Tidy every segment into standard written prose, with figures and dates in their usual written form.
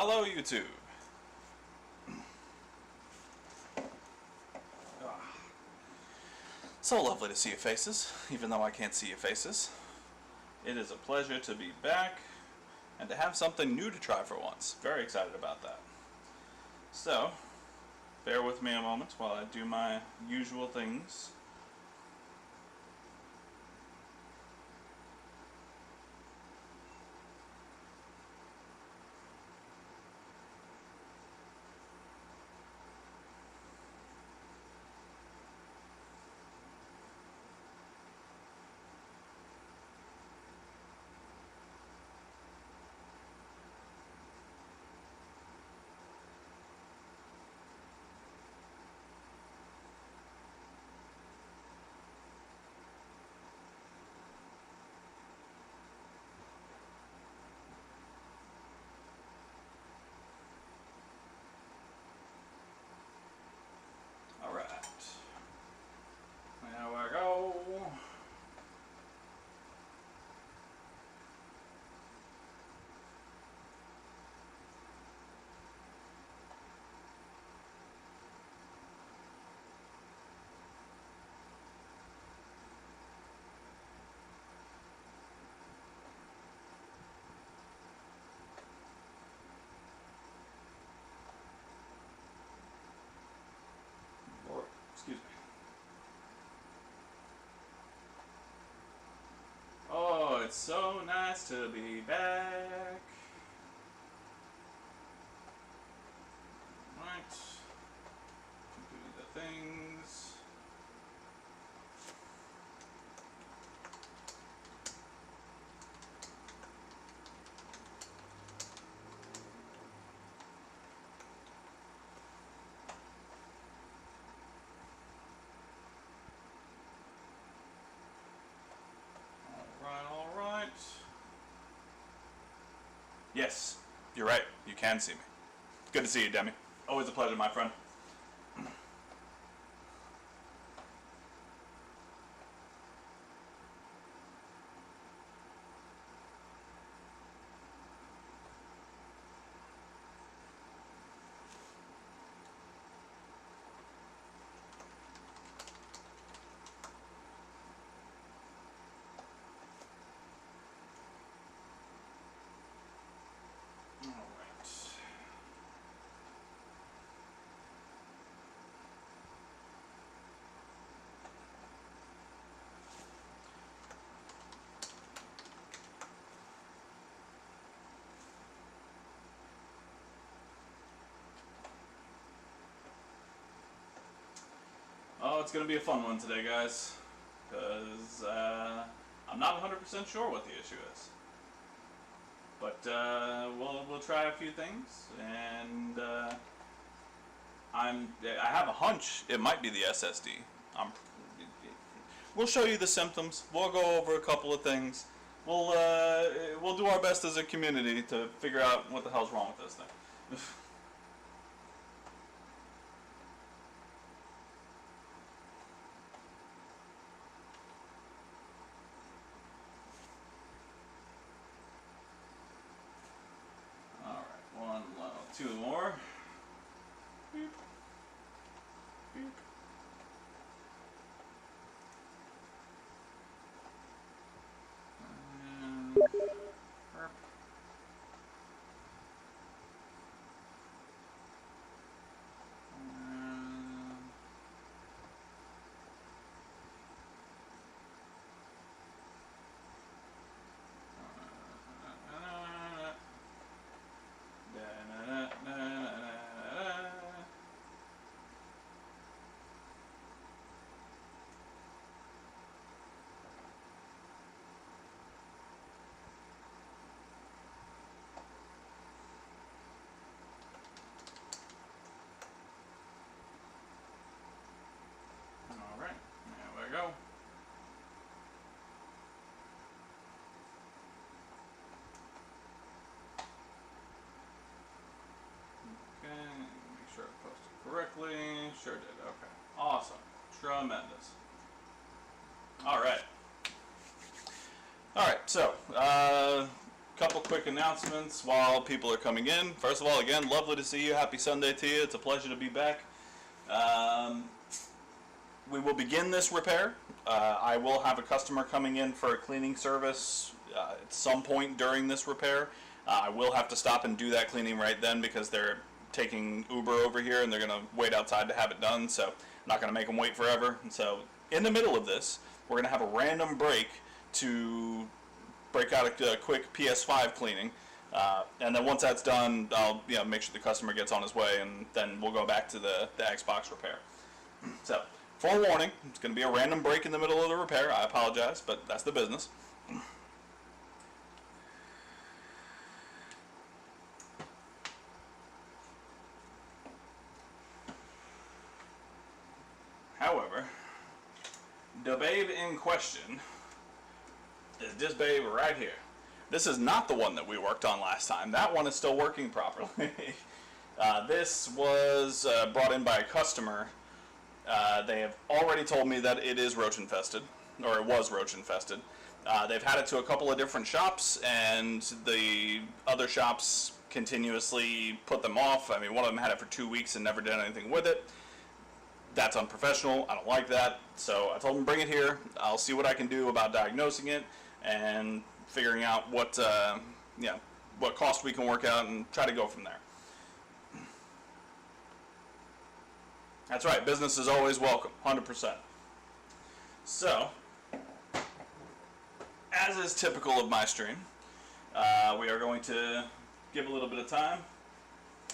Hello, YouTube. So lovely to see your faces, even though I can't see your faces. It is a pleasure to be back and to have something new to try for once. Very excited about that. So, bear with me a moment while I do my usual things. Alright. There we go. Excuse me. Oh, it's so nice to be back. Right. Do the things. Alright. Yes, you're right. You can see me. Good to see you, Demi. Always a pleasure, my friend. Oh, it's going to be a fun one today, guys, because I'm not 100% sure what the issue is. But we'll try a few things, and I have a hunch it might be the SSD. We'll show you the symptoms. We'll go over a couple of things. We'll do our best as a community to figure out what the hell's wrong with this thing. Two more. Beep. Beep. Burp. Alright, there we go. Okay, make sure I posted correctly. Sure did, okay. Awesome. Tremendous. Alright. Alright, so, couple quick announcements while people are coming in. First of all, again, lovely to see you. Happy Sunday to you. It's a pleasure to be back. We will begin this repair. I will have a customer coming in for a cleaning service at some point during this repair. I will have to stop and do that cleaning right then because they're taking Uber over here and they're going to wait outside to have it done. So I'm not going to make them wait forever. And so in the middle of this, we're going to have a random break to break out a quick PS5 cleaning, and then once that's done, I'll make sure the customer gets on his way, and then we'll go back to the Xbox repair. So, forewarning, it's going to be a random break in the middle of the repair. I apologize, but that's the business. However, the babe in question is this babe right here. This is not the one that we worked on last time. That one is still working properly. This was brought in by a customer. They have already told me that it is roach infested, or it was roach infested. They've had it to a couple of different shops, and the other shops continuously put them off. I mean, one of them had it for 2 weeks and never did anything with it. That's unprofessional. I don't like that. So I told them, bring it here. I'll see what I can do about diagnosing it and figuring out what cost we can work out and try to go from there. That's right. Business is always welcome, 100%. So, as is typical of my stream, we are going to give a little bit of time.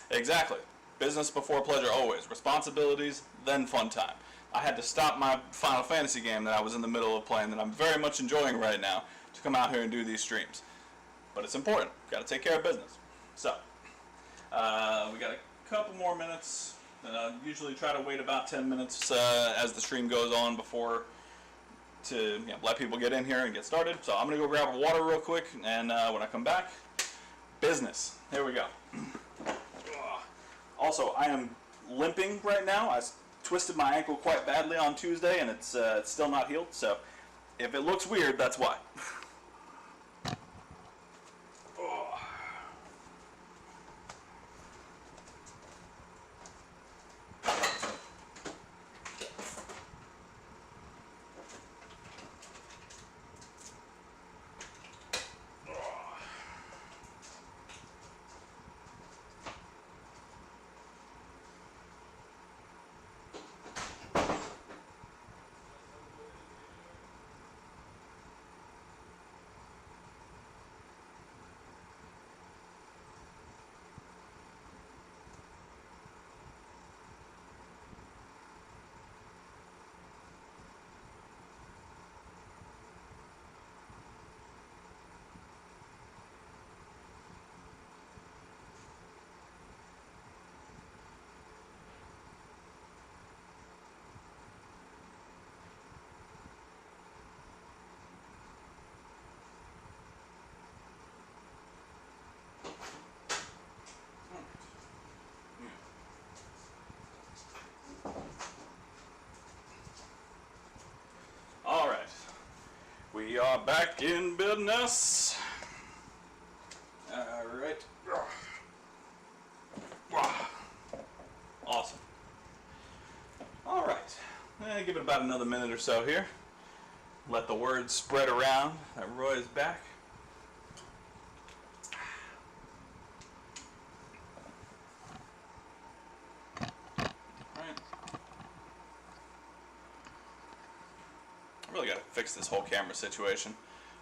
Exactly. Business before pleasure always. Responsibilities, then fun time. I had to stop my Final Fantasy game that I was in the middle of playing that I'm very much enjoying right now to come out here and do these streams. But it's important. Got to take care of business. So, we got a couple more minutes. Usually try to wait about 10 minutes as the stream goes on before to let people get in here and get started. So I'm going to go grab a water real quick, and when I come back, business. Here we go. Also, I am limping right now. I twisted my ankle quite badly on Tuesday, and it's still not healed. So if it looks weird, that's why. We are back in business. Alright. Awesome. Alright. Give it about another minute or so here. Let the word spread around that Roy is back. Really got to fix this whole camera situation.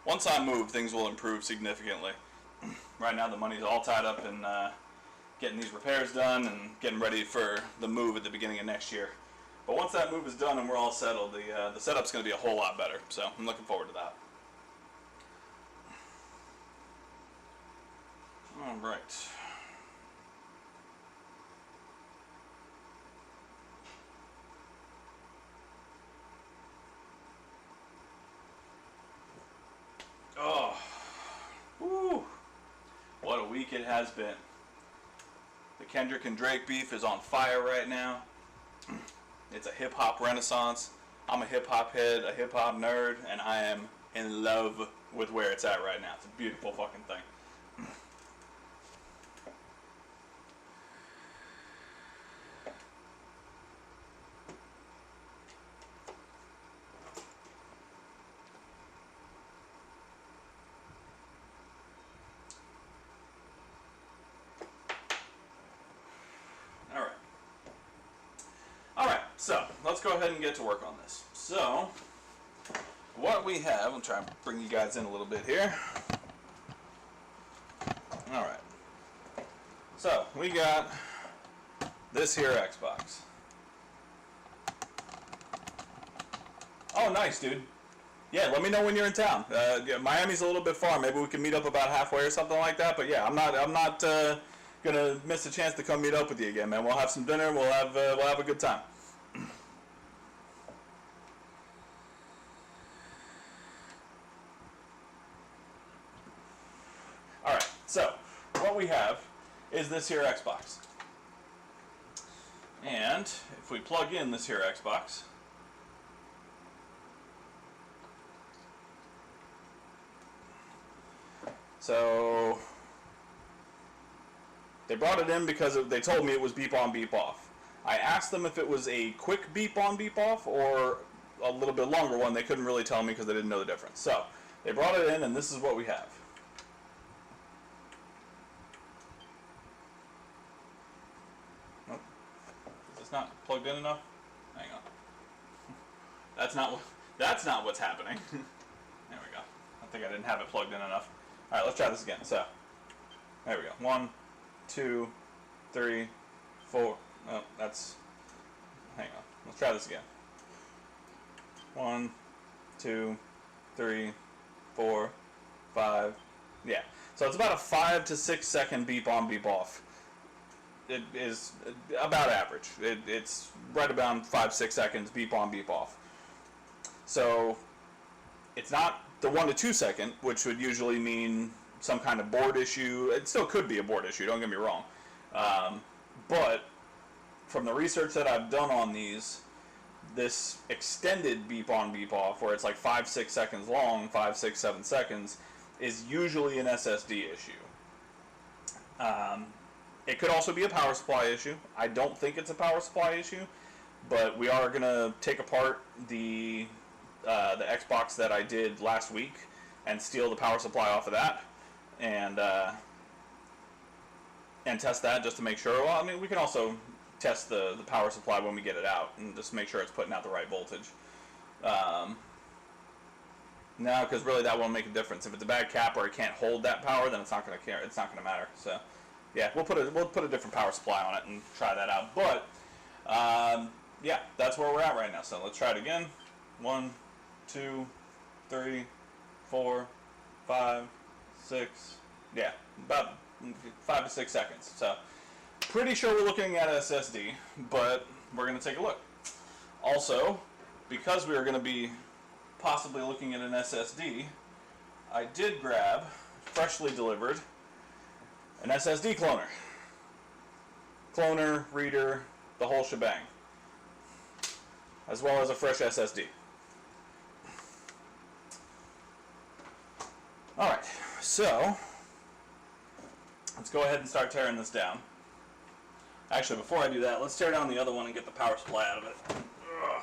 Once I move, things will improve significantly. Right now the money's all tied up in getting these repairs done and getting ready for the move at the beginning of next year. But once that move is done and we're all settled, the setup's going to be a whole lot better. So I'm looking forward to that. All right. Oh, woo! What a week it has been. The Kendrick and Drake beef is on fire right now. It's a hip-hop renaissance. I'm a hip-hop head, a hip-hop nerd, and I am in love with where it's at right now. It's a beautiful fucking thing. So, let's go ahead and get to work on this. So, what we have, I'll try and bring you guys in a little bit here. Alright. So, we got this here Xbox. Oh, nice, dude. Yeah, let me know when you're in town. Yeah, Miami's a little bit far. Maybe we can meet up about halfway or something like that. But yeah, I'm not gonna miss a chance to come meet up with you again, man. We'll have some dinner. We'll have a good time. All right. So what we have is this here Xbox, and if we plug in this here Xbox. So they brought it in because they told me it was beep on, beep off. I asked them if it was a quick beep on, beep off or a little bit longer one. They couldn't really tell me because they didn't know the difference. So they brought it in, and this is what we have. Nope. Is this not plugged in enough? Hang on. That's not what's happening. There we go. I think I didn't have it plugged in enough. All right, let's try this again. So, there we go. 1, 2, 3, 4. Oh, that's. Hang on. Let's try this again. 1, 2, 3, 4, 5. Yeah. So it's about a 5 to 6 second beep on, beep off. It is about average. It's right about 5-6 seconds beep on, beep off. So it's not the 1 to 2 second, which would usually mean some kind of board issue. It still could be a board issue, don't get me wrong. But from the research that I've done on these, this extended beep on, beep off, where it's like 5-6 seconds long, 5, 6, 7 seconds, is usually an SSD issue. It could also be a power supply issue. I don't think it's a power supply issue, but we are going to take apart the Xbox that I did last week and steal the power supply off of that and test that just to make sure. Well, I mean, we can also test the power supply when we get it out and just make sure it's putting out the right voltage. No, because really that won't make a difference. If it's a bad cap or it can't hold that power, then it's not going to care. It's not going to matter. So, yeah, we'll put a different power supply on it and try that out. But yeah, that's where we're at right now. So let's try it again. 1, 2, 3, 4, 5, 6. Yeah, about 5 to 6 seconds. So pretty sure we're looking at SSD, but we're going to take a look. Also, because we are going to be possibly looking at an SSD, I did grab, freshly delivered, an SSD cloner. Cloner, reader, the whole shebang. As well as a fresh SSD. Alright, so let's go ahead and start tearing this down. Actually, before I do that, let's tear down the other one and get the power supply out of it. Ugh.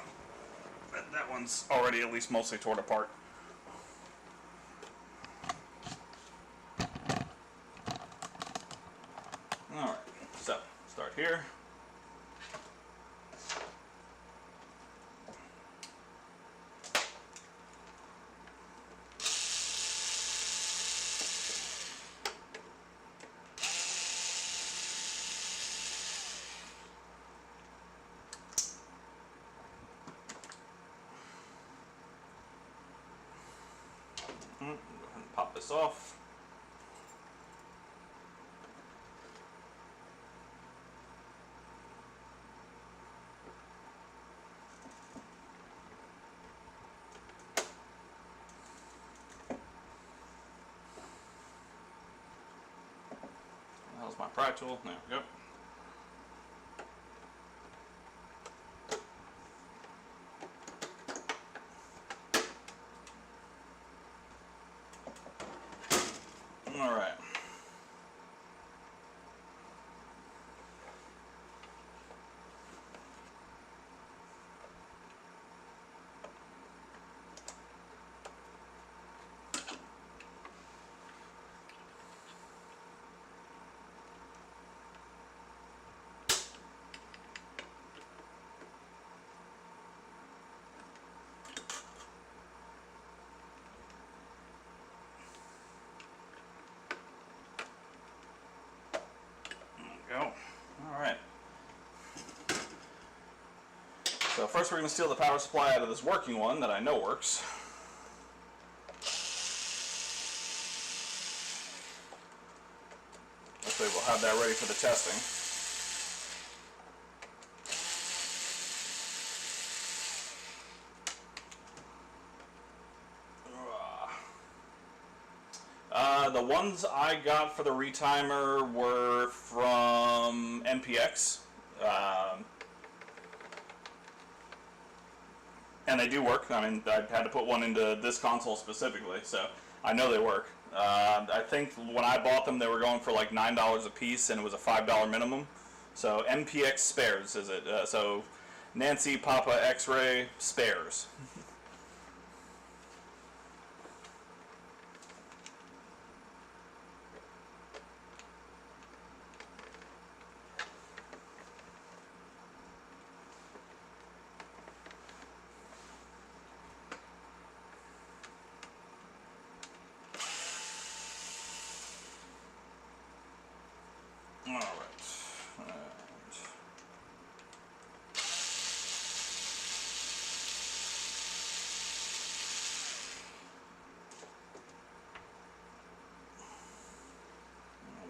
That one's already at least mostly torn apart. Alright, so start here. Go ahead and pop this off. How's my pry tool? There we go. All right. So first we're going to steal the power supply out of this working one that I know works. Hopefully we'll have that ready for the testing. The ones I got for the retimer were from NPX. And they do work. I mean, I had to put one into this console specifically, so I know they work. I think when I bought them, they were going for like $9 a piece, and it was a $5 minimum. So NPX spares, is it? So Nancy Papa X-Ray spares.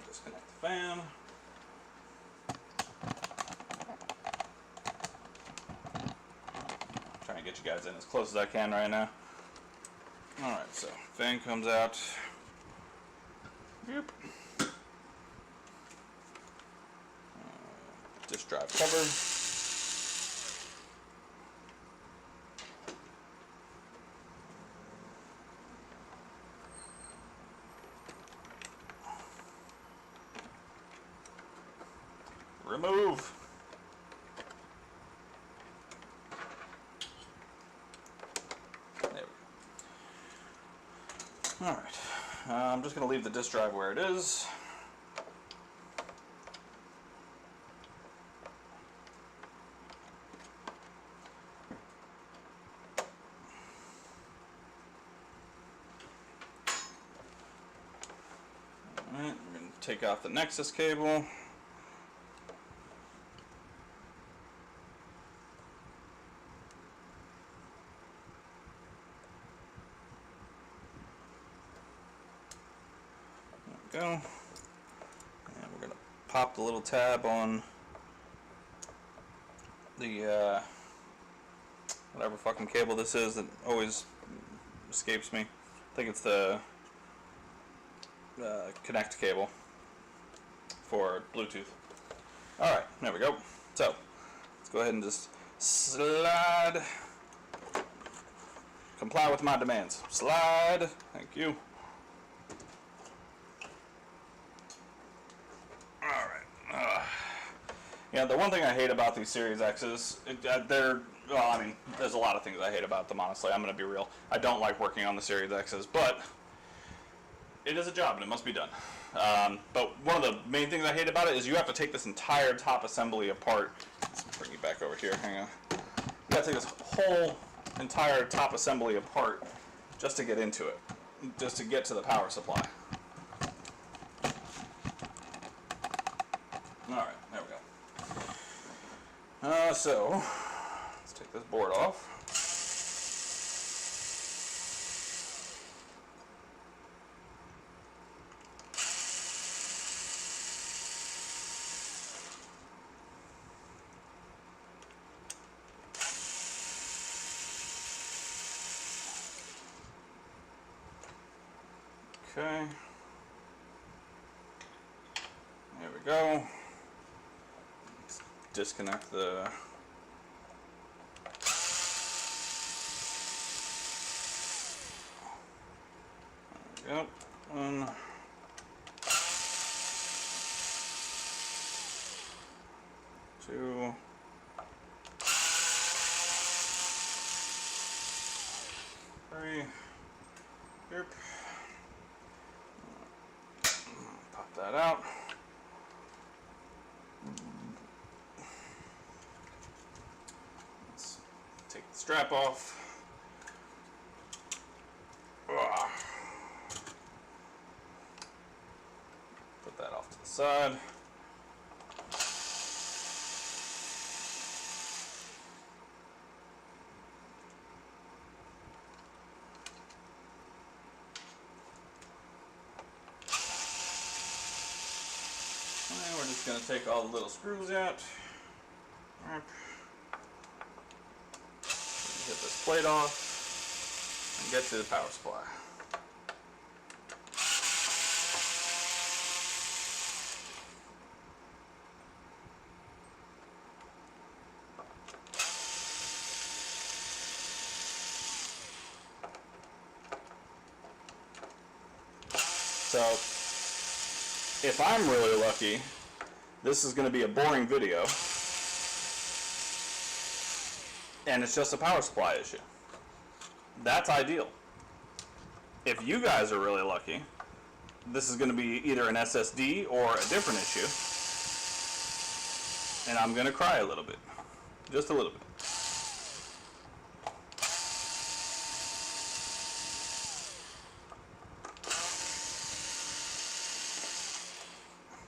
Disconnect the fan. Trying to get you guys in as close as I can right now. Alright, so fan comes out. Yep. Disk drive cover. Remove. There we go. All right. I'm just going to leave the disk drive where it is. All right. We're going to take out the Nexus cable. Go. And we're going to pop the little tab on the whatever fucking cable this is that always escapes me. I think it's the connect cable for Bluetooth. Alright, there we go. So, let's go ahead and just slide. Comply with my demands. Slide. Thank you. Yeah, the one thing I hate about these Series X's, well, I mean, there's a lot of things I hate about them, honestly. I'm going to be real. I don't like working on the Series X's, but it is a job and it must be done. But one of the main things I hate about it is you have to take this entire top assembly apart. Let's bring you back over here, hang on. You got to take this whole entire top assembly apart just to get into it, just to get to the power supply. Alright, there we go. So, let's take this board off. Okay. There we go. Let's disconnect the Yep. 1, 2, 3. Yep. Pop that out. Let's take the strap off. Put that off to the side. just going to take all the little screws out. Get this plate off and get to the power supply. So, if I'm really lucky, this is going to be a boring video, and it's just a power supply issue. That's ideal. If you guys are really lucky, this is going to be either an SSD or a different issue, and I'm going to cry a little bit. Just a little bit.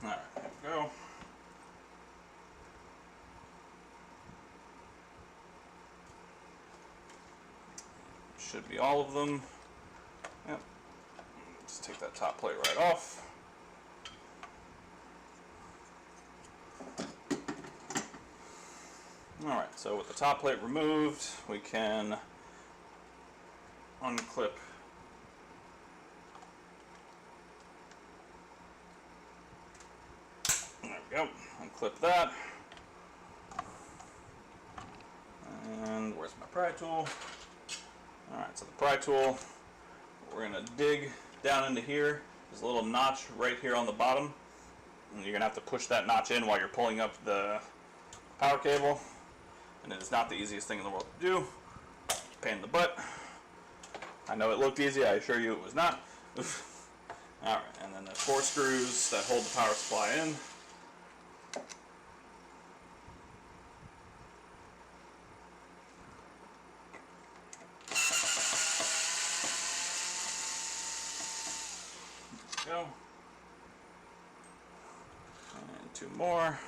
Alright, there we go. Should be all of them. Yep. Just take that top plate right off. Alright, so with the top plate removed, we can unclip Go, unclip that. And where's my pry tool? Alright, so the pry tool, we're going to dig down into here. There's a little notch right here on the bottom. And you're going to have to push that notch in while you're pulling up the power cable. And it is not the easiest thing in the world to do. Pain in the butt. I know it looked easy, I assure you it was not. Alright, and then the 4 screws that hold the power supply in. Go. And 2 more.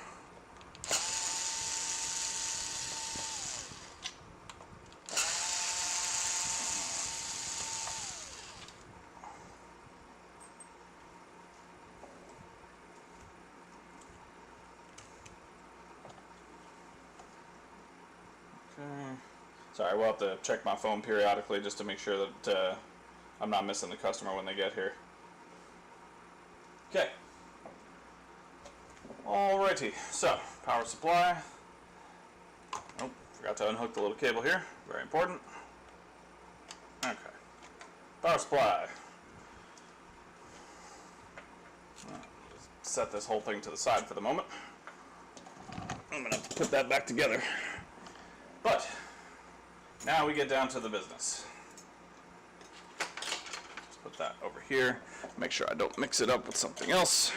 Okay. Sorry, we'll have to check my phone periodically just to make sure that I'm not missing the customer when they get here. Okay. Alrighty, so power supply. Oh, forgot to unhook the little cable here. Very important. Okay. Power supply. Just set this whole thing to the side for the moment. I'm going to put that back together. But now we get down to the business. Put that over here. Make sure I don't mix it up with something else.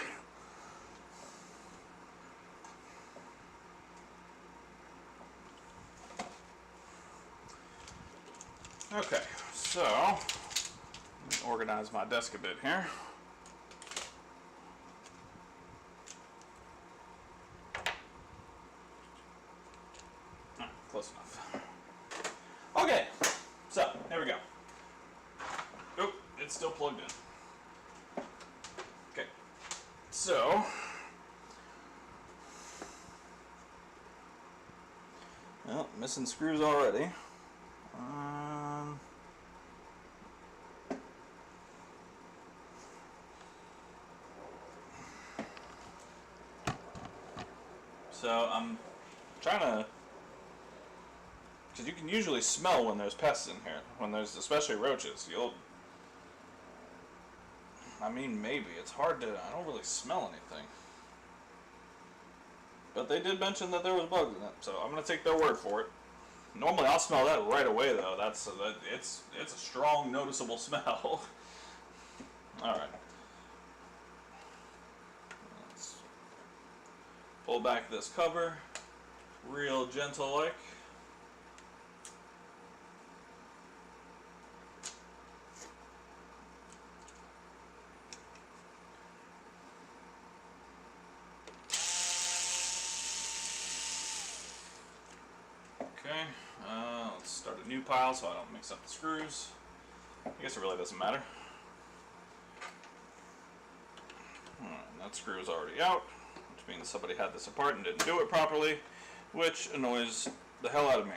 Okay, so let me organize my desk a bit here. Close enough. Okay, so there we go. Oh, it's still plugged in. Okay, so well, missing screws already. So I'm trying to, because you can usually smell when there's pests in here, when there's especially roaches. I mean, maybe it's hard to. I don't really smell anything, but they did mention that there was bugs in it, so I'm gonna take their word for it. Normally, I'll smell that right away, though. It's a strong, noticeable smell. All right. Let's pull back this cover, real gentle like. Okay, let's start a new pile so I don't mix up the screws. I guess it really doesn't matter. Alright, that screw is already out, which means somebody had this apart and didn't do it properly, which annoys the hell out of me.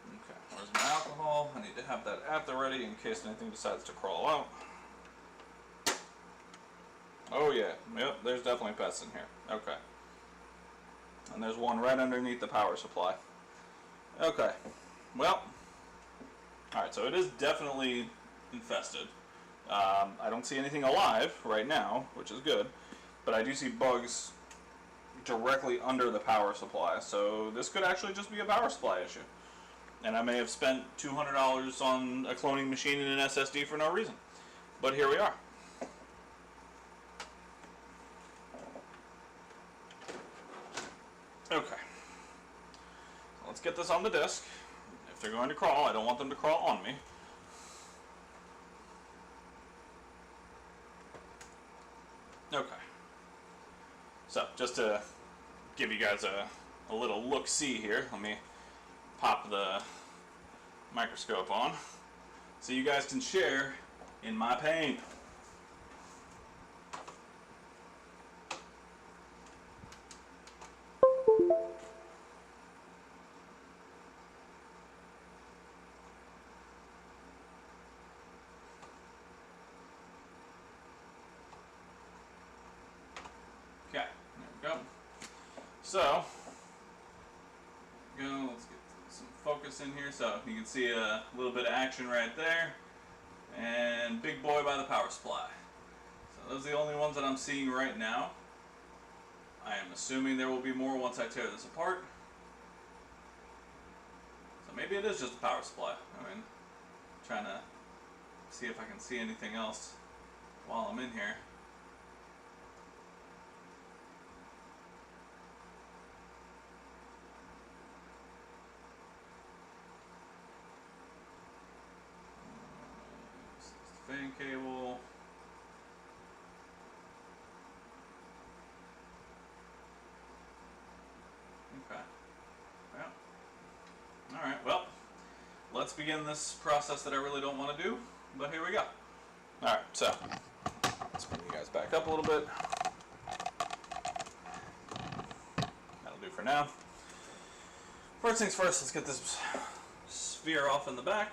Okay, where's my alcohol? I need to have that at the ready in case anything decides to crawl out. Oh yeah, yep, there's definitely pests in here. Okay. And there's one right underneath the power supply. Okay, well, alright, so it is definitely infested. I don't see anything alive right now, which is good, but I do see bugs directly under the power supply, so this could actually just be a power supply issue. And I may have spent $200 on a cloning machine and an SSD for no reason. But here we are. Okay. So let's get this on the disk. If they're going to crawl, I don't want them to crawl on me. Okay. So, just to give you guys a little look-see here, let me pop the microscope on so you guys can share in my pain. Okay, there we go. So, let's get some focus in here. So you can see a little bit of action right there, and big boy by the power supply. So those are the only ones that I'm seeing right now. I am assuming there will be more once I tear this apart. So maybe it is just the power supply. I mean, trying to see if I can see anything else while I'm in here. Fan cable. Okay. Yeah. Alright, well, let's begin this process that I really don't want to do, but here we go. Alright, so, let's bring you guys back up a little bit. That'll do for now. First things first, let's get this sphere off in the back.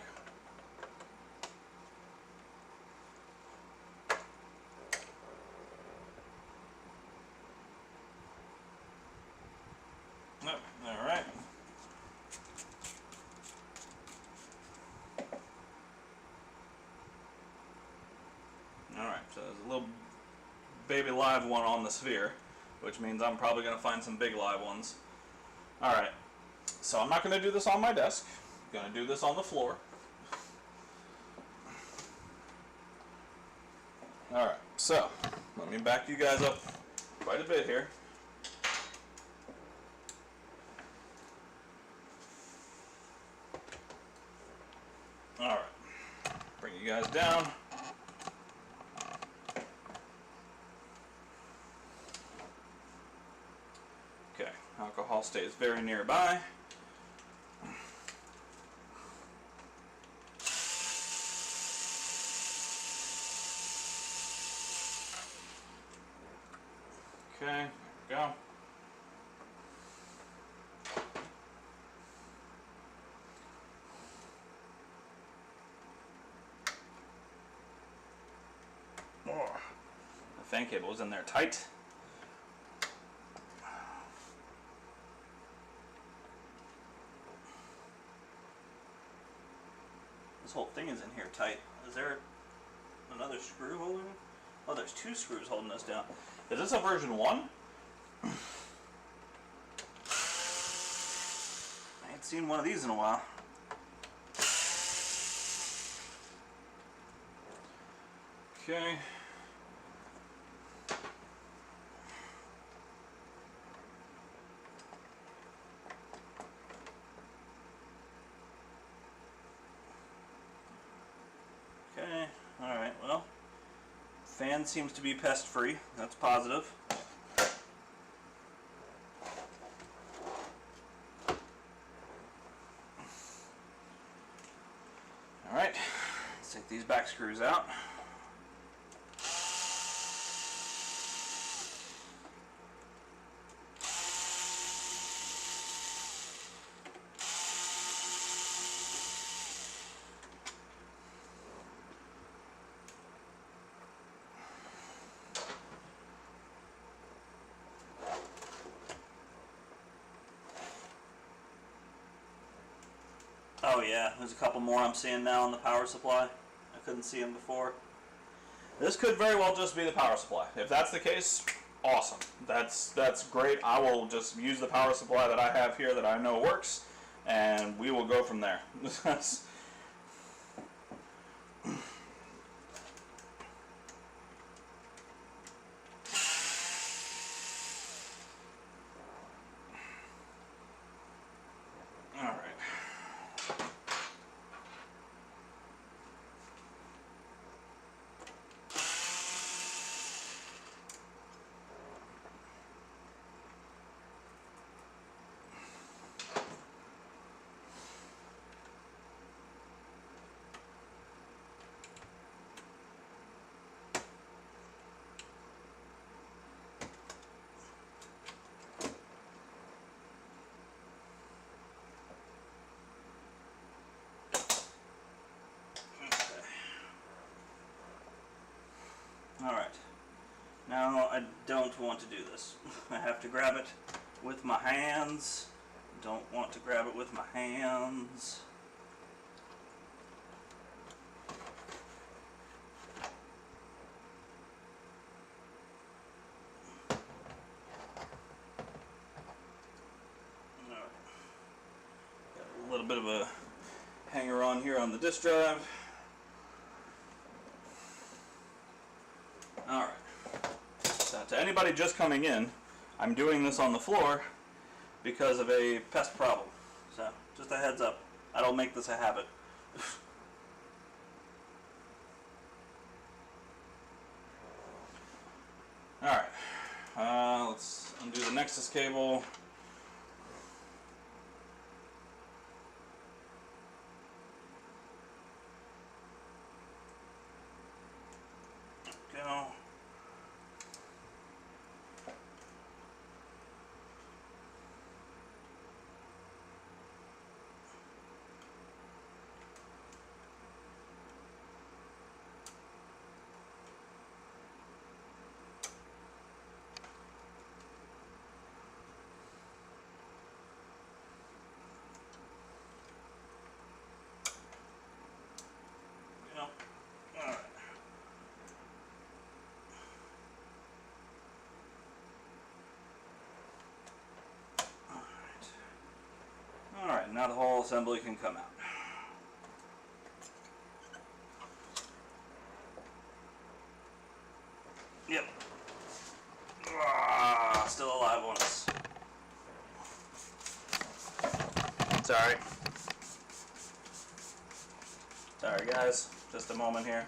Alright. Alright, so there's a little baby live one on the sphere, which means I'm probably going to find some big live ones. Alright, so I'm not going to do this on my desk. I'm going to do this on the floor. Alright, so let me back you guys up quite a bit here. Alright, bring you guys down. Okay, alcohol stays very nearby. Okay, there we go. The fan cable is in there tight. This whole thing is in here tight. Is there another screw holding it? Oh, there's two screws holding this down. Is this a version 1? I ain't seen one of these in a while. Okay. Okay, alright, well, fan seems to be pest free. That's positive. Get these back screws out. Oh yeah, there's a couple more I'm seeing now on the power supply. I couldn't see them before. This could very well just be the power supply. If that's the case, awesome. That's great. I will just use the power supply that I have here that I know works, and we will go from there. Alright, now I don't want to do this. I have to grab it with my hands. Don't want to grab it with my hands. Alright. Got a little bit of a hanger on here on the disk drive. Alright, so to anybody just coming in, I'm doing this on the floor because of a pest problem. So, just a heads up, I don't make this a habit. Alright, let's undo the Nexus cable. Go. Alright, now the whole assembly can come out. Yep. Still alive on us. Sorry. Sorry guys, just a moment here.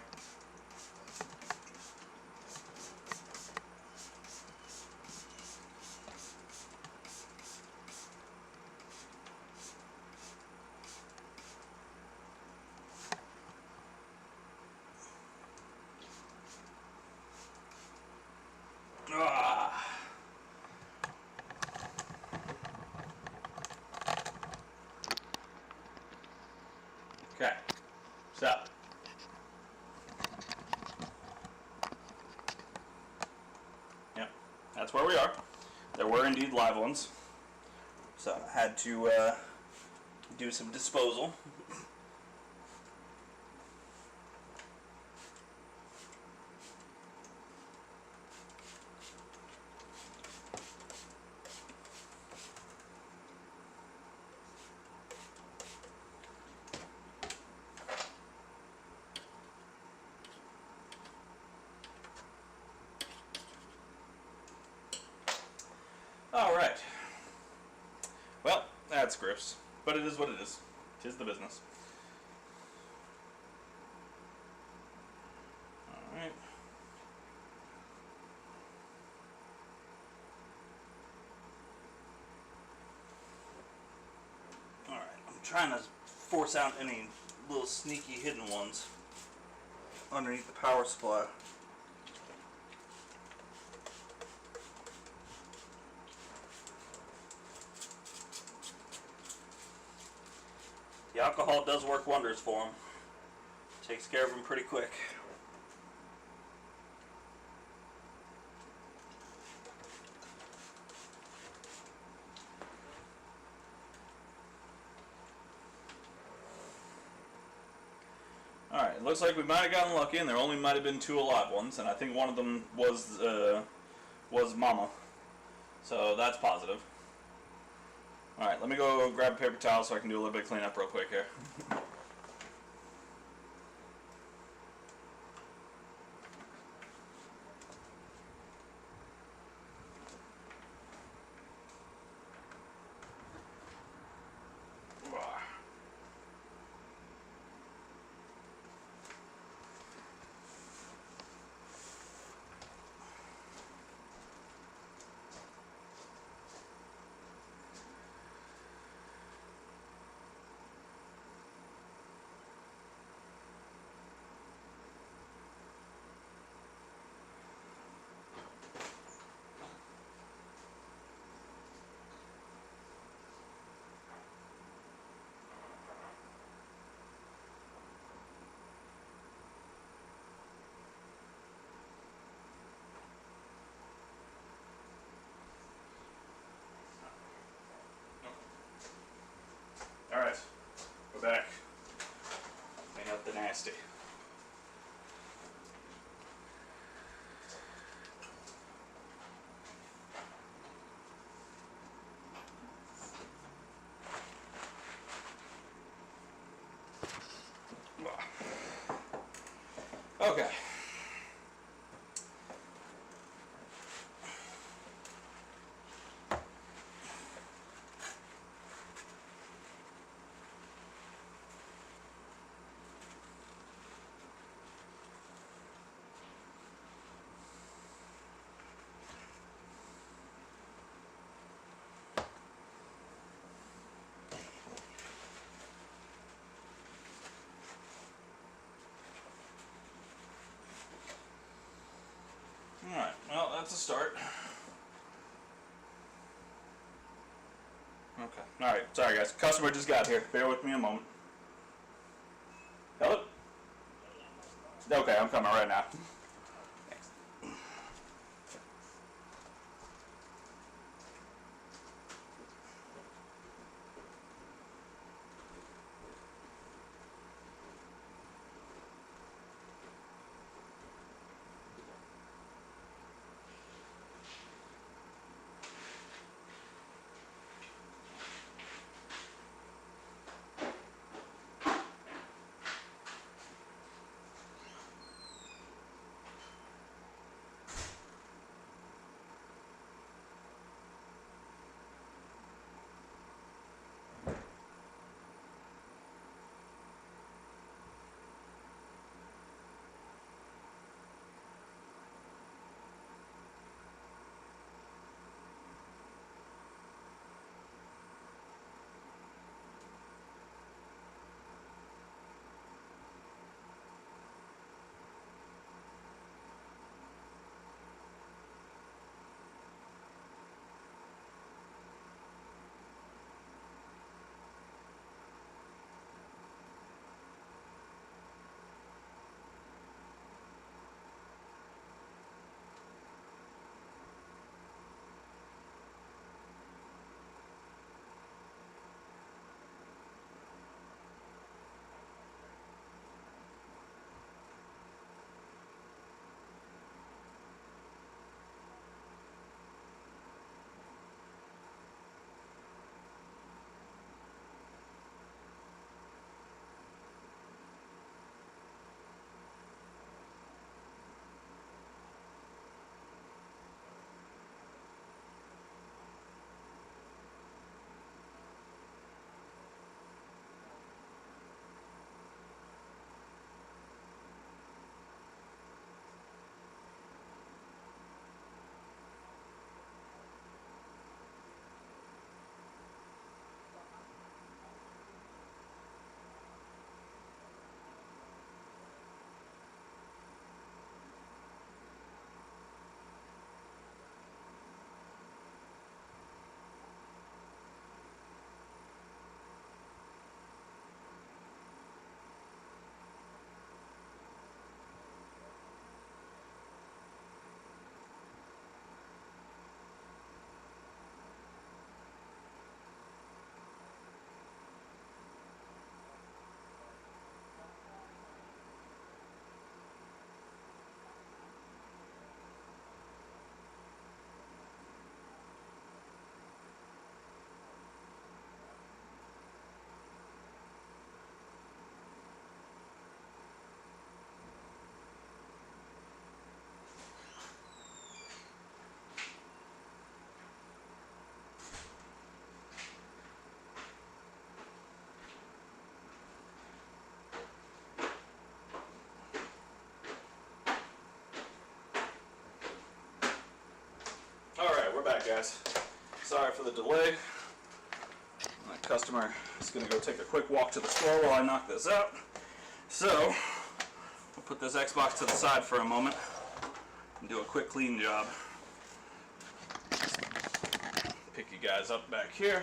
Okay, so yep, that's where we are. There were indeed live ones, so I had to do some disposal. alright. Well, that's gross, but it is what it is. 'Tis the business. Alright. Alright, I'm trying to force out any little sneaky hidden ones. underneath the power supply. The alcohol does work wonders for them. Takes care of them pretty quick. Alright, it looks like we might have gotten lucky, and there only might have been 2 alive ones, and I think one of them was Mama. So that's positive. Alright, let me go grab a paper towel so I can do a little bit of cleanup real quick here. Alright, we're back. Clean up the nasty. Okay. Alright, well, that's a start. Okay, alright, sorry guys. Customer just got here. Bear with me a moment. Hello? Okay, I'm coming right now. guys. Sorry for the delay. My customer is going to go take a quick walk to the store while I knock this out. So, we'll put this Xbox to the side for a moment and do a quick clean job. Pick you guys up back here.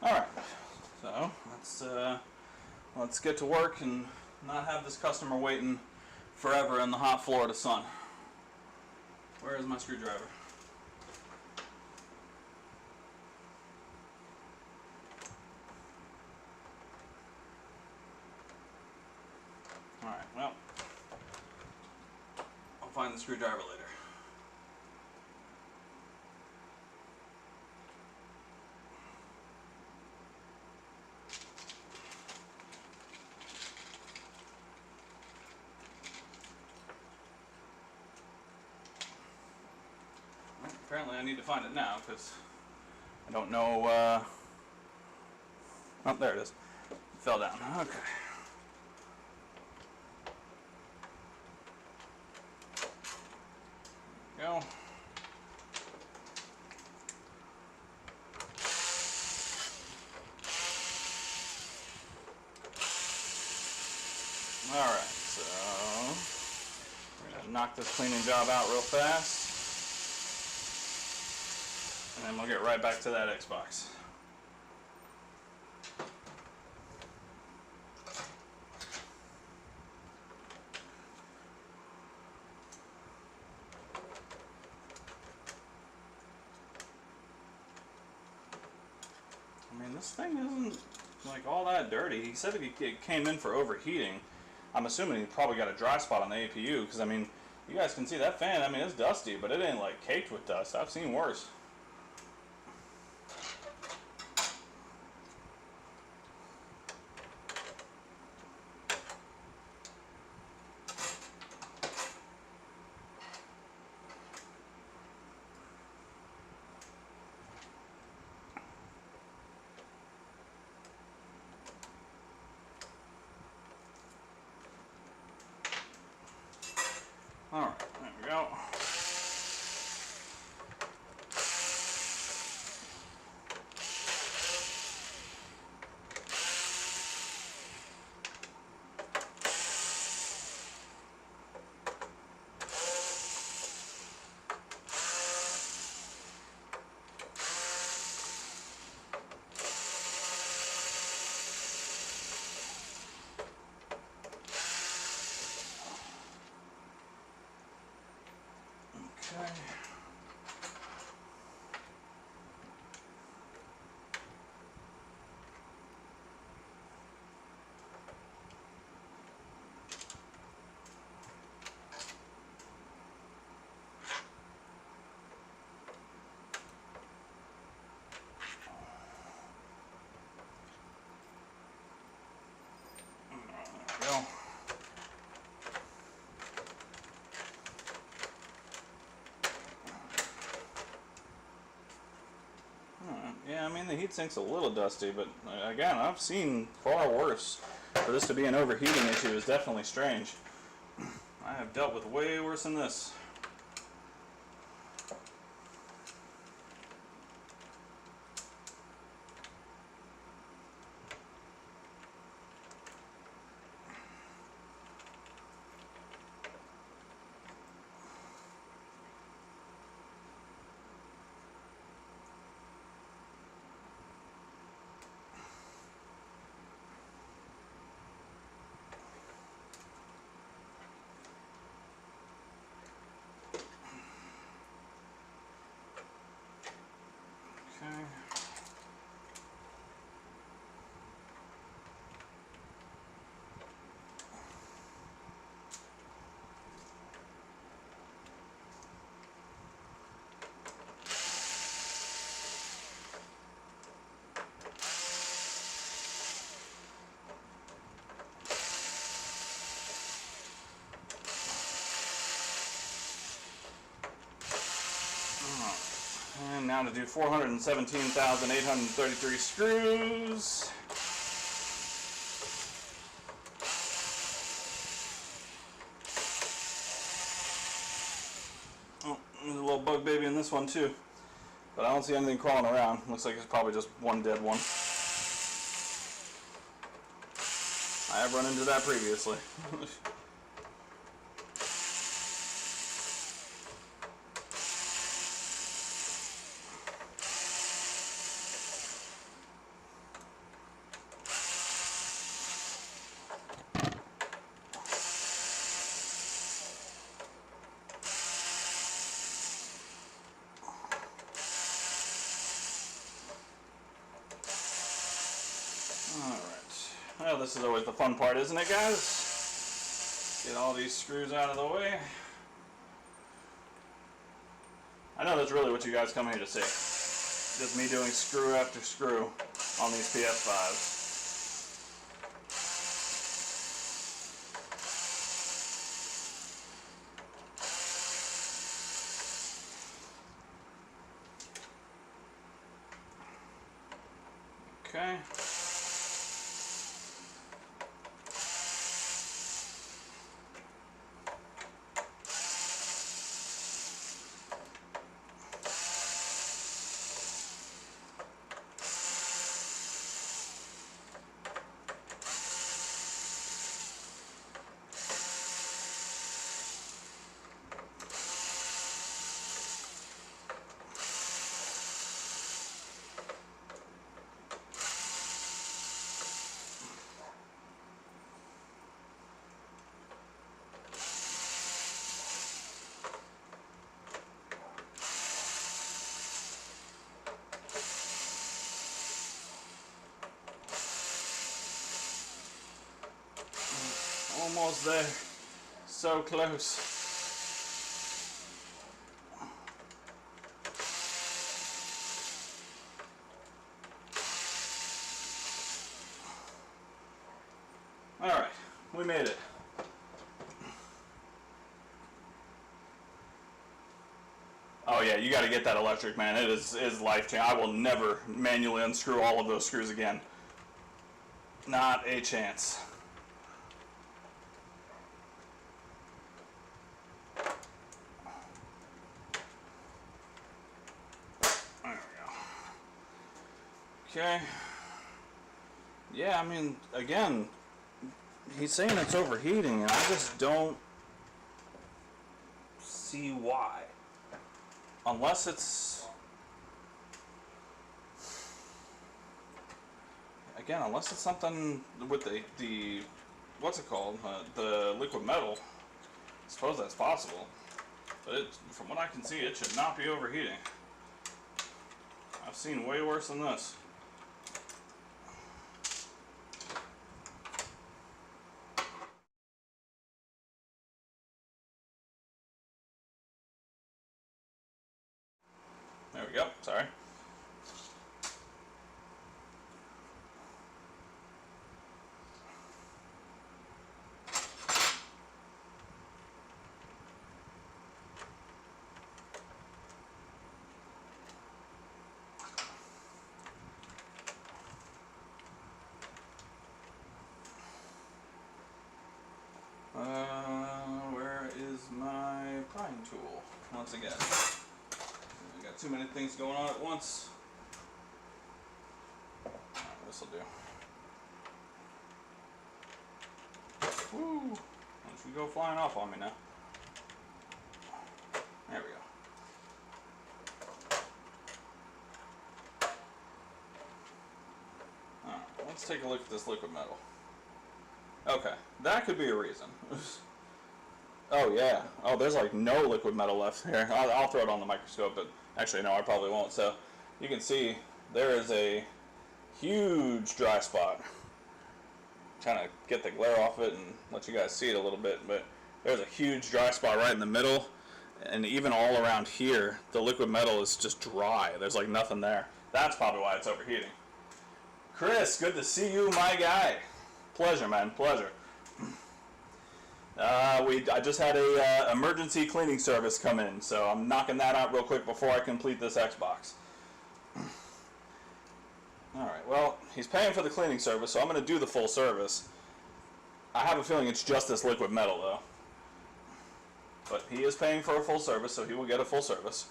Alright. Alright, so let's get to work and not have this customer waiting forever in the hot Florida sun. Where is my screwdriver? Alright, well, I'll find the screwdriver later. Apparently I need to find it now because I don't know, oh, there it is. It fell down. Okay. There we go. Alright, so we're going to knock this cleaning job out real fast. And then we'll get right back to that Xbox. I mean, this thing isn't like all that dirty. He said it came in for overheating. I'm assuming he probably got a dry spot on the APU because, I mean, you guys can see that fan. I mean, it's dusty, but it ain't like caked with dust. I've seen worse. Alright, there we go. Okay. There we go. Yeah, I mean the heatsink's a little dusty, but again, I've seen far worse. For this to be an overheating issue is definitely strange. I have dealt with way worse than this. And now to do 417,833 screws. Oh, there's a little bug baby in this one too. But I don't see anything crawling around. Looks like it's probably just one dead one. I have run into that previously. Well, this is always the fun part, isn't it, guys? Get all these screws out of the way. I know that's really what you guys come here to see. Just me doing screw after screw on these PS5s. Okay. Almost there. So close. Alright, we made it. Oh yeah, you gotta get that electric, man. It is life-changing. I will never manually unscrew all of those screws again. Not a chance. Okay. Yeah, I mean, again, he's saying it's overheating, and I just don't see why. Unless it's... Again, unless it's something with the what's it called? The liquid metal. I suppose that's possible. But from what I can see, it should not be overheating. I've seen way worse than this. There we go, sorry. Where is my prying tool? Once again. I got too many things going on at once. Alright, this'll do. Woo! Don't you go flying off on me now. There we go. Alright, let's take a look at this liquid metal. Okay, that could be a reason. Oh yeah. Oh, there's like no liquid metal left here. I'll throw it on the microscope, but actually no, I probably won't. So you can see there is a huge dry spot. I'm trying to get the glare off it and let you guys see it a little bit, but there's a huge dry spot right in the middle, and even all around here, the liquid metal is just dry. There's like nothing there. That's probably why it's overheating. Chris, good to see you, my guy. Pleasure, man. Pleasure. I just had a emergency cleaning service come in, so I'm knocking that out real quick before I complete this Xbox. Alright, well, he's paying for the cleaning service, so I'm going to do the full service. I have a feeling it's just this liquid metal, though. But he is paying for a full service, so he will get a full service.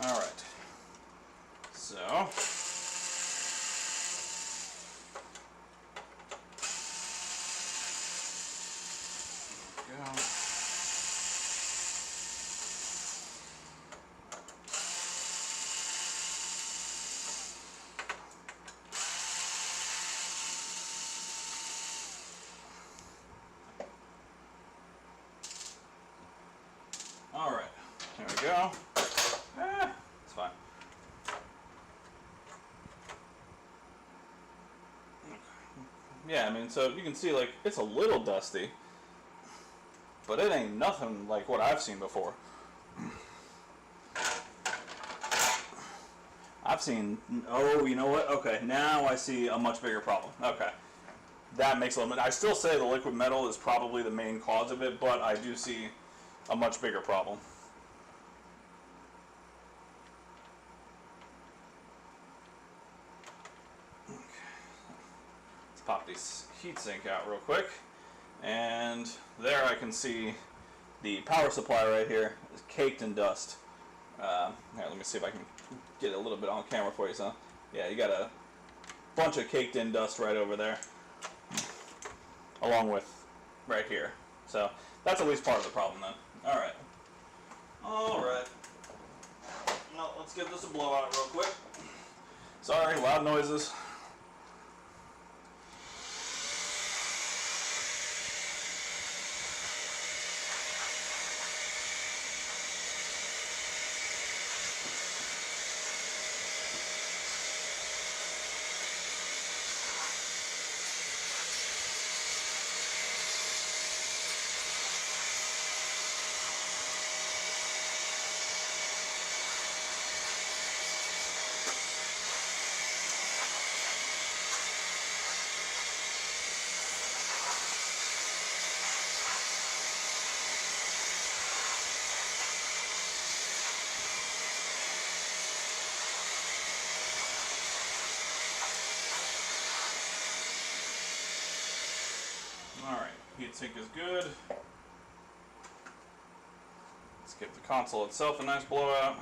Alright. So. Go. Alright. There we go. It's fine. Yeah, I mean, so you can see, like, it's a little dusty, but it ain't nothing like what I've seen before. I've seen, oh, you know what? Okay, now I see a much bigger problem. Okay. That makes a little bit, I still say the liquid metal is probably the main cause of it, but I do see a much bigger problem. Pop this heatsink out real quick, and there I can see the power supply right here is caked in dust. Here, let me see if I can get a little bit on camera for you, son. Yeah, you got a bunch of caked in dust right over there, along with right here. So that's at least part of the problem then. All right. All right. Now let's give this a blowout real quick. Sorry, loud noises. Alright, heatsink is good. Let's give the console itself a nice blowout.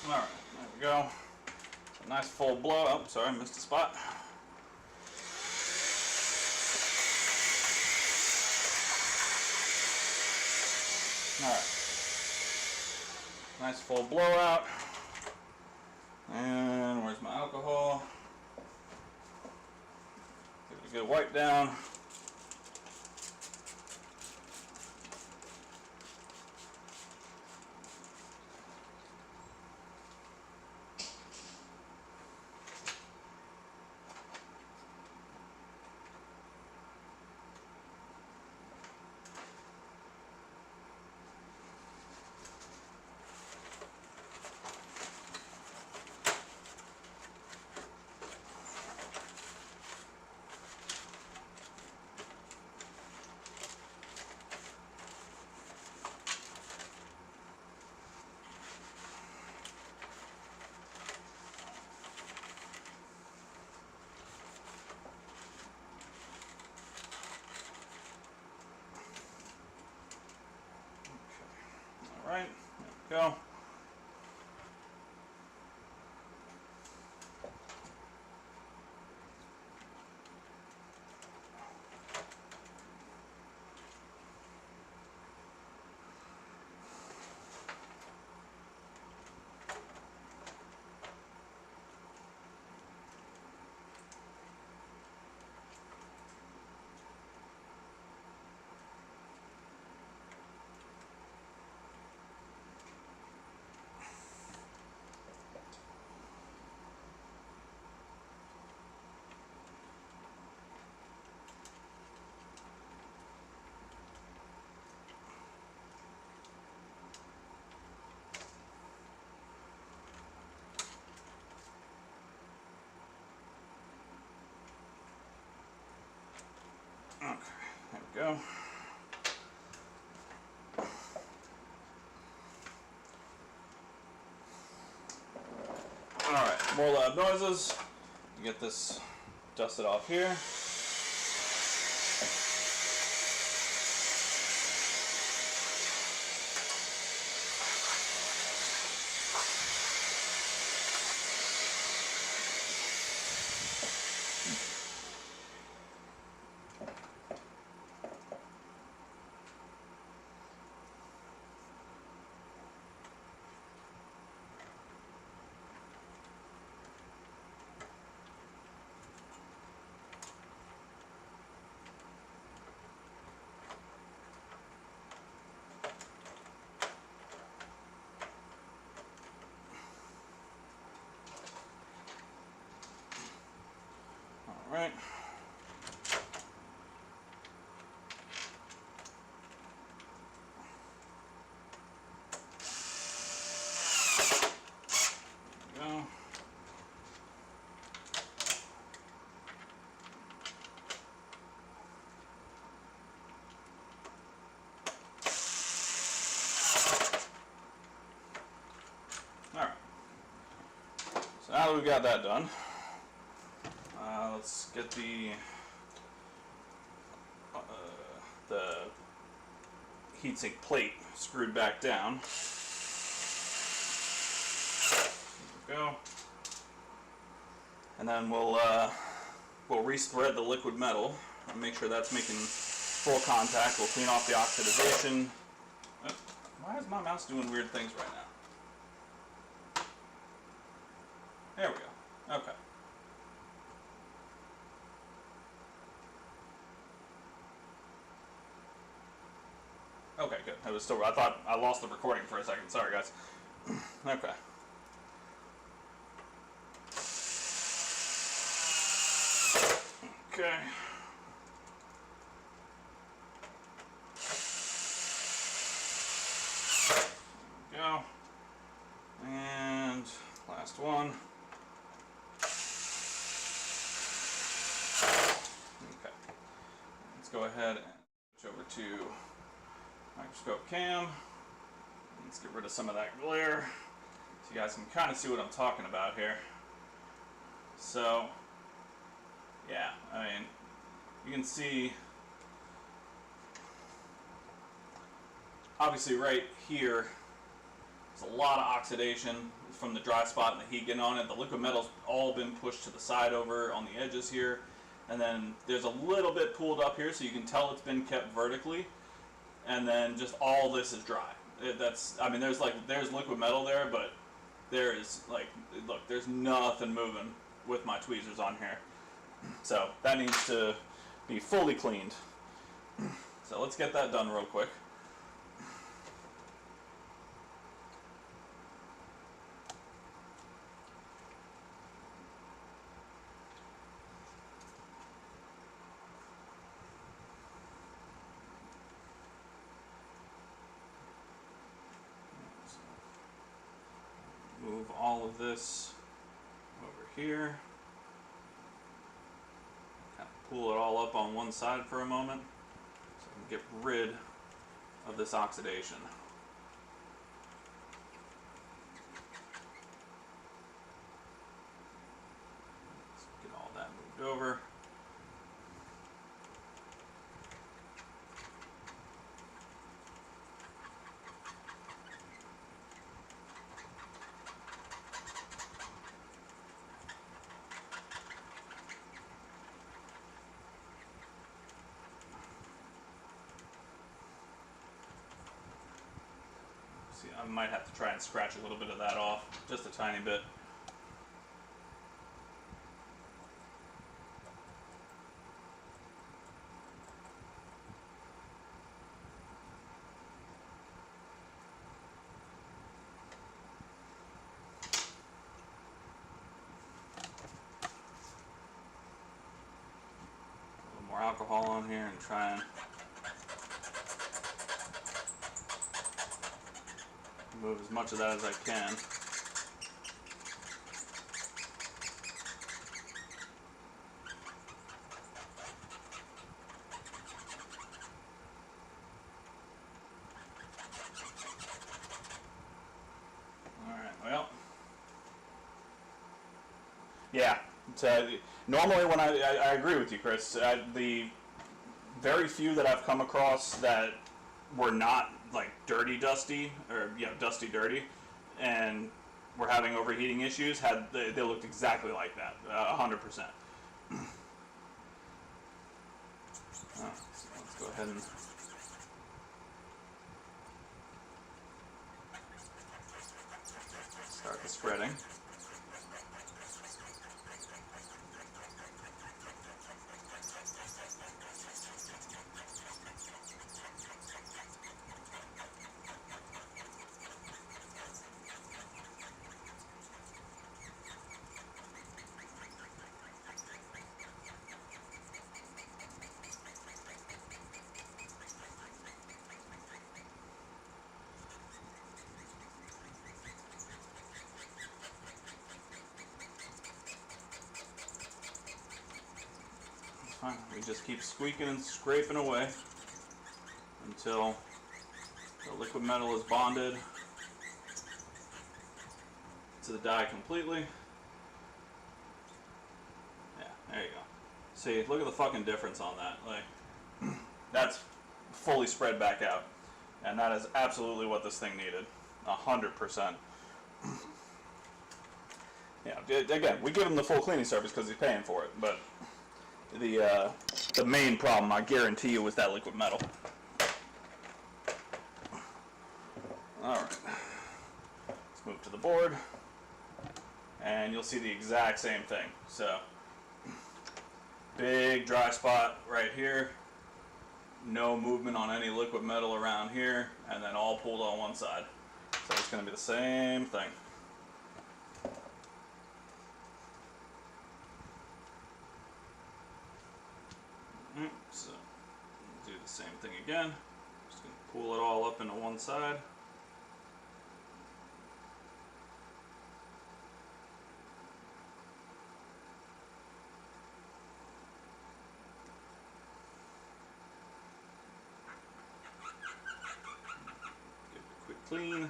Alright, there we go. A nice full blow. Oh, sorry, missed a spot. Alright. Nice full blowout. And where's my alcohol? Give it a good wipe down. go. Okay, there we go. Alright, more loud noises. Get this dusted off here. Alright. There we go. Alright. So now that we've got that done, let's get the heatsink plate screwed back down. There we go. And then we'll re-thread the liquid metal and make sure that's making full contact. We'll clean off the oxidization. Why is my mouse doing weird things right now? There we go. Okay. Okay, good. I was still. I thought I lost the recording for a second. Sorry, guys. Okay. Okay. There we go. And last one. Okay. Let's go ahead and switch over to microscope cam. Let's get rid of some of that glare so you guys can kind of see what I'm talking about here. So, yeah, I mean, you can see, obviously right here, there's a lot of oxidation from the dry spot and the heat getting on it. The liquid metal's all been pushed to the side over on the edges here. And then there's a little bit pooled up here, so you can tell it's been kept vertically. And then just all this is dry. I mean, there's liquid metal there, but there is like, look, there's nothing moving with my tweezers on here. So that needs to be fully cleaned. So let's get that done real quick. Move all of this over here. Kind of pull it all up on one side for a moment so I can get rid of this oxidation. Let's get all that moved over. I might have to try and scratch a little bit of that off, just a tiny bit. More alcohol on here and try and move as much of that as I can. Alright, well. Yeah. Normally when I agree with you, Chris. The very few that I've come across that were not like dusty, or dusty dirty, and were having overheating issues, they looked exactly like that, 100%. Let's go ahead and start the spreading. Fine. We just keep squeaking and scraping away until the liquid metal is bonded to the die completely. Yeah, there you go. See, look at the fucking difference on that. Like, that's fully spread back out. And that is absolutely what this thing needed. 100%. Yeah, again, we give him the full cleaning service because he's paying for it, but the main problem, I guarantee you, was that liquid metal. Alright. Let's move to the board. And you'll see the exact same thing. So, big dry spot right here. No movement on any liquid metal around here. And then all pulled on one side. So it's going to be the same thing. So, do the same thing again. Just going to pull it all up into one side. Give it a quick clean.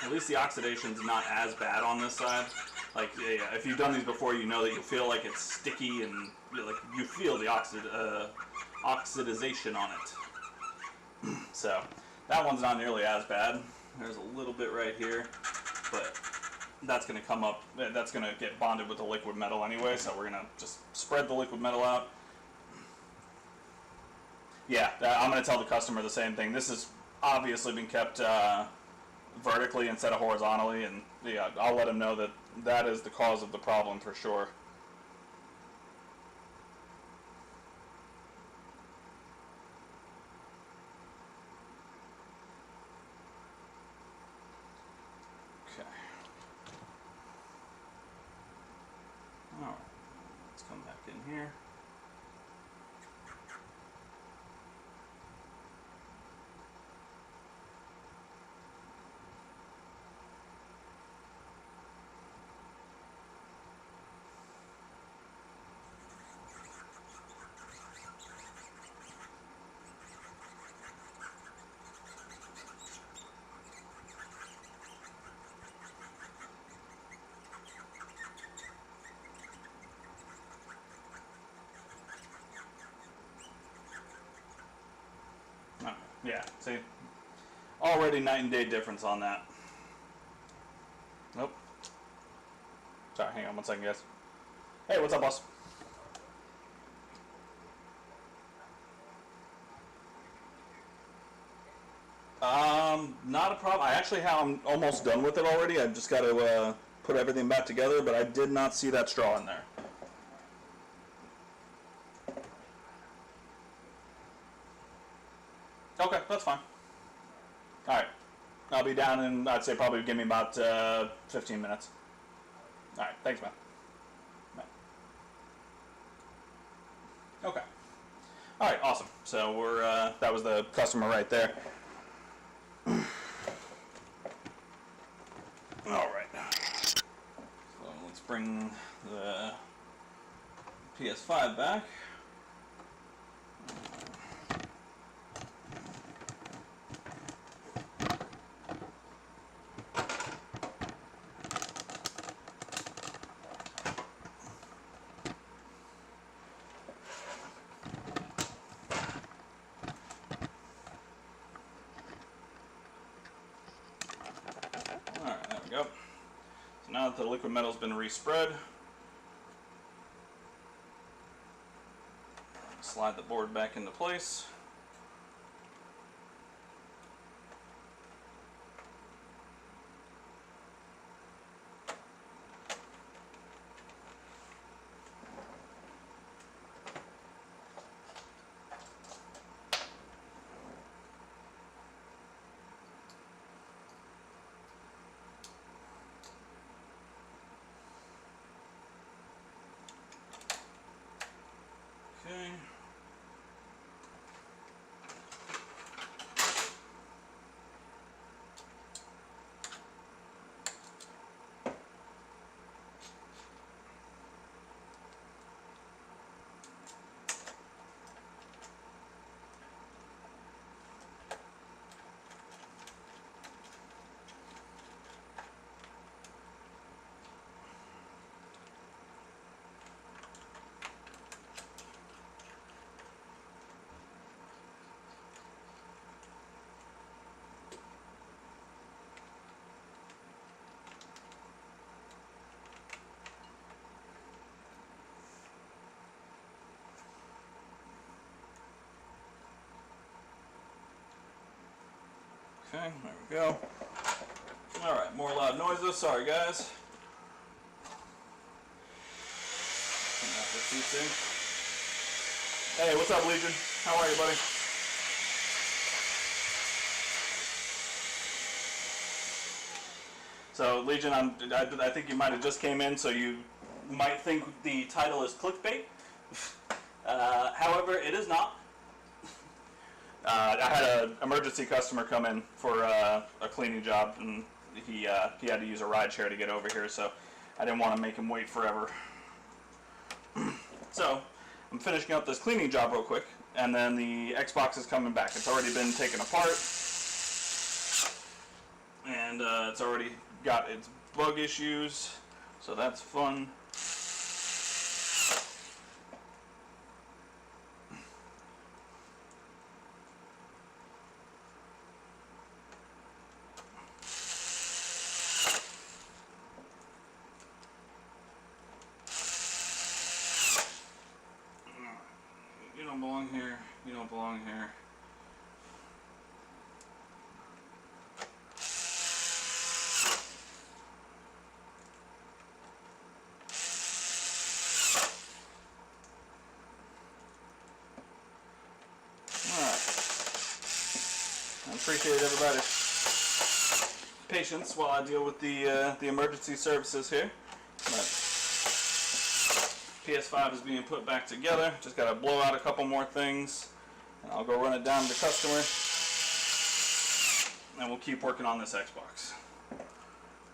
At least the oxidation's not as bad on this side. Like, yeah, if you've done these before, you know that you feel like it's sticky and you feel the oxidization on it. So that one's not nearly as bad. There's a little bit right here, but that's going to come up. That's going to get bonded with the liquid metal anyway. So we're going to just spread the liquid metal out. Yeah, I'm going to tell the customer the same thing. This has obviously been kept vertically instead of horizontally, and yeah, I'll let them know that that is the cause of the problem for sure. Okay. Alright, let's come back in here. Yeah, see? Already night and day difference on that. Nope. Sorry, hang on one second, guys. Hey, what's up, boss? Not a problem. I actually have. I'm almost done with it already. I've just got to put everything back together, but I did not see that straw in there. Okay, that's fine. All right. I'll be down in, I'd say probably give me about 15 minutes. All right, thanks, man. Bye. Okay. All right, awesome. So we're that was the customer right there. All right. So let's bring the PS5 back. Alright, there we go. So now that the liquid metal's been respread, slide the board back into place. Okay. Okay, there we go. Alright, more loud noises. Sorry, guys. Hey, what's up, Legion? How are you, buddy? So, Legion, I think you might have just came in, so you might think the title is clickbait. However, it is not. I had an emergency customer come in for a cleaning job, and he had to use a ride share to get over here, so I didn't want to make him wait forever. So, I'm finishing up this cleaning job real quick, and then the Xbox is coming back. It's already been taken apart, and it's already got its bug issues, so that's fun. You don't belong here. You don't belong here. Alright. I appreciate everybody's patience while I deal with the emergency services here. But PS5 is being put back together. Just got to blow out a couple more things, and I'll go run it down to the customer, and we'll keep working on this Xbox.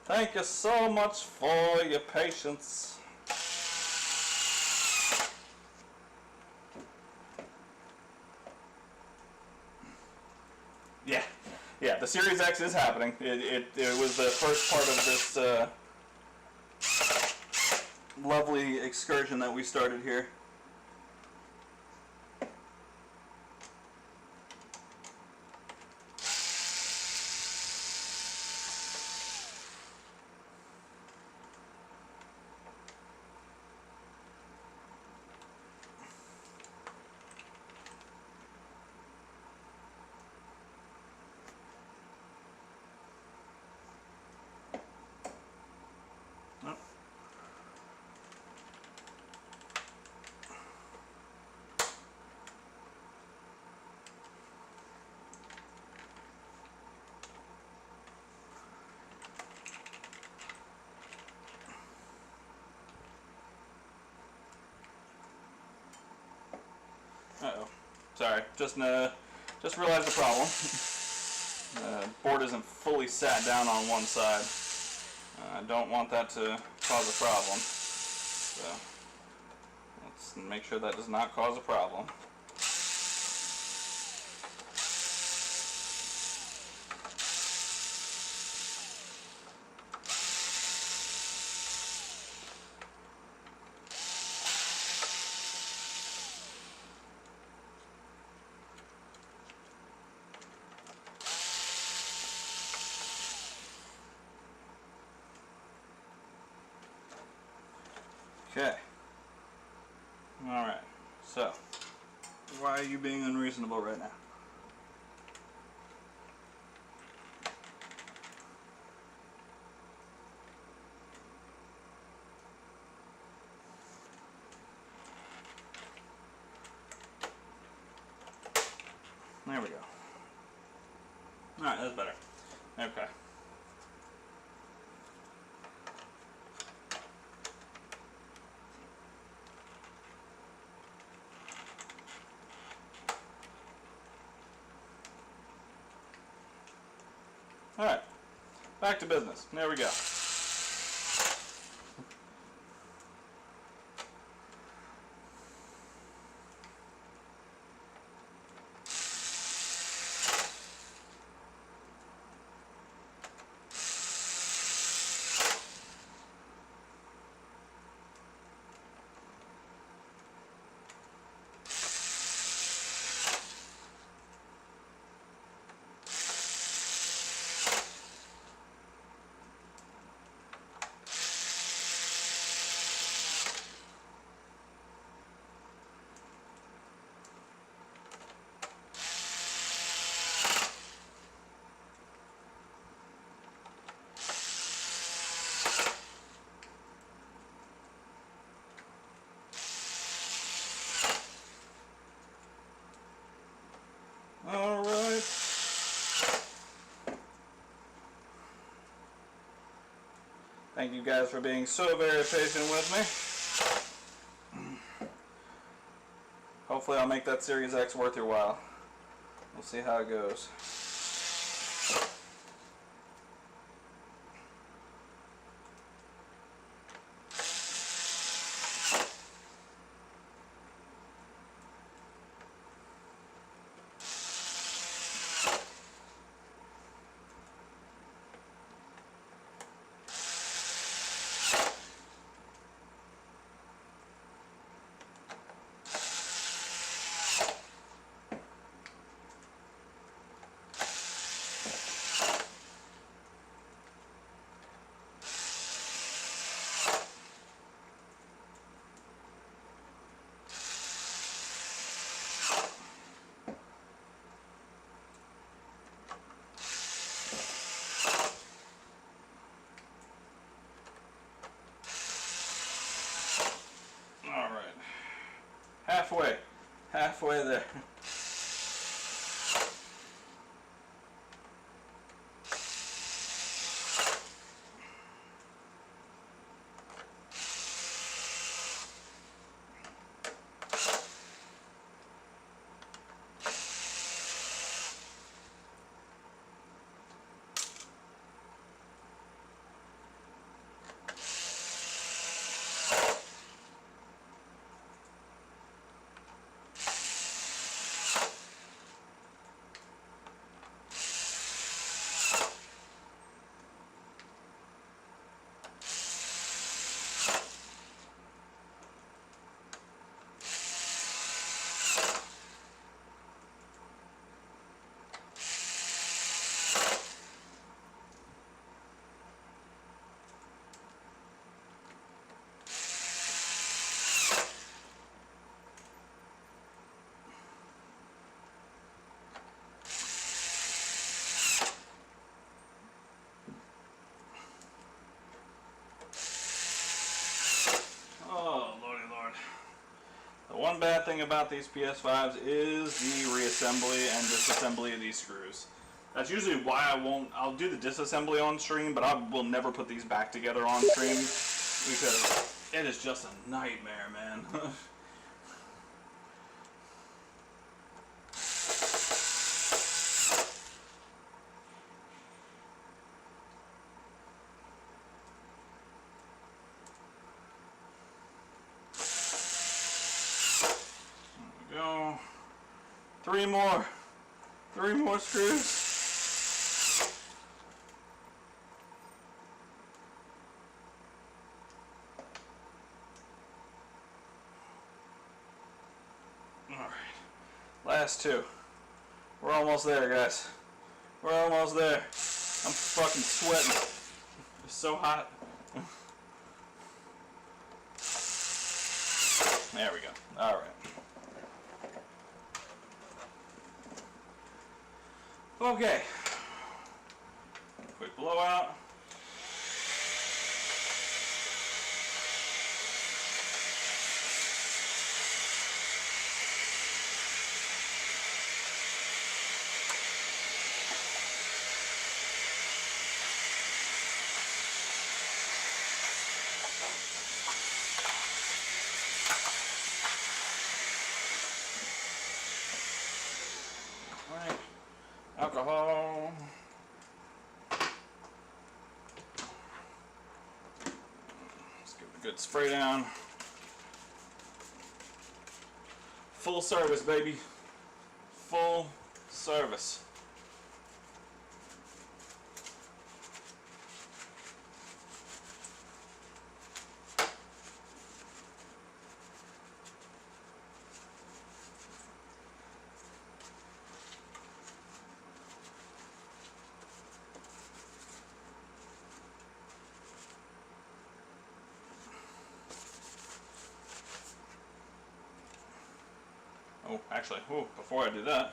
Thank you so much for your patience. Yeah, the Seris X is happening. It was the first part of this lovely excursion that we started here. Uh-oh. Sorry, just realized the problem. Board isn't fully sat down on one side. I don't want that to cause a problem. So, let's make sure that does not cause a problem. Okay. Alright. So, why are you being unreasonable right now? There we go. Alright, that's better. Okay. Alright, back to business. There we go. Alright. Thank you guys for being so very patient with me. Hopefully I'll make that Series X worth your while. We'll see how it goes. Halfway there. One bad thing about these PS5s is the reassembly and disassembly of these screws. That's usually why I'll do the disassembly on stream, but I will never put these back together on stream because it is just a nightmare, man. go. Three more screws. Alright, last two. We're almost there, guys. We're almost there. I'm fucking sweating. It's so hot. There we go. Alright. Okay. Quick blowout. Alright. Alcohol. Let's give it a good spray down. Full service, baby. Full service. Oh, actually, before I do that,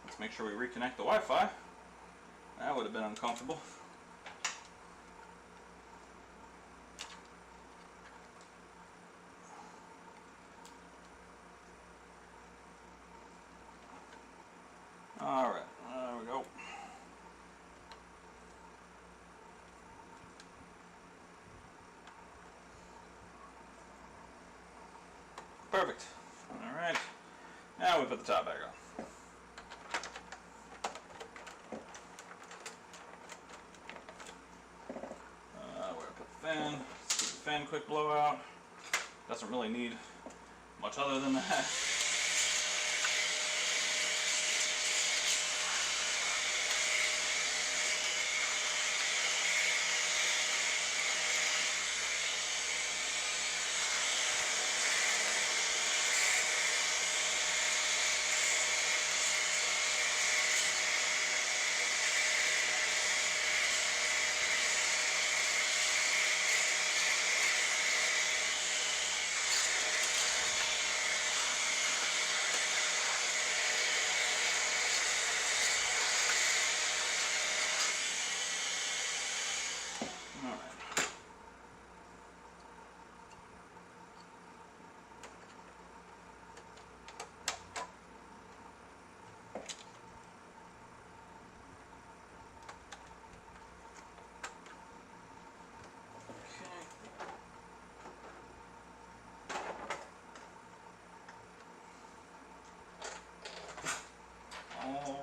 let's make sure we reconnect the Wi-Fi. That would have been uncomfortable. Alright, there we go. Perfect. Alright. Now we put the top back on. Where I put the fan. Let's give the fan a quick blowout. Doesn't really need much other than that.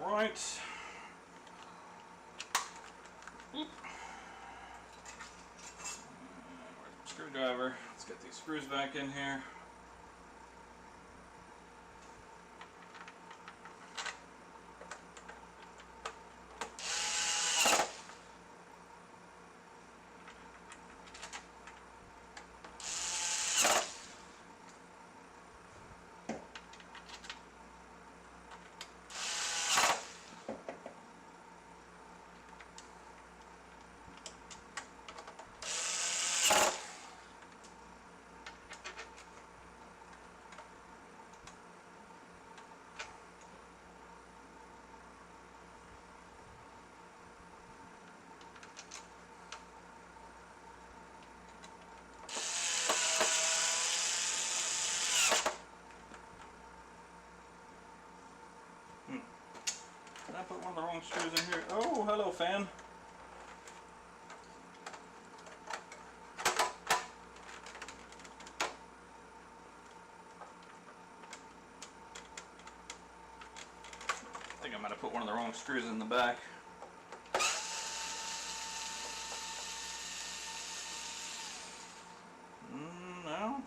Alright. Screwdriver. Let's get these screws back in here. Did I put one of the wrong screws in here? Oh, hello, fan. I think I might have put one of the wrong screws in the back. No.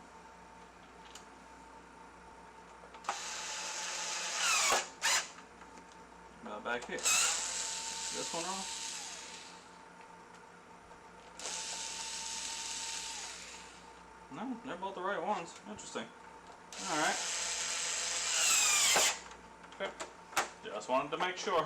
back here. This one wrong? No, they're both the right ones. Interesting. Alright. Okay. Just wanted to make sure.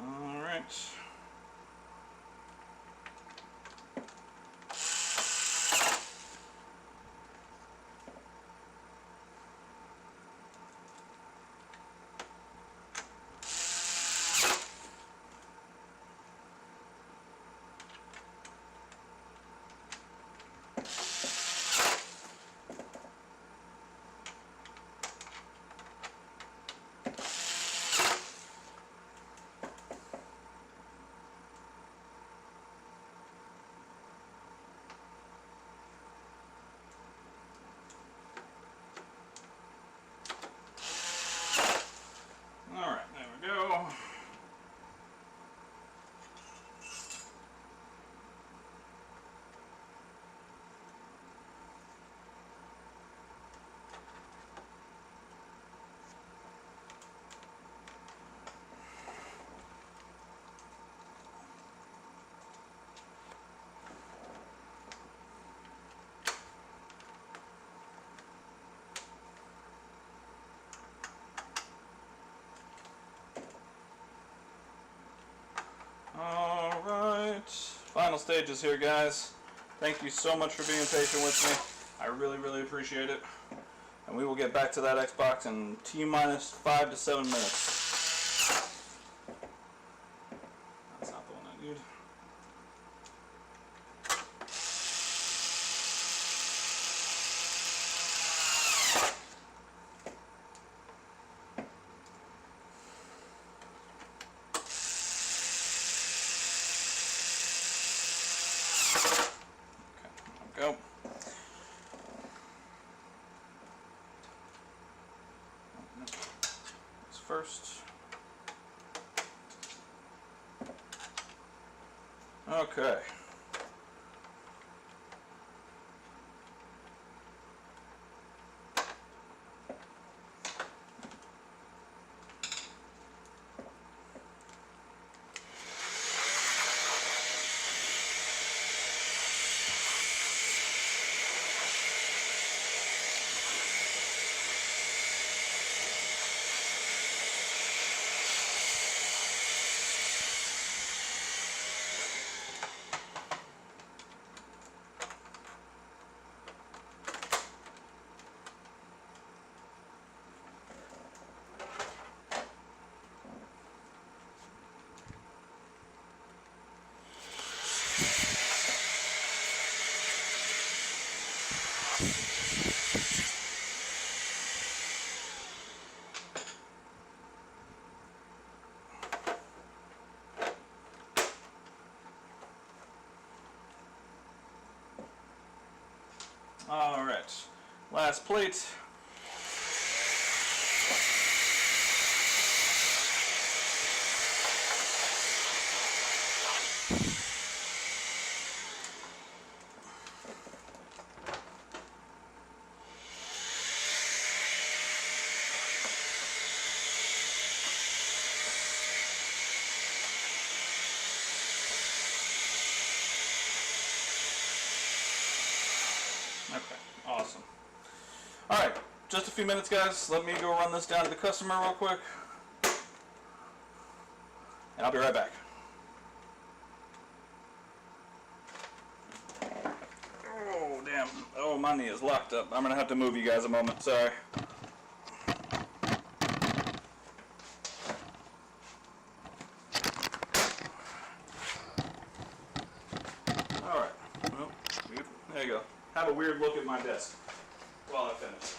Alright. Alright, there we go. Alright, final stages here, guys. Thank you so much for being patient with me. I really, really appreciate it. And we will get back to that Xbox in T-minus 5 to 7 minutes. That's not the one I need. Go. This first. Okay. All right, last plate. Okay, awesome. Alright, just a few minutes, guys. Let me go run this down to the customer real quick. And I'll be right back. Oh, damn. Oh, my knee is locked up. I'm going to have to move you guys a moment. Sorry. Alright. Well, there you go. Have a weird look at my desk while I finish this.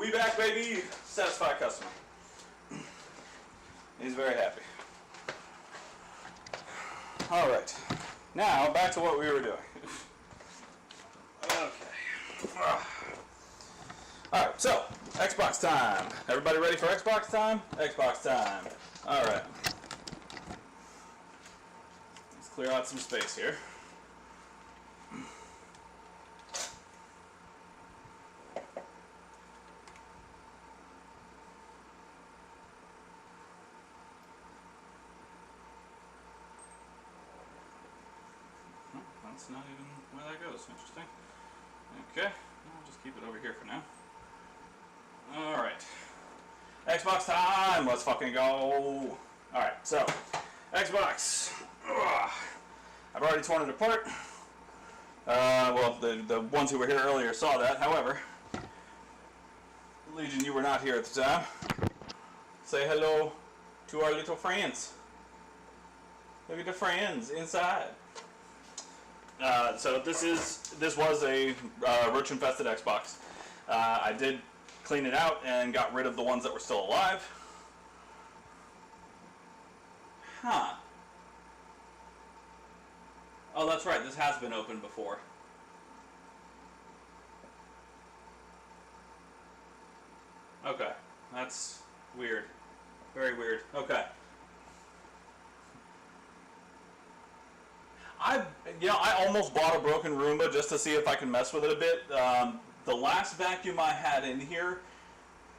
We back, baby! Satisfied customer. He's very happy. Alright. Now, back to what we were doing. Okay. Alright, so, Xbox time. Everybody ready for Xbox time? Xbox time. Alright. Let's clear out some space here. That's not even where that goes. Interesting. Okay, I'll just keep it over here for now. Alright. Xbox time! Let's fucking go! Alright, so, Xbox. Ugh. I've already torn it apart. Well, the ones who were here earlier saw that. However, Legion, you were not here at the time. Say hello to our little friends. Look at the friends inside. So this was a roach infested Xbox. I did clean it out and got rid of the ones that were still alive. Huh. Oh, that's right. This has been opened before. Okay. That's weird. Very weird. Okay. I almost bought a broken Roomba just to see if I can mess with it a bit. The last vacuum I had in here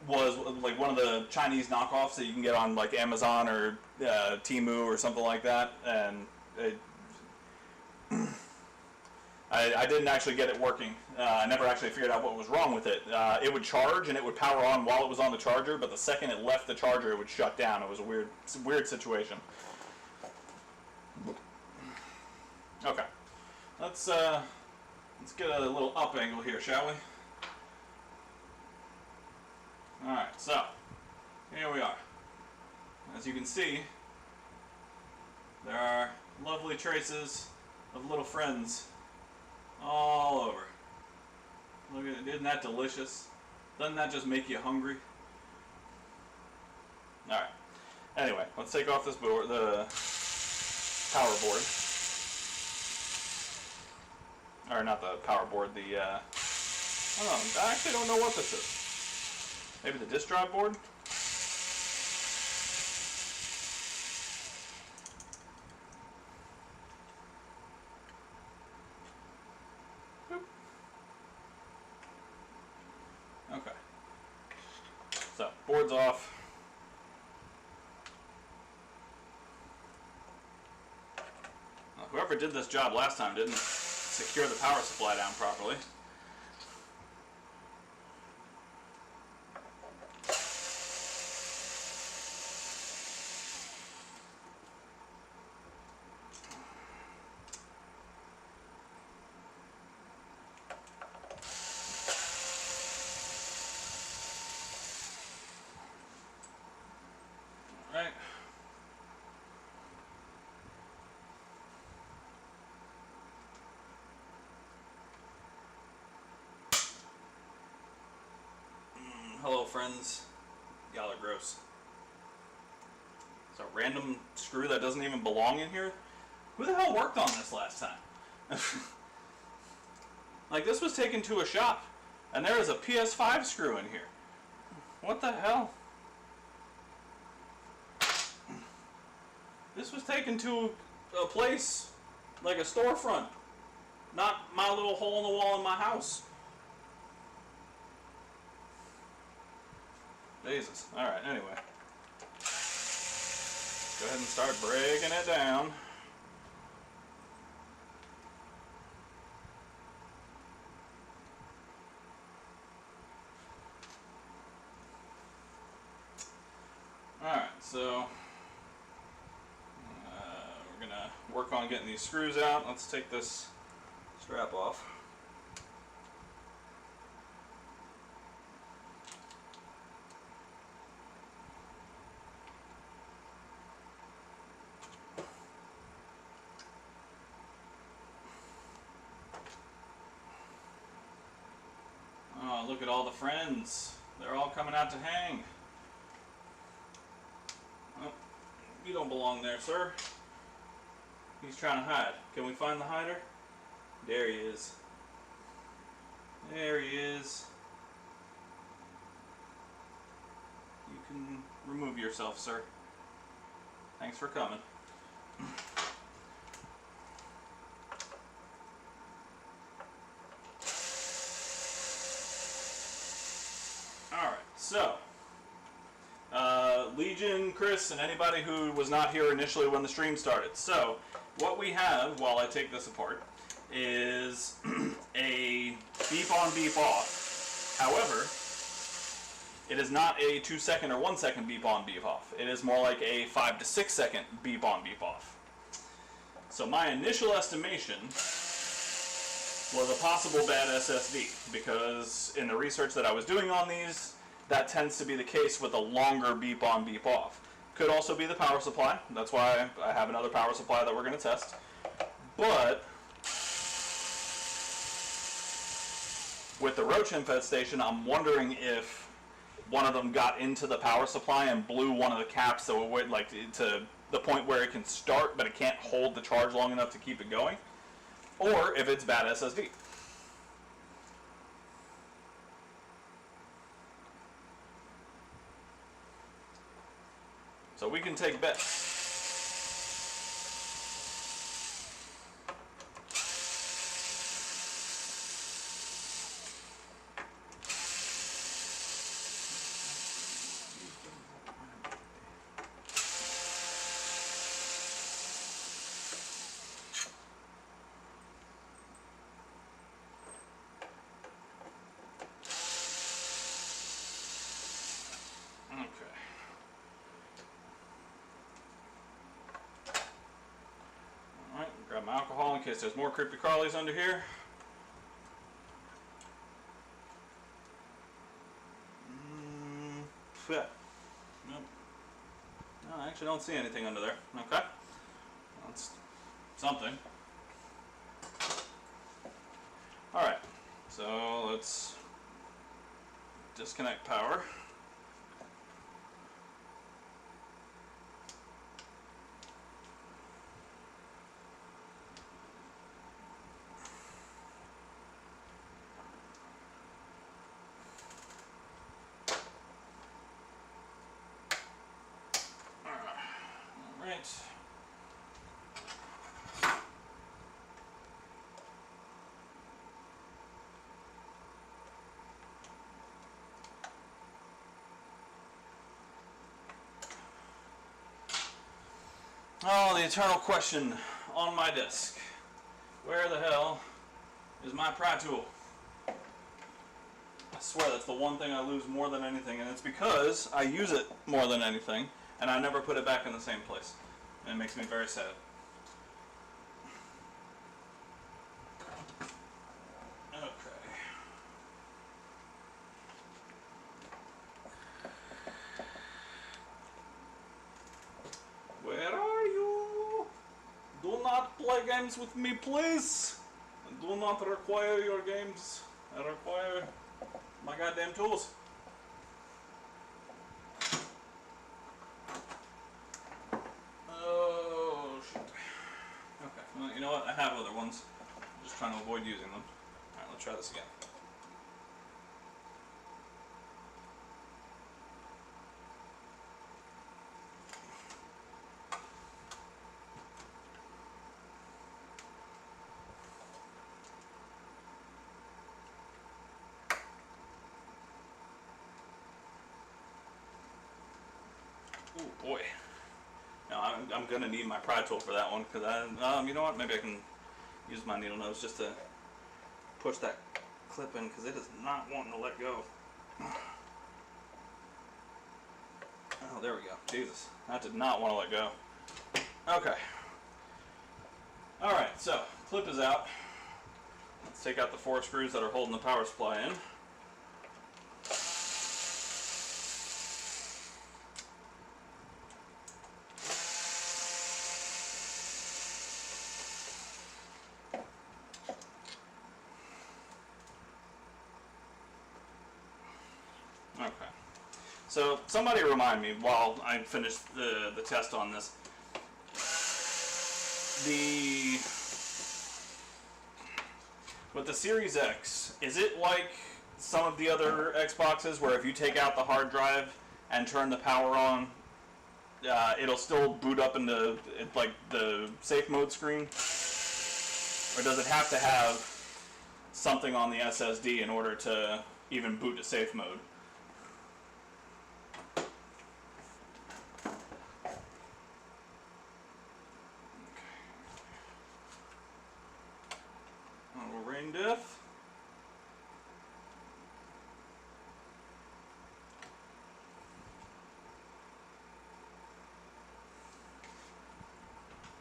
was like one of the Chinese knockoffs that you can get on like Amazon or Temu or something like that, and I didn't actually get it working. I never actually figured out what was wrong with it. It would charge and it would power on while it was on the charger, but the second it left the charger, it would shut down. It was a weird situation. Okay, let's get a little up angle here, shall we? All right, so here we are. As you can see, there are lovely traces of little friends all over. Look at it, isn't that delicious? Doesn't that just make you hungry? All right. Anyway, let's take off this board, the power board. Or not the power board, the, I actually don't know what this is. Maybe the disk drive board? Boop. Okay. So, board's off. Now, whoever did this job last time didn't secure the power supply down properly. All right. Hello, friends. Y'all are gross. It's a random screw that doesn't even belong in here. Who the hell worked on this last time? Like, this was taken to a shop, and there is a PS5 screw in here. What the hell? This was taken to a place, like a storefront, not my little hole in the wall in my house. Jesus. Alright, anyway. Go ahead and start breaking it down. Alright, so we're going to work on getting these screws out. Let's take this strap off. Oh, look at all the friends. They're all coming out to hang. Oh, you don't belong there, sir. He's trying to hide. Can we find the hider? There he is. There he is. You can remove yourself, sir. Thanks for coming. Alright, so Legion, Chris, and anybody who was not here initially when the stream started. So, what we have, while I take this apart, is a beep on, beep off. However, it is not a 2 second or 1 second beep on, beep off. It is more like a 5 to 6 second beep on, beep off. So my initial estimation was a possible bad SSD, because in the research that I was doing on these, that tends to be the case with a longer beep on, beep off. Could also be the power supply. That's why I have another power supply that we're going to test. But with the roach infestation, I'm wondering if one of them got into the power supply and blew one of the caps, so it would, like, to the point where it can start but it can't hold the charge long enough to keep it going, or if it's bad SSD. So we can take bets. Grab my alcohol in case there's more creepy crawlies under here. Yeah. Nope. No, I actually don't see anything under there. Okay. That's something. Alright. So let's disconnect power. Alright. Oh, the eternal question on my desk. Where the hell is my pry tool? I swear that's the one thing I lose more than anything, and it's because I use it more than anything, and I never put it back in the same place. And it makes me very sad. Okay. Where are you? Do not play games with me, please. I do not require your games. I require my goddamn tools. Oh, shit. Okay, well, you know what? I have other ones. I'm just trying to avoid using them. Alright, let's try this again. Oh boy. Now I'm gonna need my pry tool for that one, because you know what? Maybe I can use my needle nose just to push that clip in, because it is not wanting to let go. Oh, there we go. Jesus, that did not want to let go. Okay. All right, so clip is out. Let's take out the 4 screws that are holding the power supply in. Okay. So somebody remind me while I finish the test on this. With the Seris X, is it like some of the other Xboxes where if you take out the hard drive and turn the power on, it'll still boot up in the safe mode screen? Or does it have to have something on the SSD in order to even boot to safe mode? Rain diff.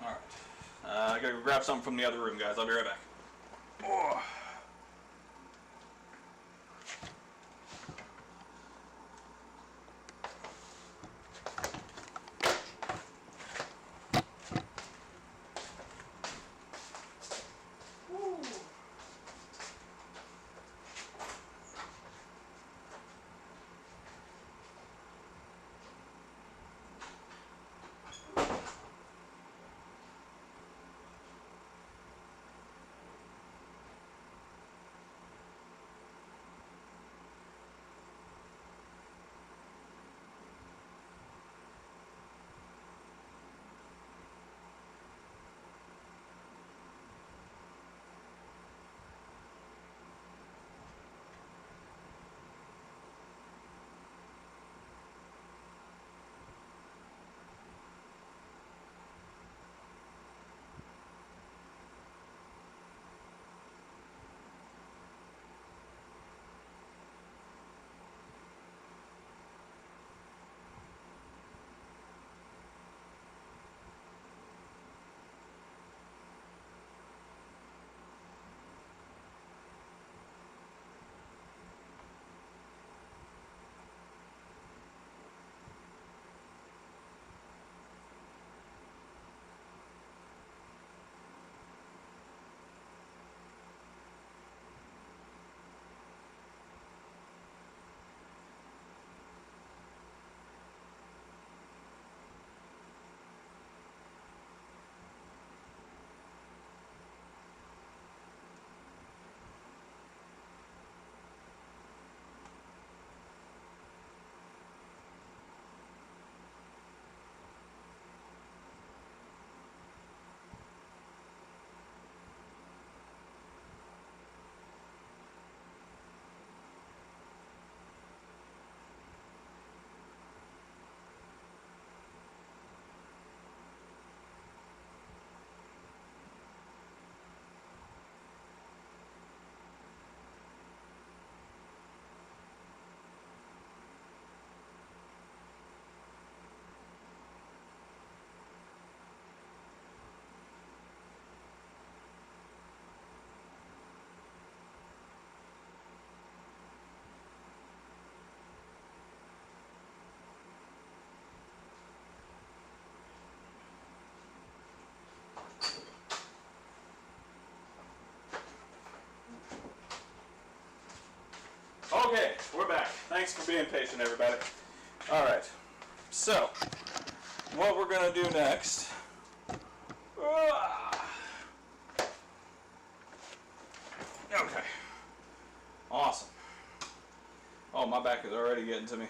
Alright. I gotta go grab something from the other room, guys. I'll be right back. Oh. Okay, we're back. Thanks for being patient, everybody. Alright, so, what we're going to do next... Okay. Awesome. Oh, my back is already getting to me.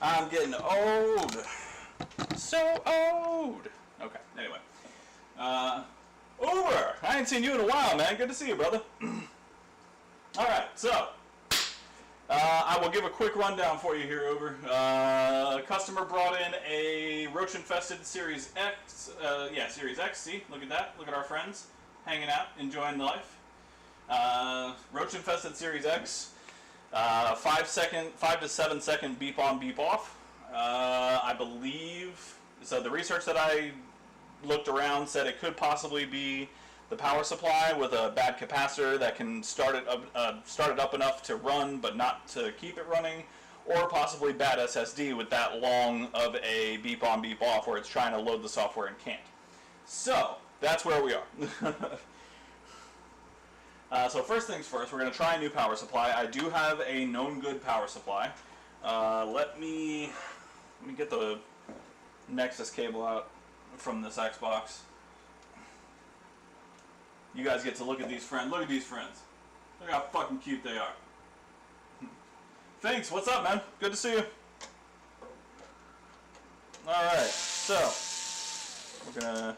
I'm getting old. So old. Okay, anyway. Uber! I ain't seen you in a while, man. Good to see you, brother. Alright, so... I will give a quick rundown for you here, Uber. A customer brought in a roach-infested Seris X. Seris X. See, look at that. Look at our friends hanging out, enjoying life. Roach-infested Seris X. 5 to 7 second beep on, beep off. I believe. So the research that I looked around said it could possibly be the power supply with a bad capacitor that can start it up enough to run but not to keep it running, or possibly bad SSD with that long of a beep on beep off where it's trying to load the software and can't. So that's where we are. So first things first, we're going to try a new power supply. I do have a known good power supply. Let me get the Nexus cable out from this Xbox. You guys get to look at these friends. Look at these friends. Look how fucking cute they are. Thanks. What's up, man? Good to see you. All right. So we're gonna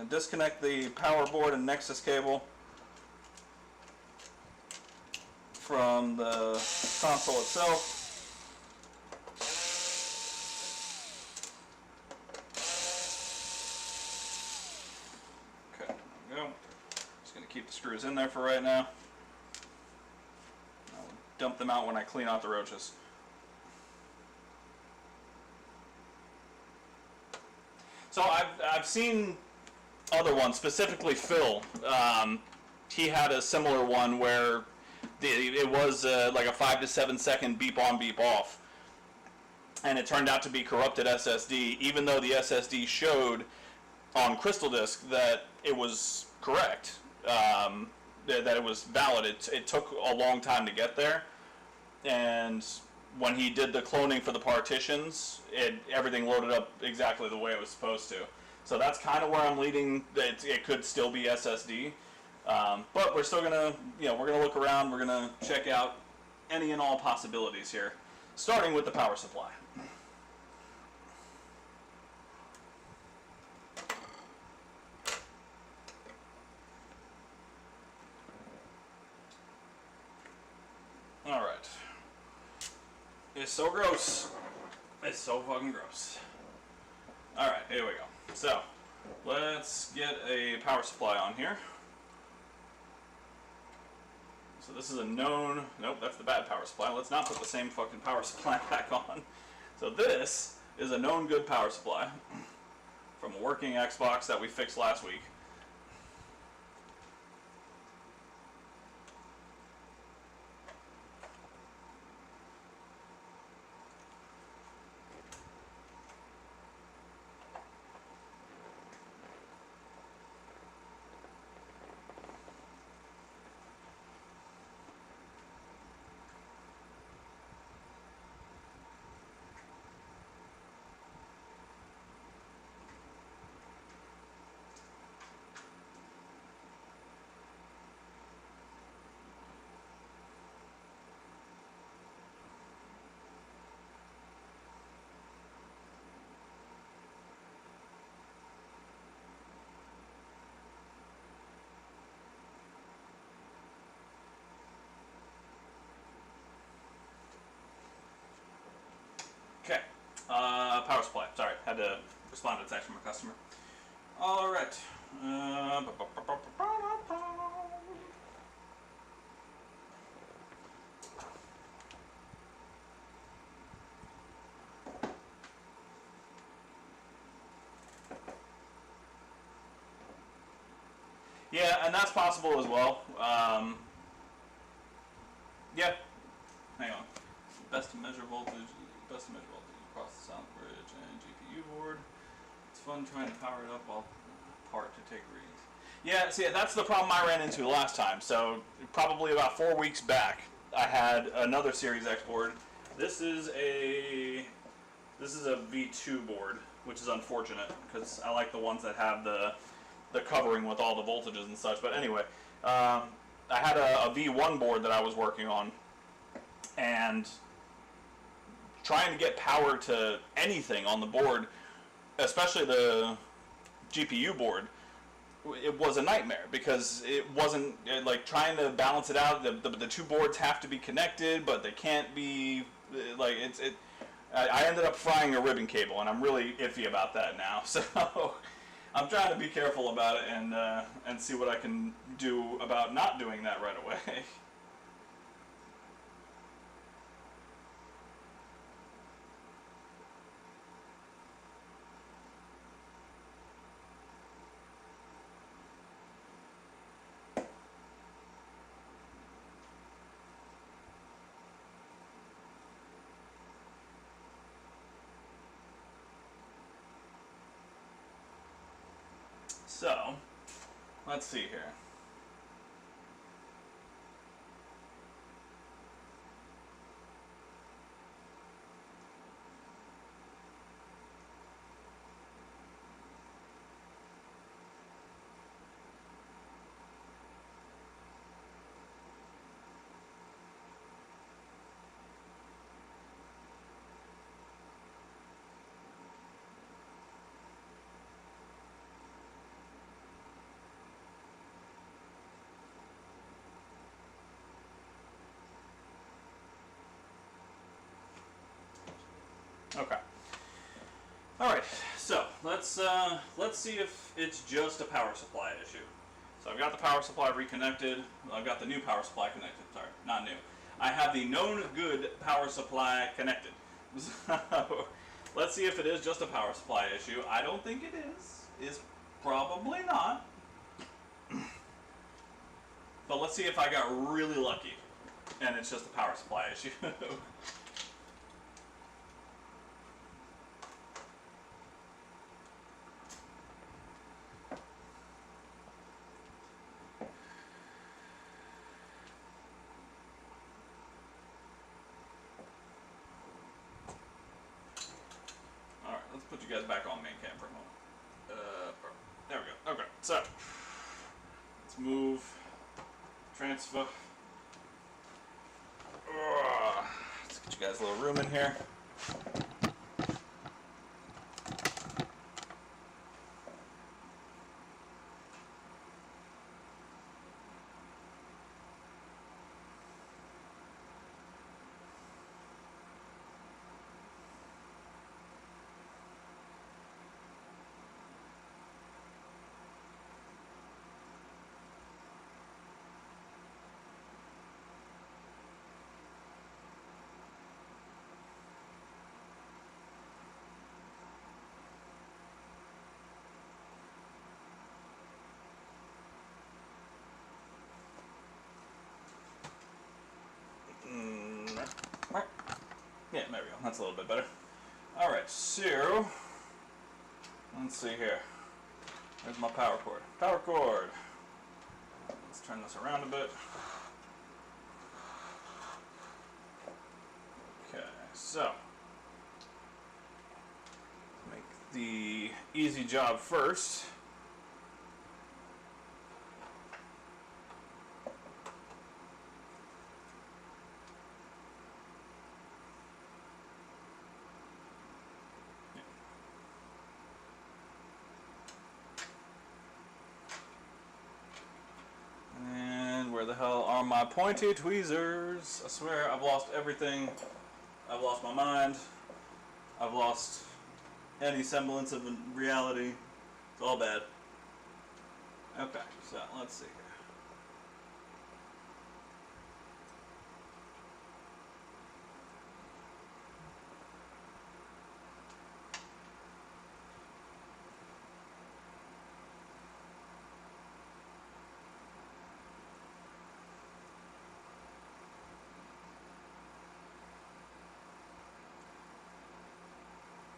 disconnect the power board and Nexus cable from the console itself. Okay, there we go. Just going to keep the screws in there for right now. I'll dump them out when I clean out the roaches. So I've seen other ones, specifically Phil. He had a similar one where it was like a 5 to 7 second beep on, beep off. And it turned out to be corrupted SSD, even though the SSD showed on Crystal Disk that it was correct, that it was valid. It took a long time to get there. And when he did the cloning for the partitions, everything loaded up exactly the way it was supposed to. So that's kind of where I'm leading. It could still be SSD. But we're still gonna, we're gonna look around. We're gonna check out any and all possibilities here, starting with the power supply. All right. It's so gross. It's so fucking gross. All right, here we go. So let's get a power supply on here. So this is a known, nope, that's the bad power supply. Let's not put the same fucking power supply back on. So this is a known good power supply from a working Xbox that we fixed last week. Okay, power supply. Sorry, had to respond to a text from a customer. All right. Yeah, and that's possible as well. Yeah. Hang on. Best to measure voltage across the sound bridge and GPU board. It's fun trying to power it up while apart to take readings. Yeah, see, that's the problem I ran into last time. So probably about 4 weeks back, I had another Series X board. This is a V2 board, which is unfortunate because I like the ones that have the covering with all the voltages and such. But anyway, I had a V1 board that I was working on, and trying to get power to anything on the board, especially the GPU board, it was a nightmare because it wasn't like trying to balance it out. The two boards have to be connected, but they can't be like I ended up frying a ribbon cable, and I'm really iffy about that now. So I'm trying to be careful about it and see what I can do about not doing that right away. So, let's see here. let's see if it's just a power supply issue. So I've got the power supply reconnected. I've got the new power supply connected. Sorry, not new. I have the known good power supply connected. So let's see if it is just a power supply issue. I don't think it is. It's probably not. But let's see if I got really lucky and it's just a power supply issue. Alright, let's put you guys back on main cam for a moment. There we go. Okay, so let's move, transfer. Let's get you guys a little room in here. Yeah, there we go. That's a little bit better. Alright, so let's see here. There's my power cord. Power cord. Let's turn this around a bit. Okay, so make the easy job first. Where the hell are my pointy tweezers? I swear I've lost everything. I've lost my mind. I've lost any semblance of reality. It's all bad. Okay, so let's see here.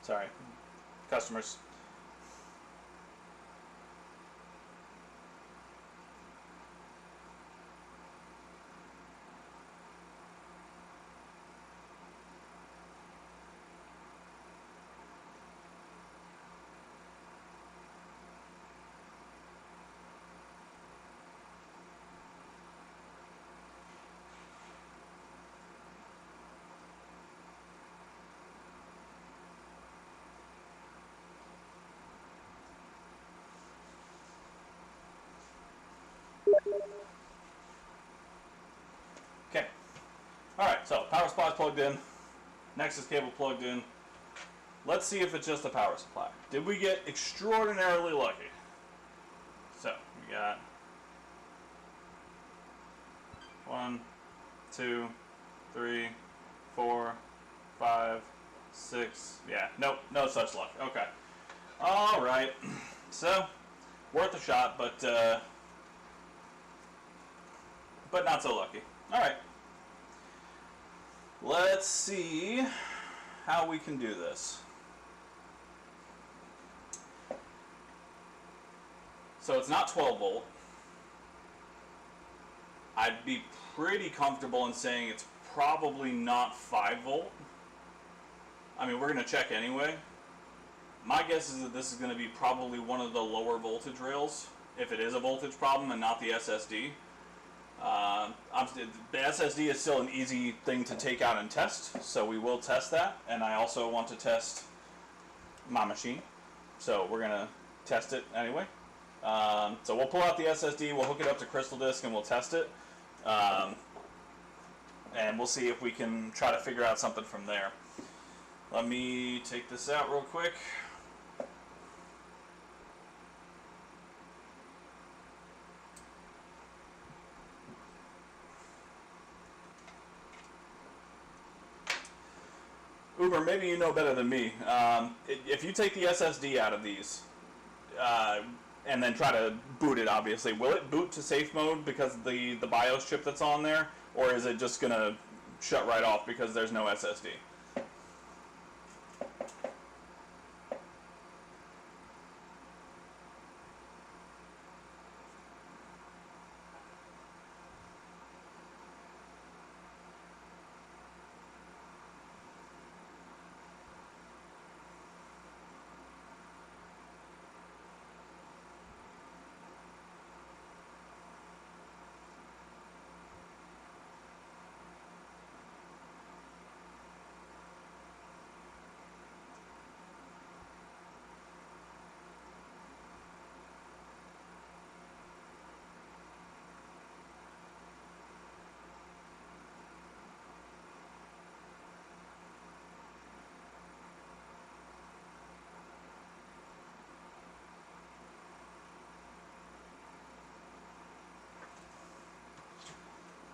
Sorry, customers. Okay. Alright, so power supply plugged in. Nexus cable plugged in. Let's see if it's just a power supply. Did we get extraordinarily lucky? So, we got 1, 2, 3, 4, 5, 6. Yeah, nope, no such luck. Okay. Alright. So, worth a shot, but not so lucky. Alright. Let's see how we can do this. So it's not 12 volt. I'd be pretty comfortable in saying it's probably not 5 volt. I mean, we're going to check anyway. My guess is that this is going to be probably one of the lower voltage rails, if it is a voltage problem and not the SSD. The SSD is still an easy thing to take out and test, so we will test that. And I also want to test my machine, so we're going to test it anyway. So we'll pull out the SSD, we'll hook it up to Crystal Disk, and we'll test it. And we'll see if we can try to figure out something from there. Let me take this out real quick. Uber, maybe you know better than me. If you take the SSD out of these, and then try to boot it, obviously, will it boot to safe mode because of the BIOS chip that's on there, or is it just gonna shut right off because there's no SSD?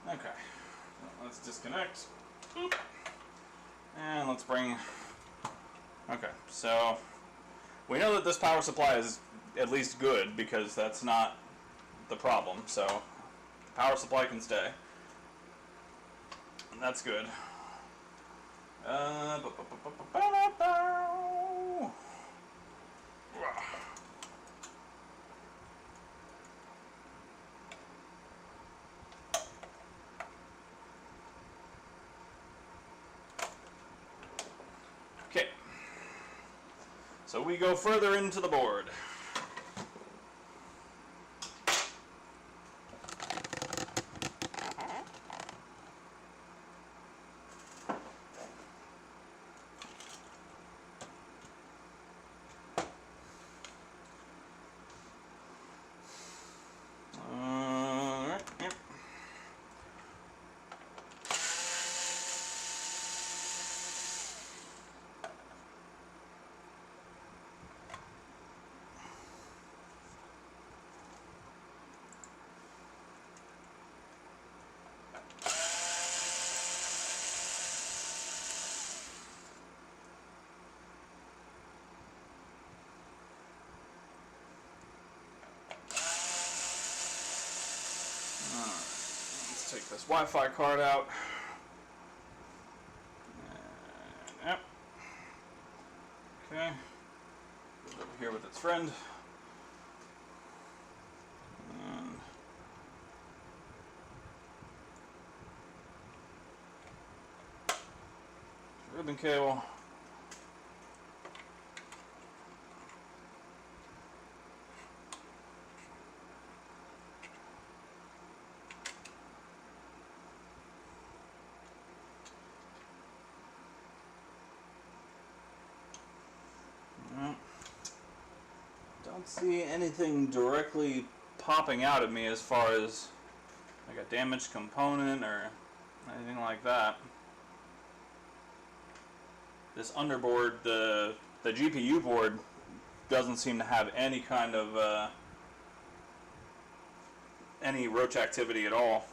Okay, let's disconnect. Boop. And let's bring... Okay, so we know that this power supply is at least good because that's not the problem, so the power supply can stay. And that's good. Okay, so we go further into the board. Yep. Let's take this Wi-Fi card out. Yep. Okay. Put it over here with its friend. And ribbon cable. Don't see anything directly popping out at me as far as like a damaged component or anything like that. This underboard, the GPU board, doesn't seem to have any kind of any roach activity at all.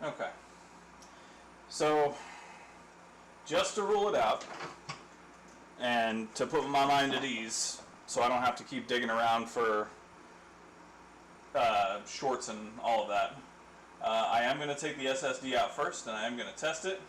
Okay, so just to rule it out and to put my mind at ease so I don't have to keep digging around for shorts and all of that, I am going to take the SSD out first and I am going to test it.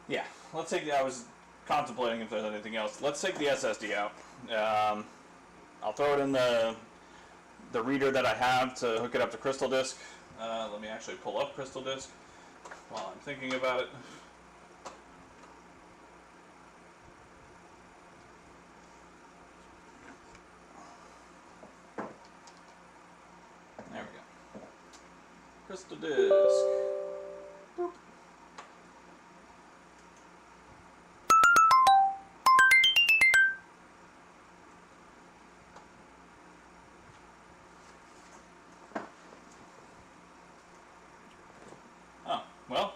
Yeah, let's take I was contemplating if there's anything else. Let's take the SSD out. I'll throw it in the reader that I have to hook it up to Crystal Disk. Let me actually pull up Crystal Disk while I'm thinking about it. There we go. Crystal Disk. Boop. Oh, well.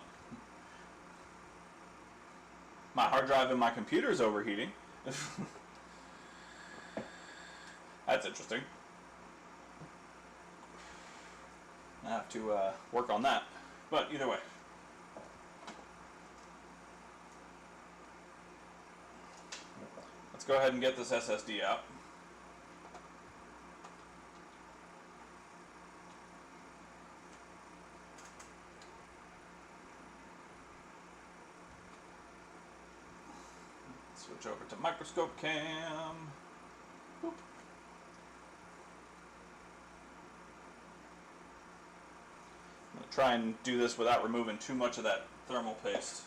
My hard drive in my computer is overheating. That's interesting. I have to work on that. But either way. Let's go ahead and get this SSD out. Switch over to microscope cam. Boop. I'm going to try and do this without removing too much of that thermal paste.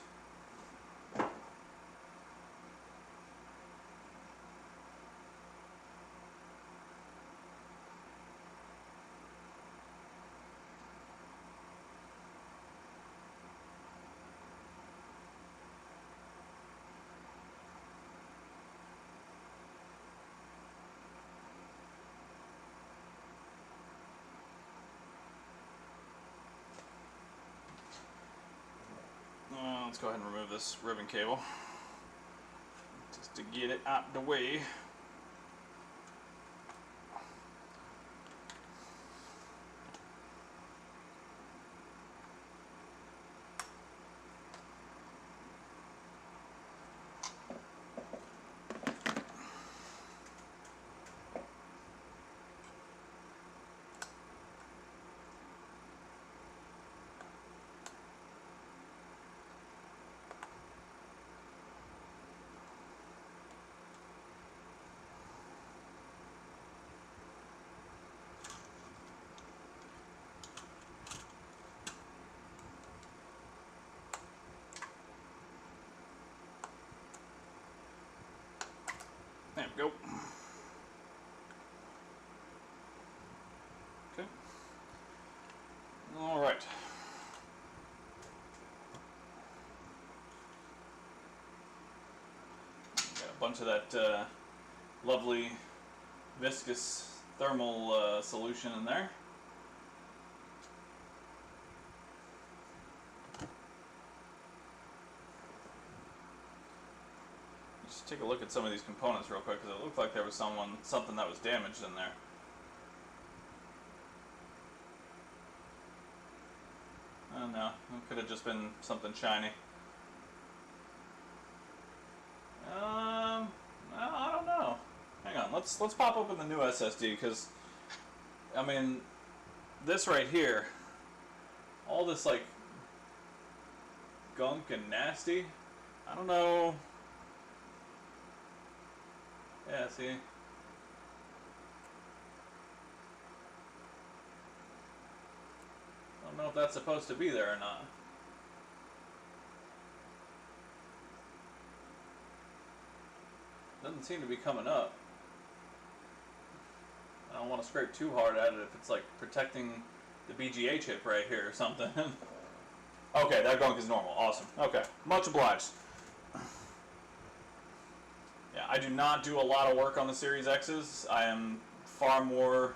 Let's go ahead and remove this ribbon cable just to get it out the way. There we go. Okay. All right. Got a bunch of that lovely viscous thermal solution in there. Just take a look at some of these components real quick, because it looked like there was something that was damaged in there. Oh no, it could have just been something shiny. I don't know. Hang on, let's pop open the new SSD, because I mean, this right here, all this like gunk and nasty. I don't know. Yeah, see? I don't know if that's supposed to be there or not. Doesn't seem to be coming up. I don't want to scrape too hard at it if it's like protecting the BGA chip right here or something. Okay, that gunk is normal. Awesome. Okay, much obliged. Yeah, I do not do a lot of work on the Series X's. I am far more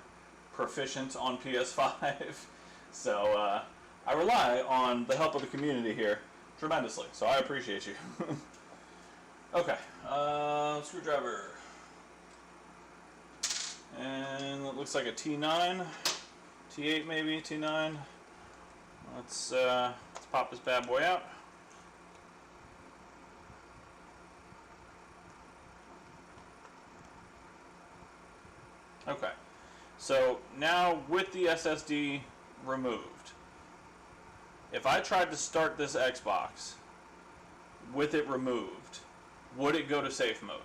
proficient on PS5. So I rely on the help of the community here tremendously. So I appreciate you. Okay, screwdriver. And it looks like a T9. T8 maybe, T9. Let's pop this bad boy out. Okay, so now with the SSD removed, if I tried to start this Xbox with it removed, would it go to safe mode?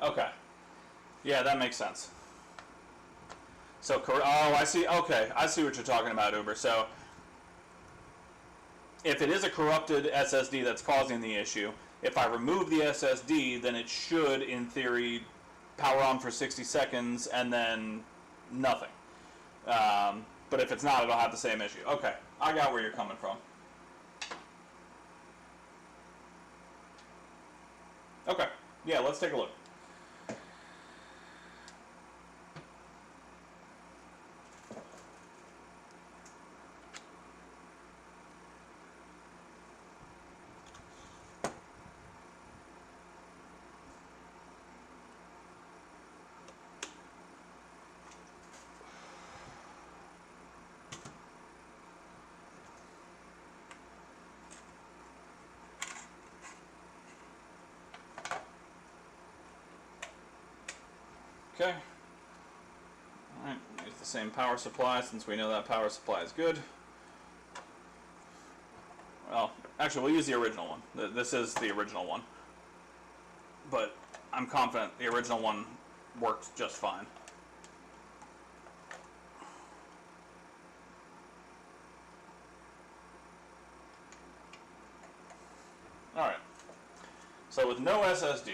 Okay. Yeah, that makes sense. So, oh, I see. Okay, I see what you're talking about, Uber. So, if it is a corrupted SSD that's causing the issue, if I remove the SSD, then it should, in theory, power on for 60 seconds and then nothing. But if it's not, it'll have the same issue. Okay, I got where you're coming from. Okay, yeah, let's take a look. Okay. Alright, use the same power supply since we know that power supply is good. Well, actually, we'll use the original one. This is the original one. But I'm confident the original one works just fine. Alright. So with no SSD,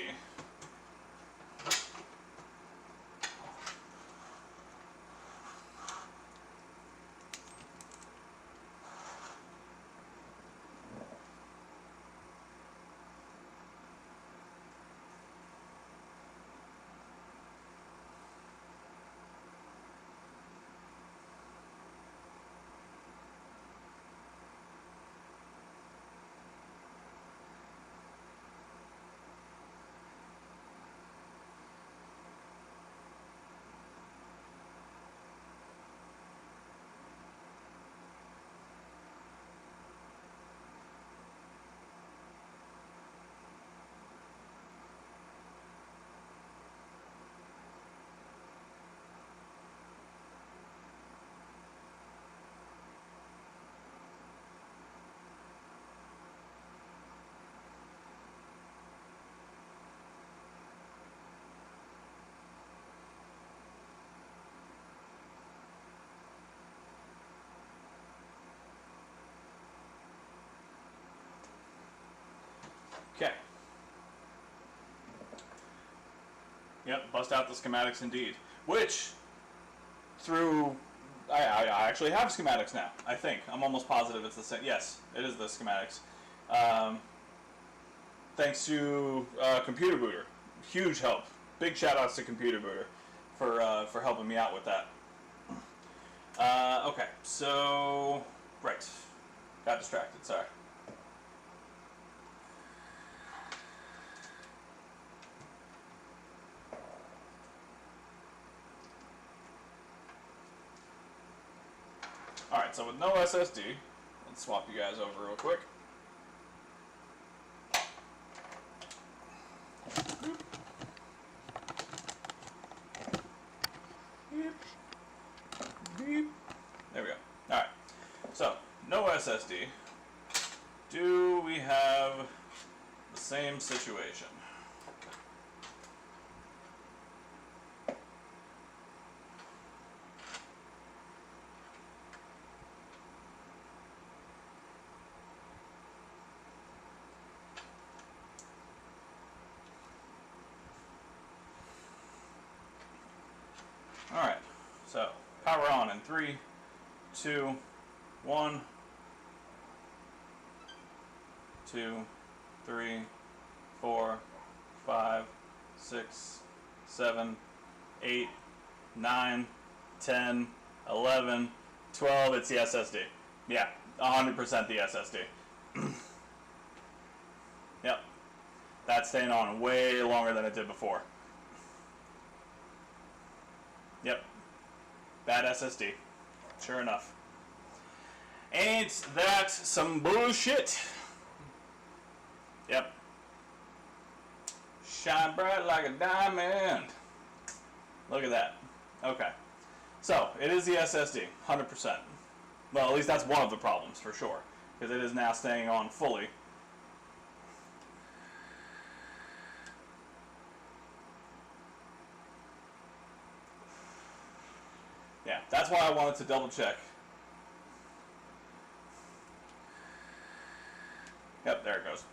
okay. Yep, bust out the schematics indeed. Which, through... I actually have schematics now, I think. I'm almost positive it's the same. Yes, it is the schematics. Thanks to Computer Booter. Huge help. Big shout outs to Computer Booter for helping me out with that. Okay, so... Right. Got distracted, sorry. Alright, so with no SSD, let's swap you guys over real quick. Beep. There we go. Alright, so no SSD. Do we have the same situation? Alright, so power on in 3, 2, 1, 2, 3, 4, 5, 6, 7, 8, 9, 10, 11, 12. It's the SSD. Yeah, 100% the SSD. Yep, That's staying on way longer than it did before. Yep. Bad SSD. Sure enough. Ain't that some bullshit? Yep. Shine bright like a diamond. Look at that. Okay. So, it is the SSD, 100%. Well, at least that's one of the problems, for sure. Because it is now staying on fully. Yeah, that's why I wanted to double check. Yep, there it goes.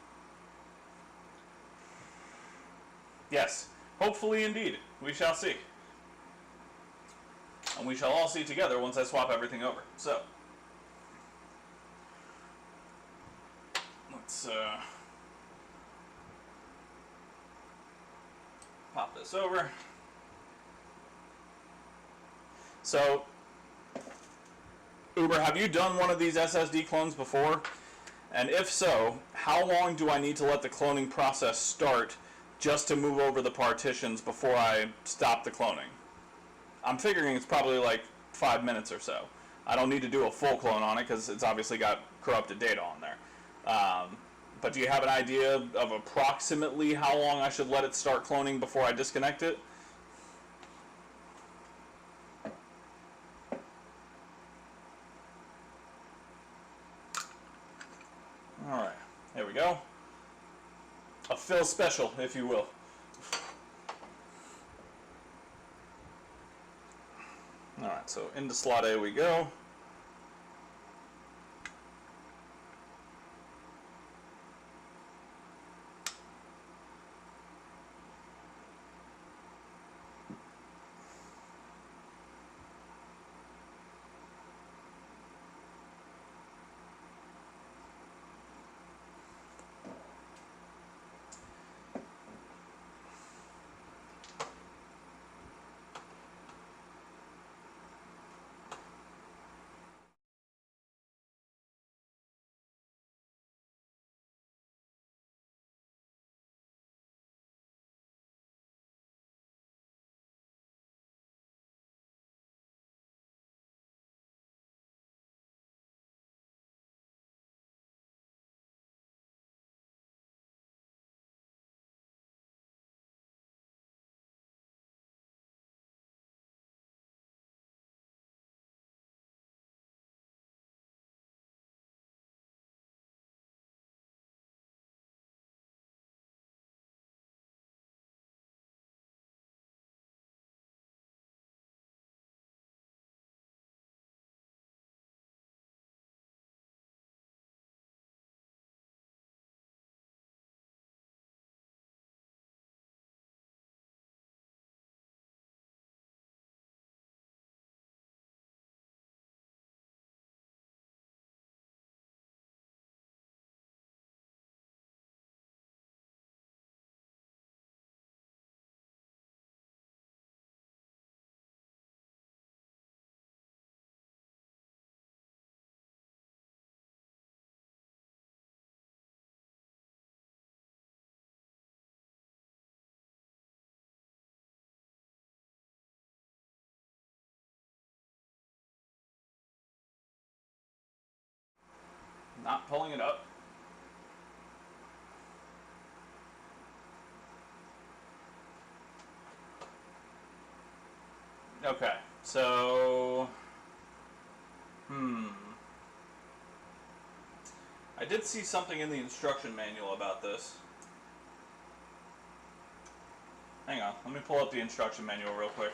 Yes, hopefully indeed. We shall see. And we shall all see together once I swap everything over. So, let's pop this over. So, Uber, have you done one of these SSD clones before? And if so, how long do I need to let the cloning process start just to move over the partitions before I stop the cloning? I'm figuring it's probably like 5 minutes or so. I don't need to do a full clone on it because it's obviously got corrupted data on there. But do you have an idea of approximately how long I should let it start cloning before I disconnect it? Alright, there we go. A Phil special, if you will. Alright, so into slot A we go. Not pulling it up. Okay, so... I did see something in the instruction manual about this. Hang on, let me pull up the instruction manual real quick.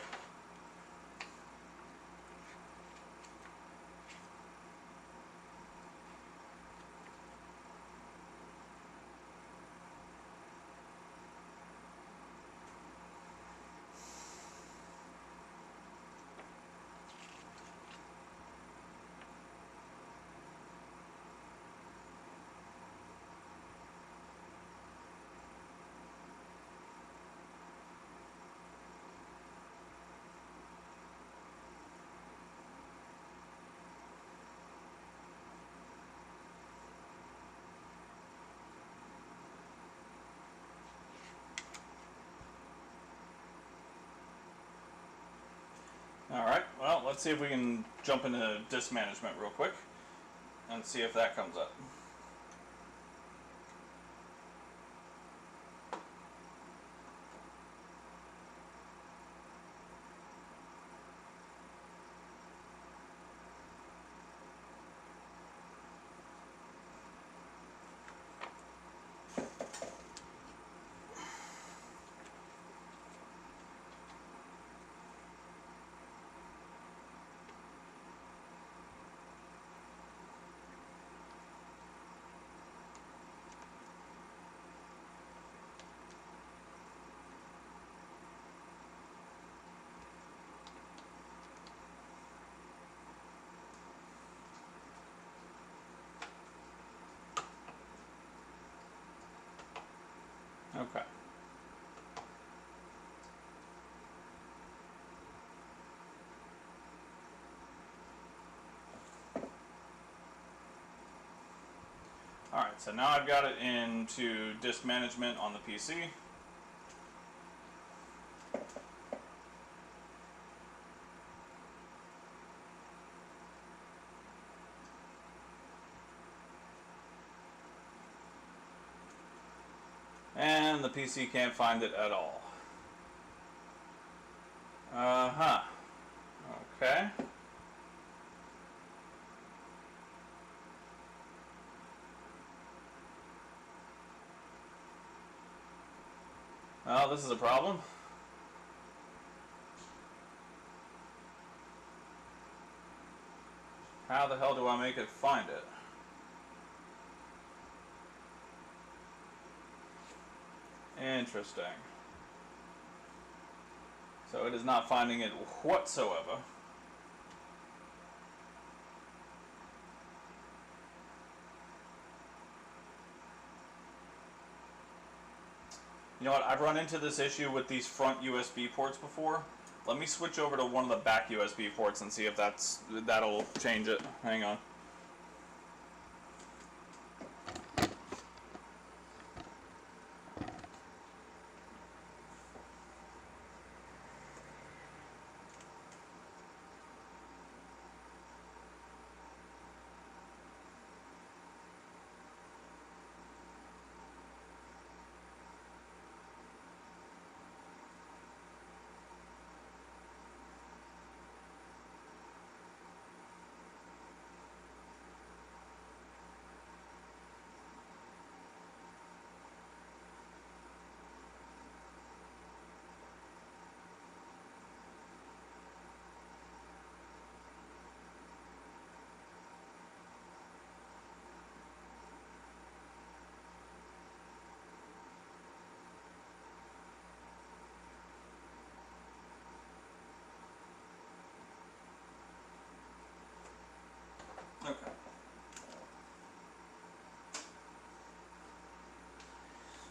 let's see if we can jump into disk management real quick and see if that comes up. Okay. Alright, so now I've got it into disk management on the PC. And the PC can't find it at all. Uh-huh. Okay. Well, this is a problem. How the hell do I make it find it? Interesting. So it is not finding it whatsoever. You know what, I've run into this issue with these front USB ports before. Let me switch over to one of the back USB ports and see if that'll change it. Hang on. Okay.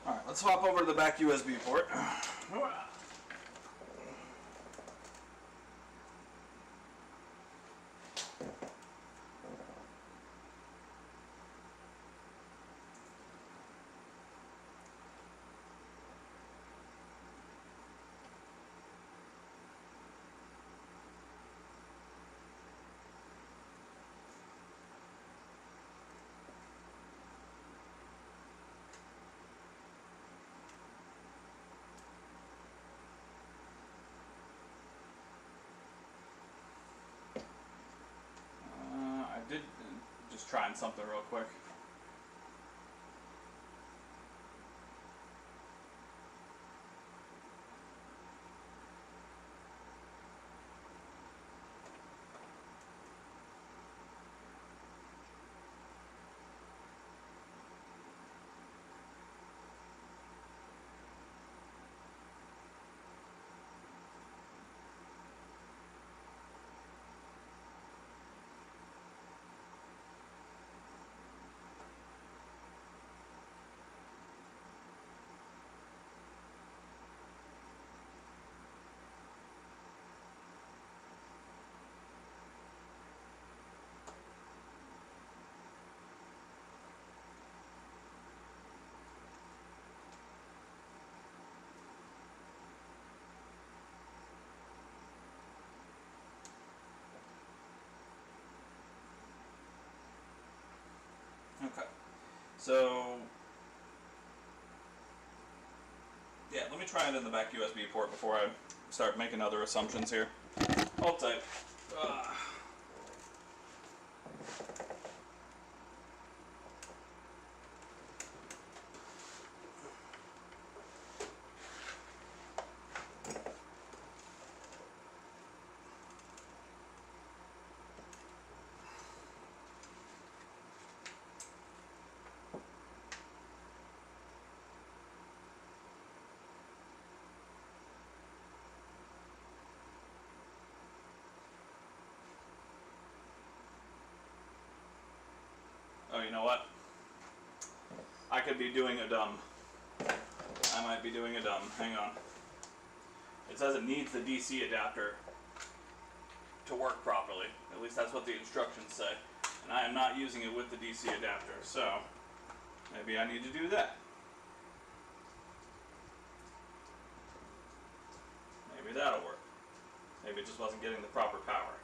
Alright, let's hop over to the back USB port. I did just trying something real quick. So, yeah, let me try it in the back USB port before I start making other assumptions here. Hold tight. Oh, you know what? I could be doing a dumb. I might be doing a dumb. Hang on. It says it needs the DC adapter to work properly. At least that's what the instructions say. And I am not using it with the DC adapter, so maybe I need to do that. Maybe that'll work. Maybe it just wasn't getting the proper power.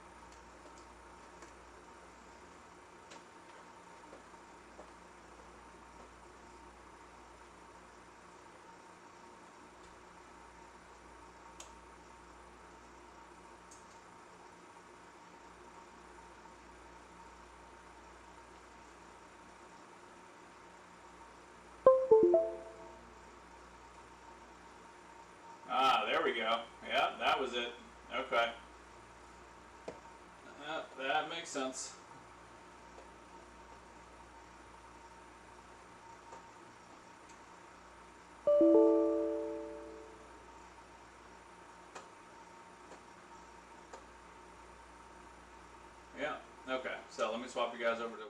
Ah, there we go. Yeah, that was it. Okay. That makes sense. Yeah, okay. So let me swap you guys over to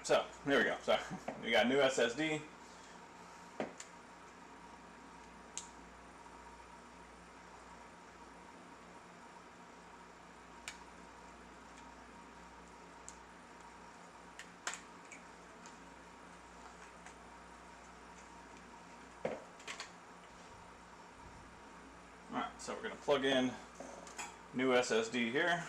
so here we go. So we got new SSD. Alright, so we're going to plug in new SSD here.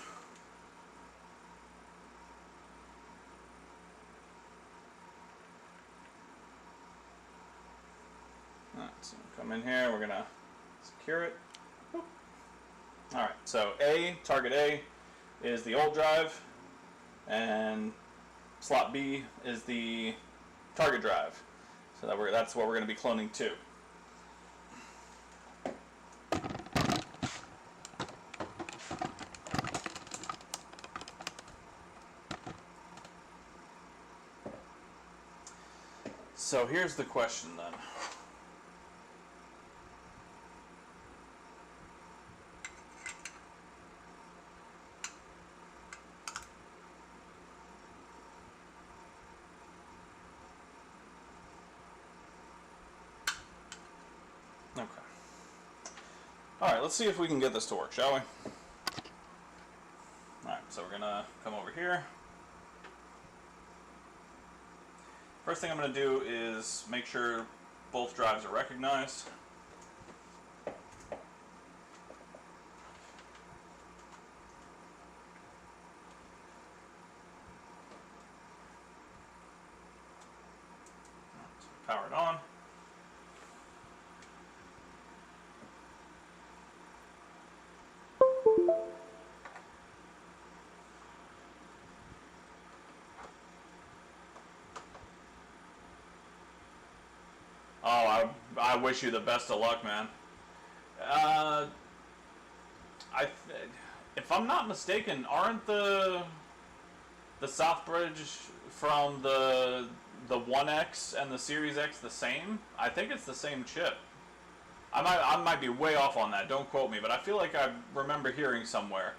Alright, so come in here, we're going to secure it. Alright, so target A is the old drive, and slot B is the target drive. So that's what we're going to be cloning to. So here's the question then. Okay. Alright, let's see if we can get this to work, shall we? Alright, so we're gonna come over here. First thing I'm going to do is make sure both drives are recognized. Power it on. Oh, I wish you the best of luck, man. If I'm not mistaken, aren't the South Bridge from the 1X and the Series X the same? I think it's the same chip. I might be way off on that. Don't quote me, but I feel like I remember hearing somewhere.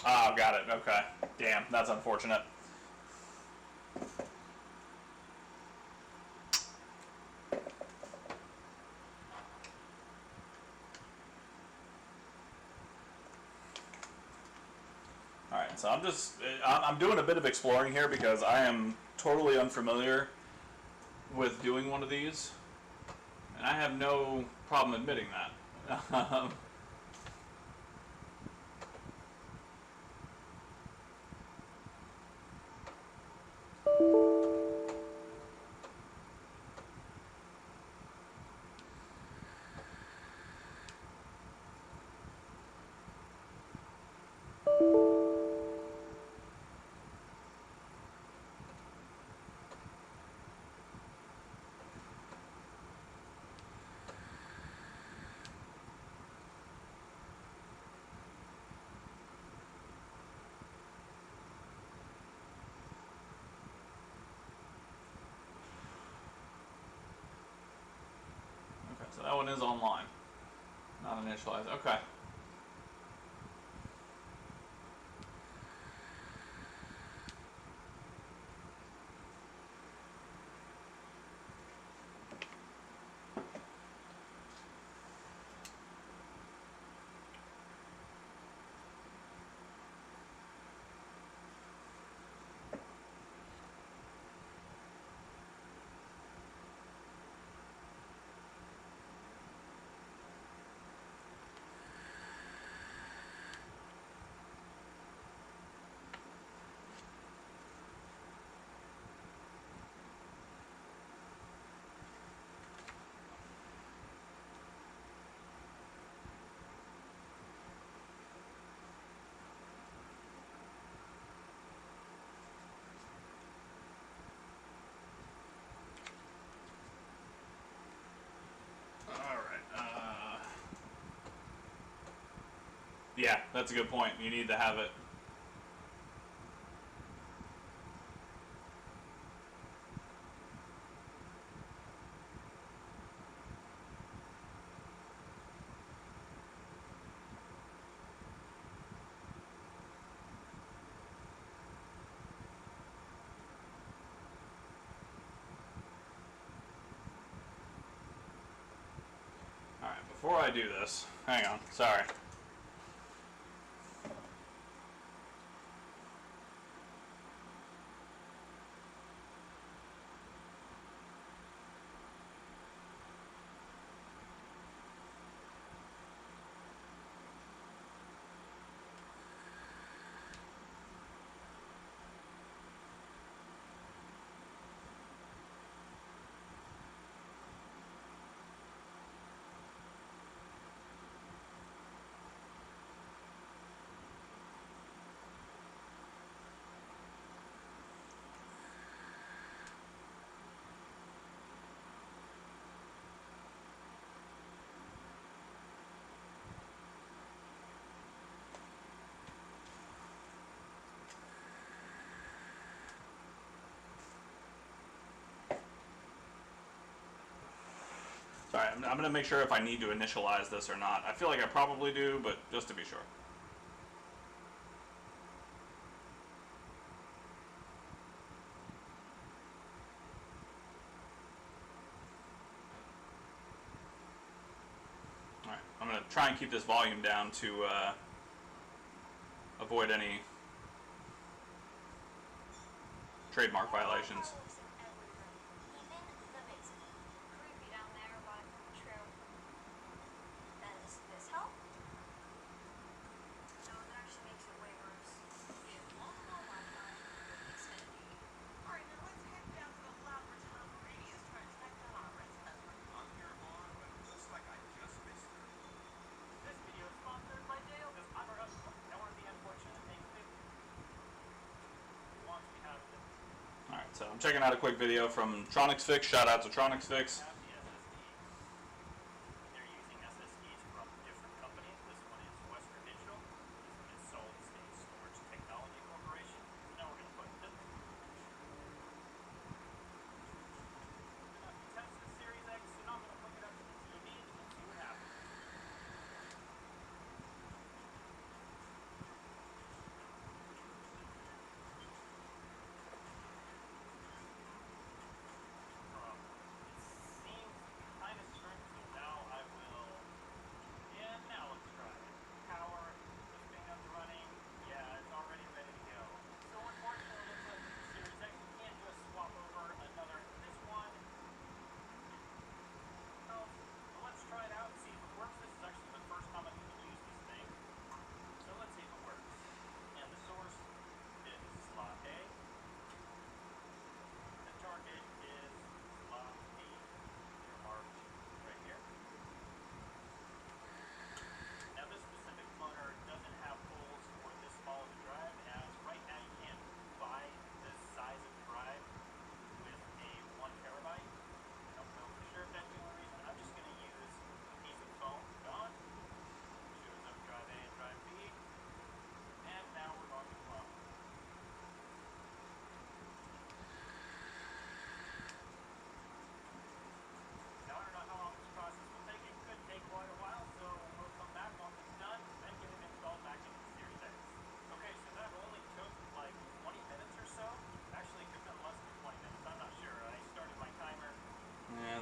Oh, got it. Okay. Damn, that's unfortunate. Alright, so I'm doing a bit of exploring here because I am totally unfamiliar with doing one of these. And I have no problem admitting that. So that one is online, not initialized. Okay. Yeah, that's a good point. You need to have it. Alright, before I do this, hang on, sorry. Sorry, I'm going to make sure if I need to initialize this or not. I feel like I probably do, but just to be sure. Alright, I'm going to try and keep this volume down to avoid any trademark violations. So I'm checking out a quick video from Tronics Fix. Shout out to Tronics Fix. They're using SSDs from different companies. This one is Western Digital. This one is Solid State Storage Technology Corporation. Now we're going to put this. Test the Seris X, and I'm going to hook it up to the TV and see what happens.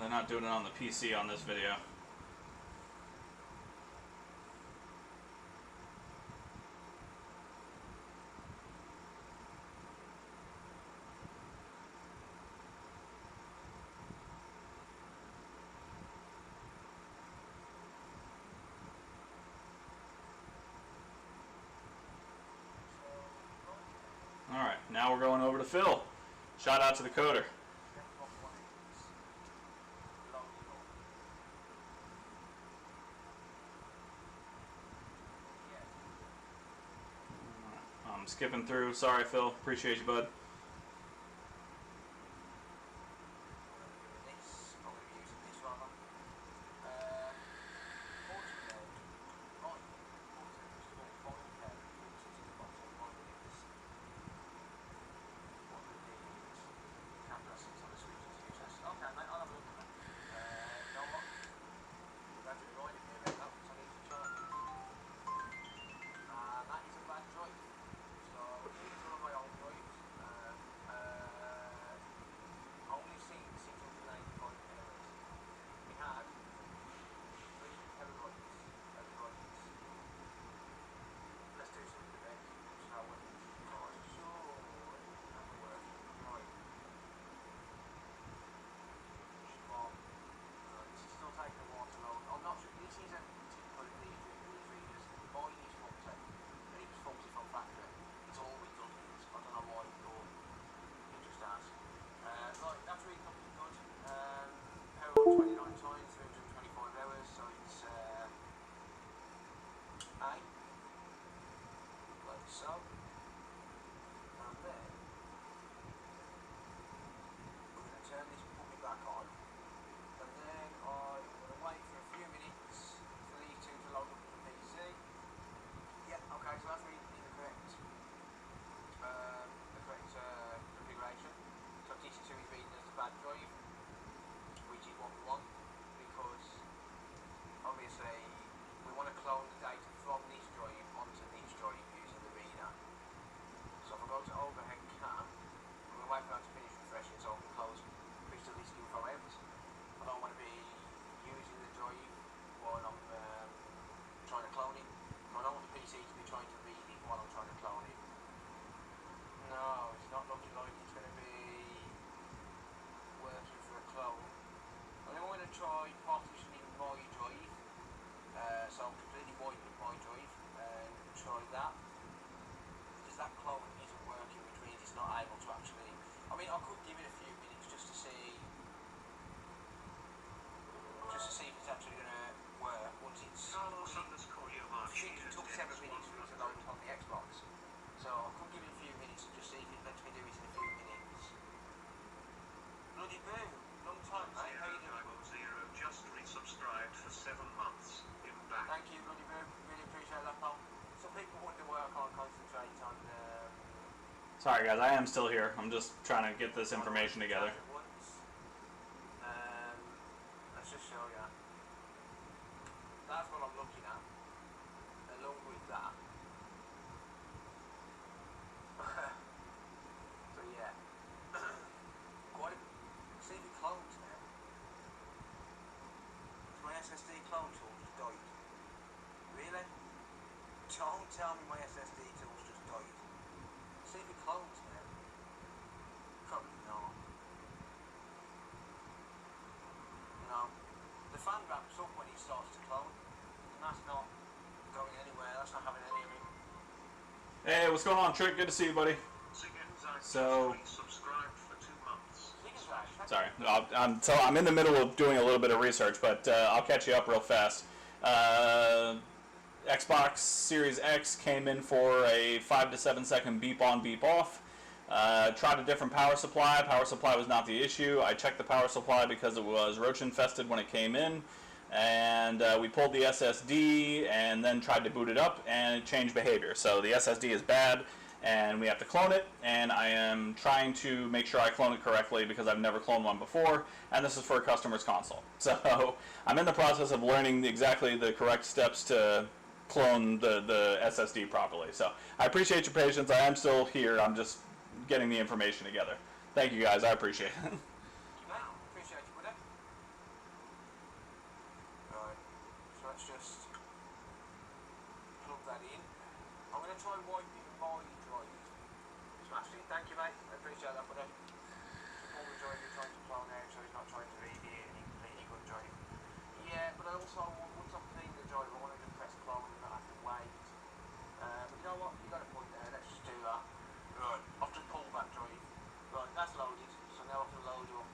Not doing it on the PC on this video. Alright, now we're going over to Phil. Shout out to the coder. I'm skipping through. Sorry, Phil. Appreciate you, bud. 29 times, 325 hours, so it's A, like so, and then we're going to turn this puppy back on, and then I'm going to wait for a few minutes for these two to load up the PC. Yep, okay, so that's reading the correct configuration. So DC2 is reading as a bad drive, which is what we want, because obviously we want to clone the data from this drive onto this drive using the reader. So if I go to overhead cam, I'm going to wait for that to finish refreshing so I can close crystal disk info out. I don't want to be using the drive while I'm trying to clone it. I don't want the PC to be trying to read it while I'm trying to clone it. No, it's not looking like it's going to be working for a clone. I'm going to try partitioning my drive, so I'm completely wiping my drive and try that. Because that clone isn't working, which means it's not able to actually. I mean, I could give it a few minutes just to see if it's actually going to work once it's. It took 7 minutes for it to load on the Xbox, so I could give it a few minutes and just see if it lets me do it in a few minutes. Bloody boo! Long time, mate. How you doing? Zero just resubscribed for 7 months. In back. Thank you, Bloody boo. Really appreciate that, pal. Some people wonder why I can't concentrate on. Sorry guys, I am still here. I'm just trying to get this information together. Let's just show you. That's what I'm looking at. Along with that. So yeah. Quite. See if it clones now. My SSD clone tool just died. Really? Don't tell me my SSD tool's just died. See if it clones now. Probably not. No. The fan ramps up when it starts to clone. And that's not going anywhere. That's not having any of it. Hey, what's going on, Trick? Good to see you, buddy. So, Subscribed for 2 months. sorry, I'm in the middle of doing a little bit of research, but I'll catch you up real fast. Xbox Seris X came in for a 5 to 7 second beep on, beep off. Tried a different power supply. Power supply was not the issue. I checked the power supply because it was roach infested when it came in. And we pulled the SSD and then tried to boot it up, and it changed behavior. So the SSD is bad, and we have to clone it, and I am trying to make sure I clone it correctly because I've never cloned one before, and this is for a customer's console. So I'm in the process of learning exactly the correct steps to clone the SSD properly. So I appreciate your patience. I am still here. I'm just getting the information together. Thank you guys. I appreciate it. Appreciate you, buddy. Right, so let's just plug that in. I'm going to try wiping my drive. Smashed it. Thank you, mate. I appreciate that, buddy. All the drive you're trying to clone out, so he's not trying to read it and he completely good drive. Yeah, but I also, once I'm cleaning the drive, I want to just press clone and not have to wait. But you know what? You got a point there. Let's just do that. Right, I've just pulled that drive. Right, that's loaded. So now I can load up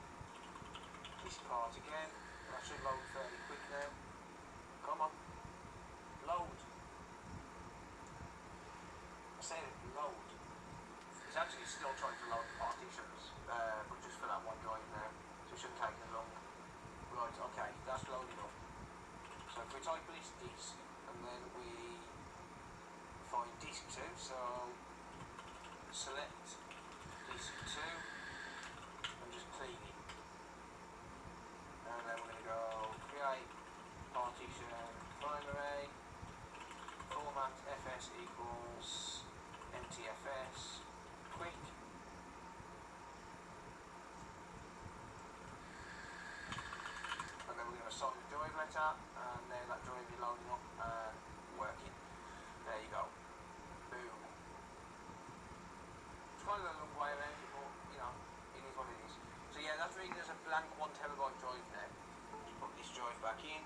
this part again. That should load fairly quick now. Come on. Load. I say load. It's actually still trying to load the partitions, but just for that one drive now. So it shouldn't take as long. Right, okay, that's loaded up. So if we type this disk, and then we find disk 2, so select disk 2, and just clean it. And then we're going to go create partition primary, format fs equals mtfs quick. And then we're going to assign the drive letter, and then that drive is loading up and working. There you go. Boom. It's quite a long way around it, but you know, it is what it is. So yeah, that's reading as a blank 1 terabyte drive now. Put this drive back in.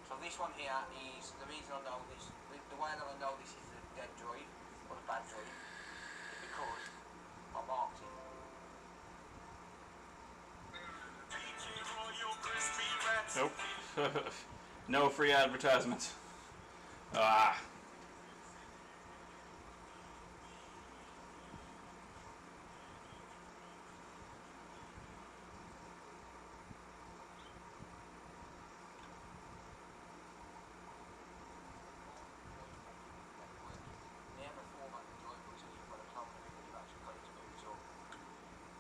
So this one here is, the reason I know this, the way that I know this is a dead drive, or a bad drive, is because I marked it. No free advertisements. Ah. Never format the drive until you've got a clone of it and you've actually got it to boot up.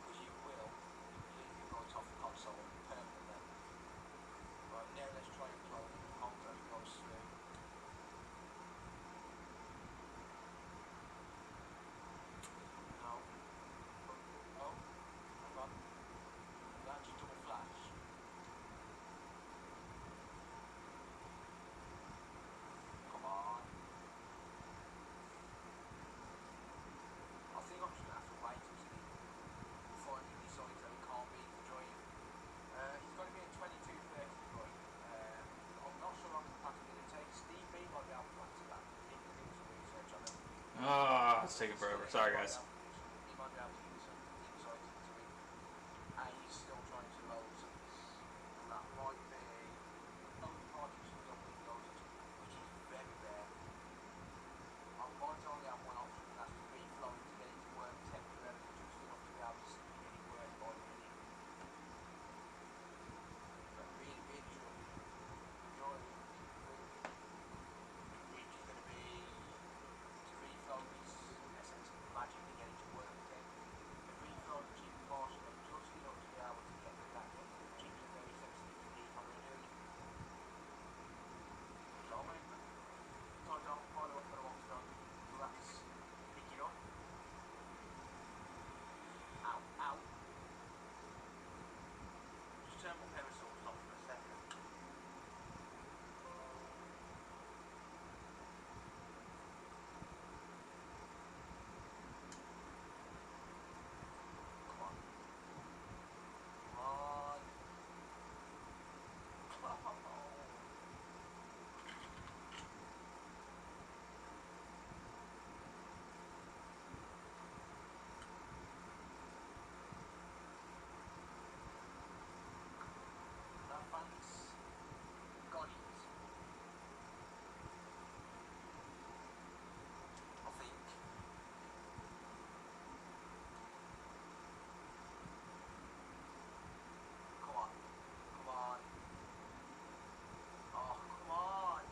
Because you will completely write off the console permanently. Right, now let's try and clone it and hope that it goes through. No. Oh, hang on. That just double flash. Come on. I think I'm just going to have to wait until he finally decides that he can't beat the drive. He's going to be a 2230 drive. I'm not sure how compatible it takes. Steve B might be able to answer that. He can do some research on it. Ah, it's taking forever. Sorry, guys. He might be able to give us some insight into it. And he's still trying to load some. That might be only partitions on Windows, which is very rare. I might only have one option, and that's to reflow it to get it to work temporarily, just enough to be able to get it work by minute. But really, really struggling. Majority of which is going to be to reflow this SSD magic to get it to work again. And reflow the chip portion of just enough to be able to get rid of that thing. The chips are very sensitive to heat on the doing. So I'm going to tight down quite a lot for the ones done. So that's pick it up. Ow, ow. Just turn my periscope off for a second. Come on. Come on. That fan's got it. I think. Come on. Come on. Oh, come on.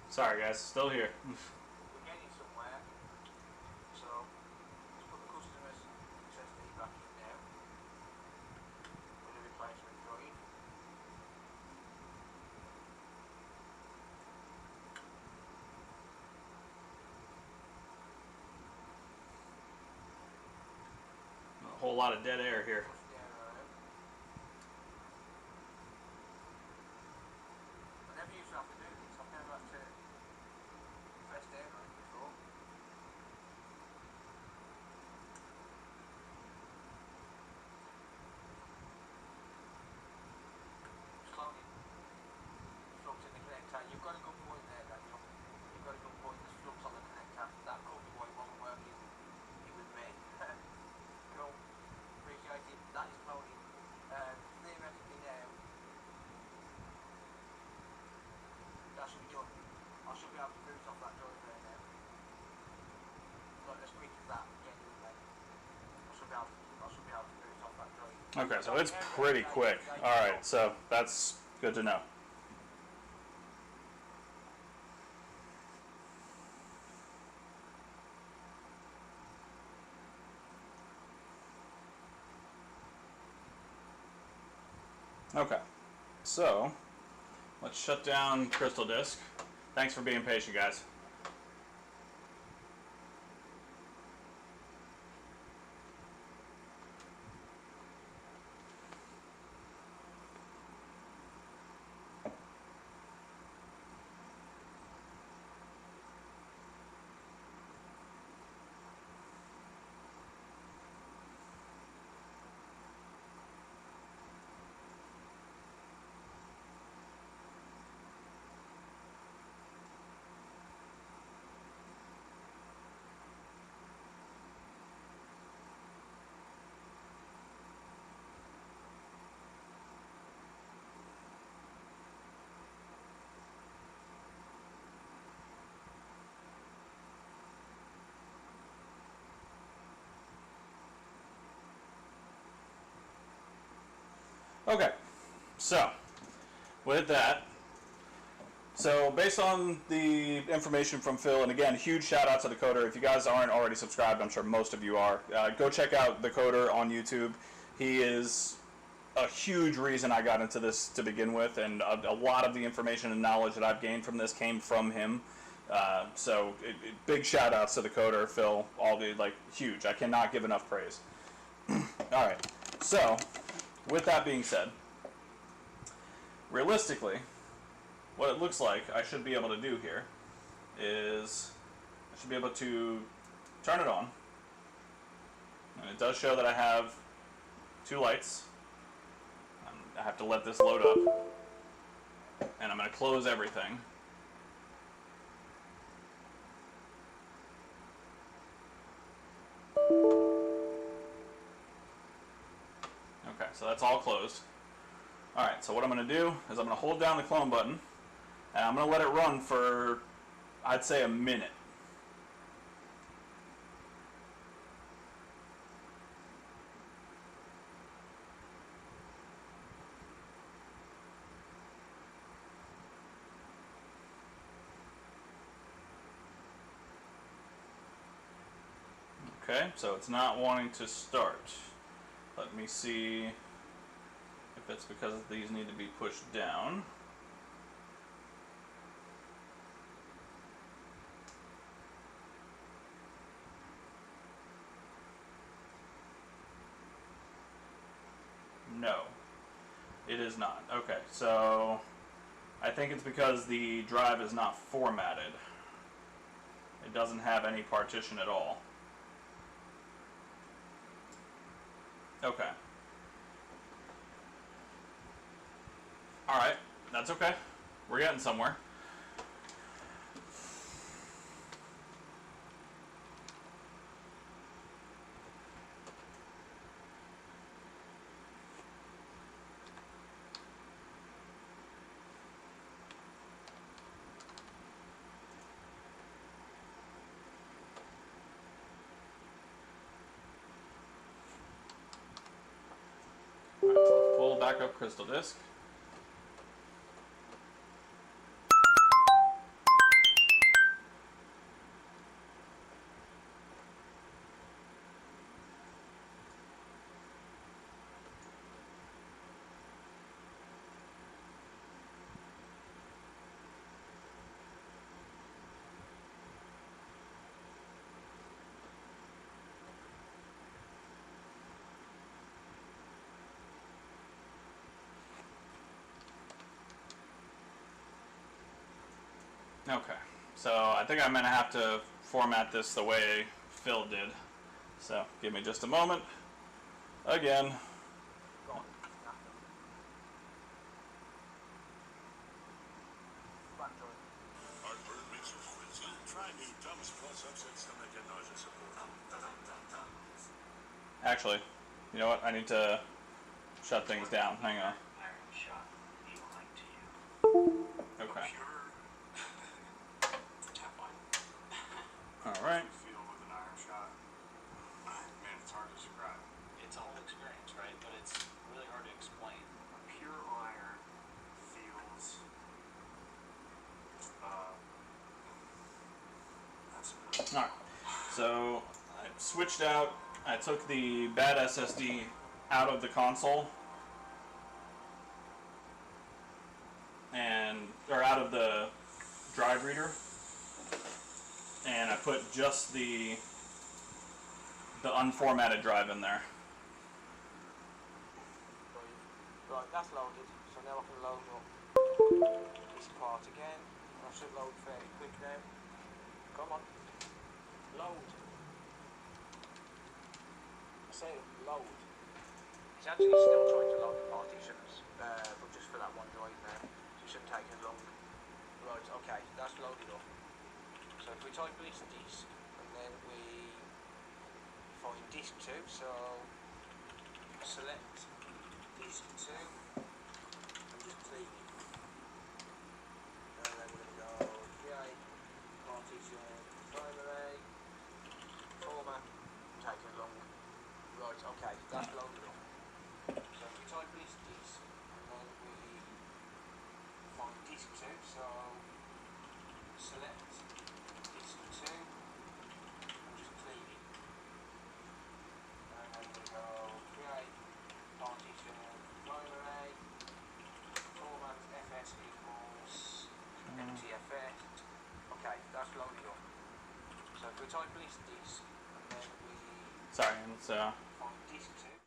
Sorry, guys. Still here. We're getting somewhere. So, let's put the customer's SSD back in now. With a replacement drive. A whole lot of dead air here. Push the air out. I never used to have to do this. I've never had to press down on it before. Slowly. Flux in the connector. You've got a good point there, Daniel. You've got a good point. There's flux on the connector. That could be why it wasn't working. It was me. Cool. Appreciate it. That is cloning. Theoretically now, that should be done. I should be able to boot off that drive there now. Like as quick as that, genuinely. I should be able to boot off that drive. Okay, so it's pretty quick. Alright, so that's good to know. Okay, so let's shut down Crystal Disk. Thanks for being patient, guys. Okay, so with that, so based on the information from Phil, and again, huge shout out to the Coder. If you guys aren't already subscribed, I'm sure most of you are. Go check out the Coder on YouTube. He is a huge reason I got into this to begin with, and a lot of the information and knowledge that I've gained from this came from him. So big shout outs to the Coder, Phil, all the, like, huge. I cannot give enough praise. Alright, so with that being said, realistically, what it looks like I should be able to do here is I should be able to turn it on, and it does show that I have 2 lights. I have to let this load up, and I'm going to close everything. Okay, so that's all closed. Alright, so what I'm going to do is I'm going to hold down the clone button, and I'm going to let it run for, I'd say, a minute. Okay, so it's not wanting to start. Let me see if it's because these need to be pushed down. No, it is not. Okay, so I think it's because the drive is not formatted. It doesn't have any partition at all. Okay. Alright, that's okay. We're getting somewhere. Alright, let's pull back up crystal disk. Okay, so I think I'm going to have to format this the way Phil did. So give me just a moment. Again. Gone. Nothing. Heartburn makes you quincy. Try new Tums Plus upset stomach and nausea support. Actually, you know what? I need to shut things down. Hang on. Iron shot feel like to you? Okay. Tap on. Alright. Feel with an iron shot. Man, it's hard to describe. It's a whole experience, right? But it's really hard to explain. Pure iron feels. That's Alright. So I switched out. I took the bad SSD out of the console. Or out of the drive reader. And I put just the unformatted drive in there. Right, that's loaded, so now I can load up this part again. And I should load fairly quick now. Come on. Load. I say load. It's actually still trying to load the partitions, but just for that one drive now. So it shouldn't take as long. Right, okay, that's loaded up. So if we type this disk, and then we find disk 2, so select disk 2, and just click, and then we're going to go create partition primary, format, take as long. Right, okay, that's loaded up. So if we type this disk, try release disk, and then we Sorry, it's find disk 2.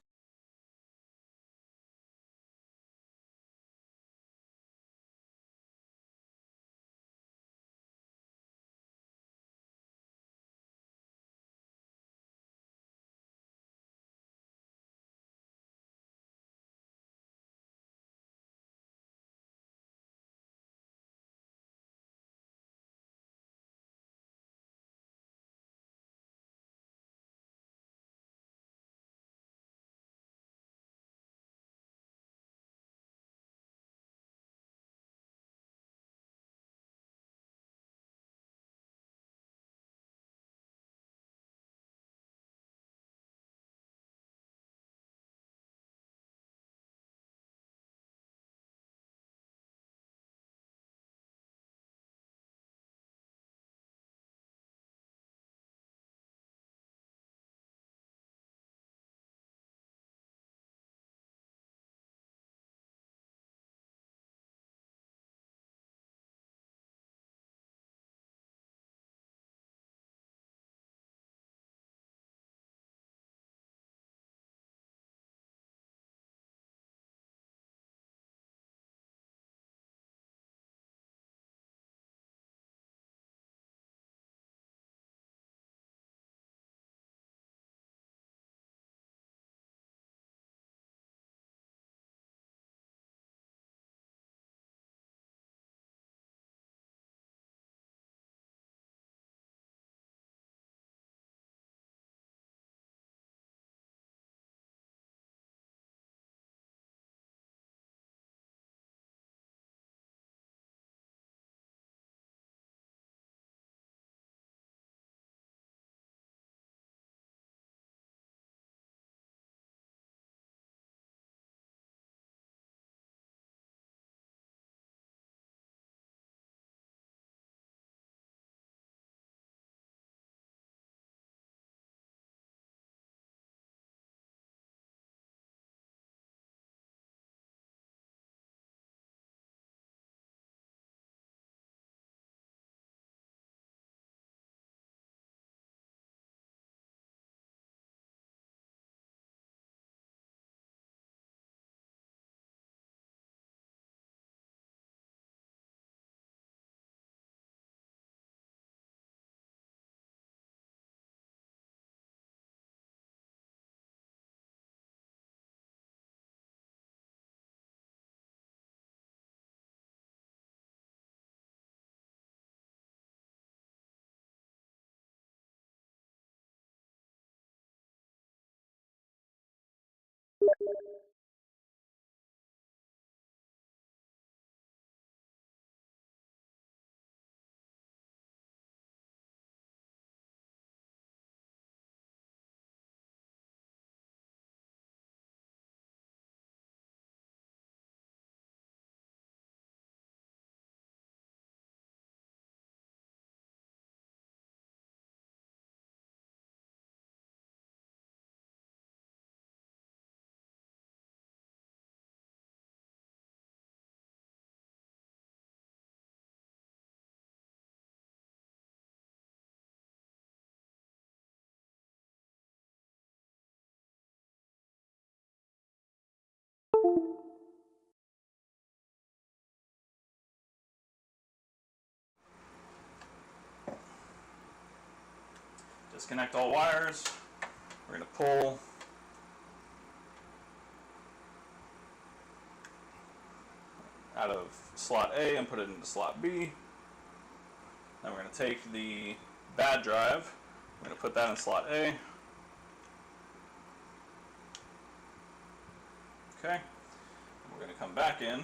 disconnect all wires. We're going to pull out of slot A and put it into slot B. Then we're going to take the bad drive, we're going to put that in slot A. Okay, and we're going to come back in.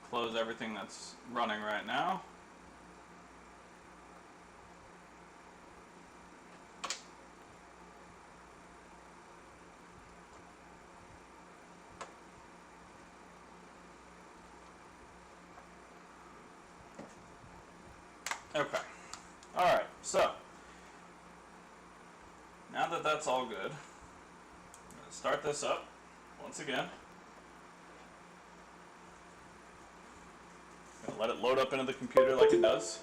Close everything that's running right now. Okay. Alright, so now that that's all good, I'm going to start this up once again. I'm going let it load up into the computer like it does.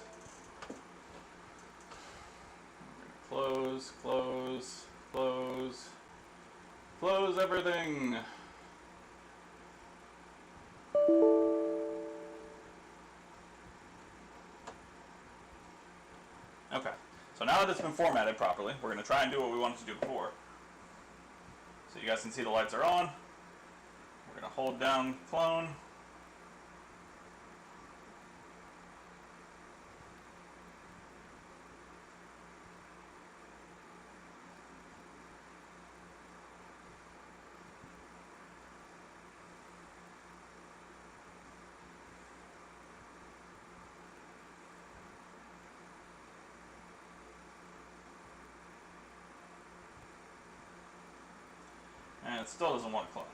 Close, close, close, close everything. Okay, so now that it's been formatted properly, we're going to try and do what we wanted to do before. So you guys can see the lights are on. We're going to hold down clone. And it still doesn't want to clone.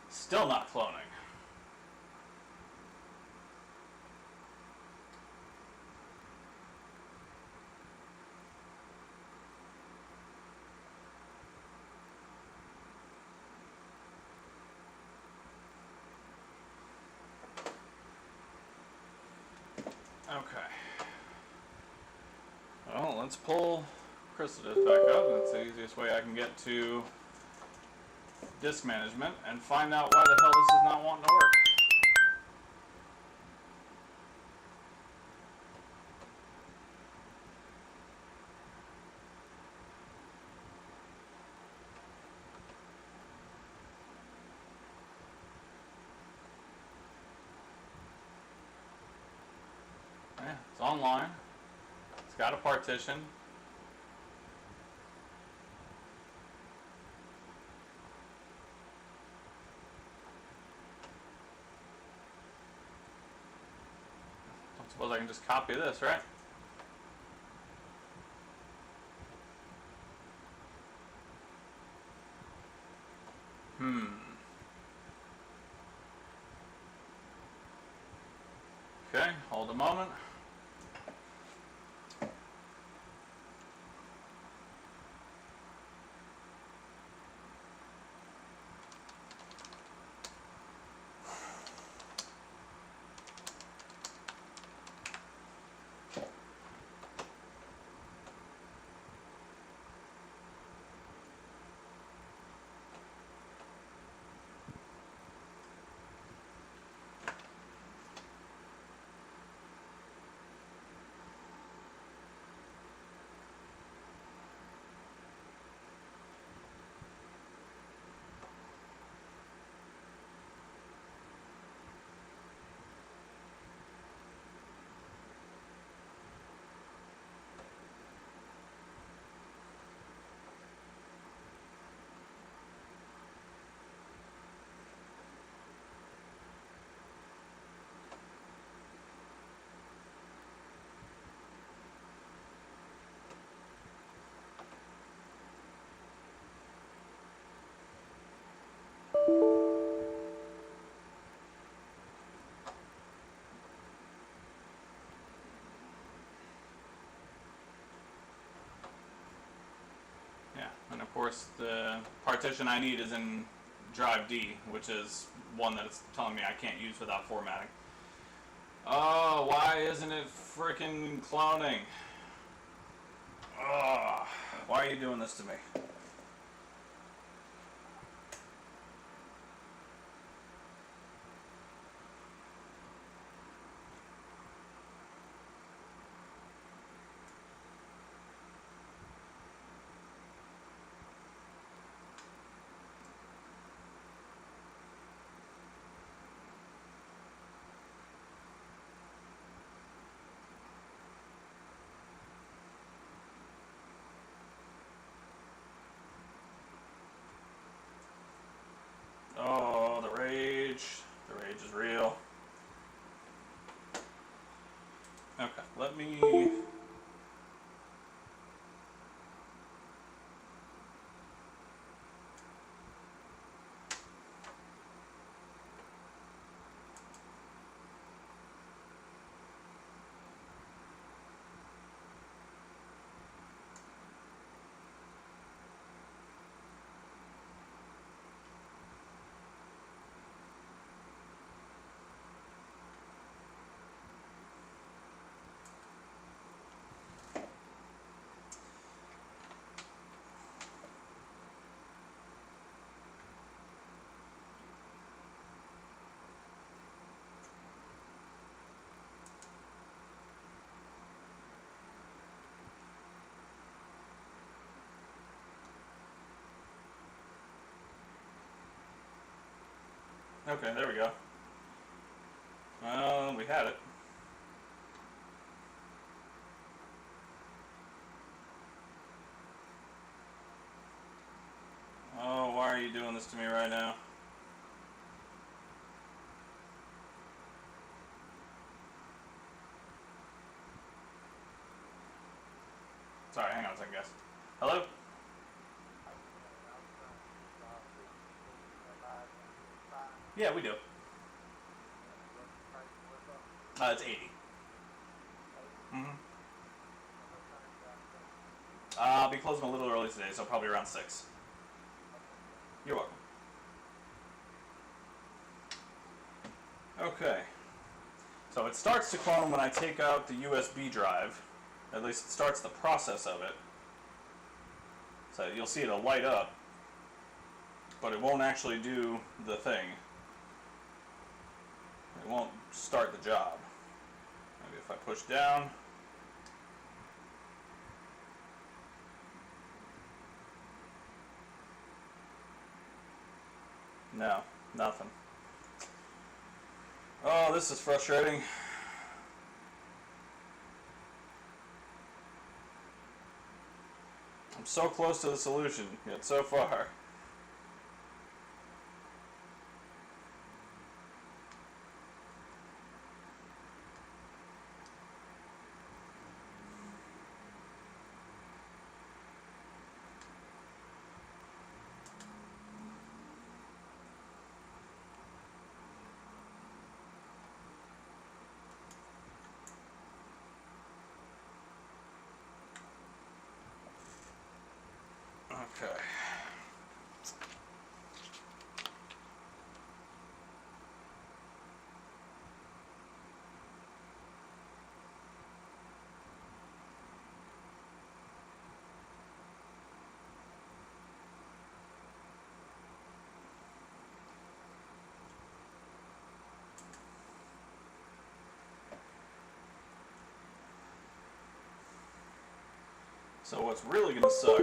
Still not cloning. Okay. Well, let's pull crystal disk back up. That's the easiest way I can get to disk management and find out why the hell this is not wanting to work. Yeah, it's online. It's got a partition. Don't suppose I can just copy this, right? Okay, hold a moment. Yeah, and of course the partition I need is in drive D, which is one that it's telling me I can't use without formatting. Oh, why isn't it frickin' cloning? Oh, why are you doing this to me? Okay, there we go. Well, we had it. Oh, why are you doing this to me right now? Sorry, hang on a second, guys. Hello? Yeah, we do. It's 80. Mm-hmm. I'll be closing a little early today, so probably around 6. You're welcome. Okay. So it starts to clone when I take out the USB drive. At least it starts the process of it. So you'll see it'll light up, but it won't actually do the thing. It won't start the job. Maybe if I push down. No, nothing. Oh, this is frustrating. I'm so close to the solution, yet so far. Okay. So what's really gonna suck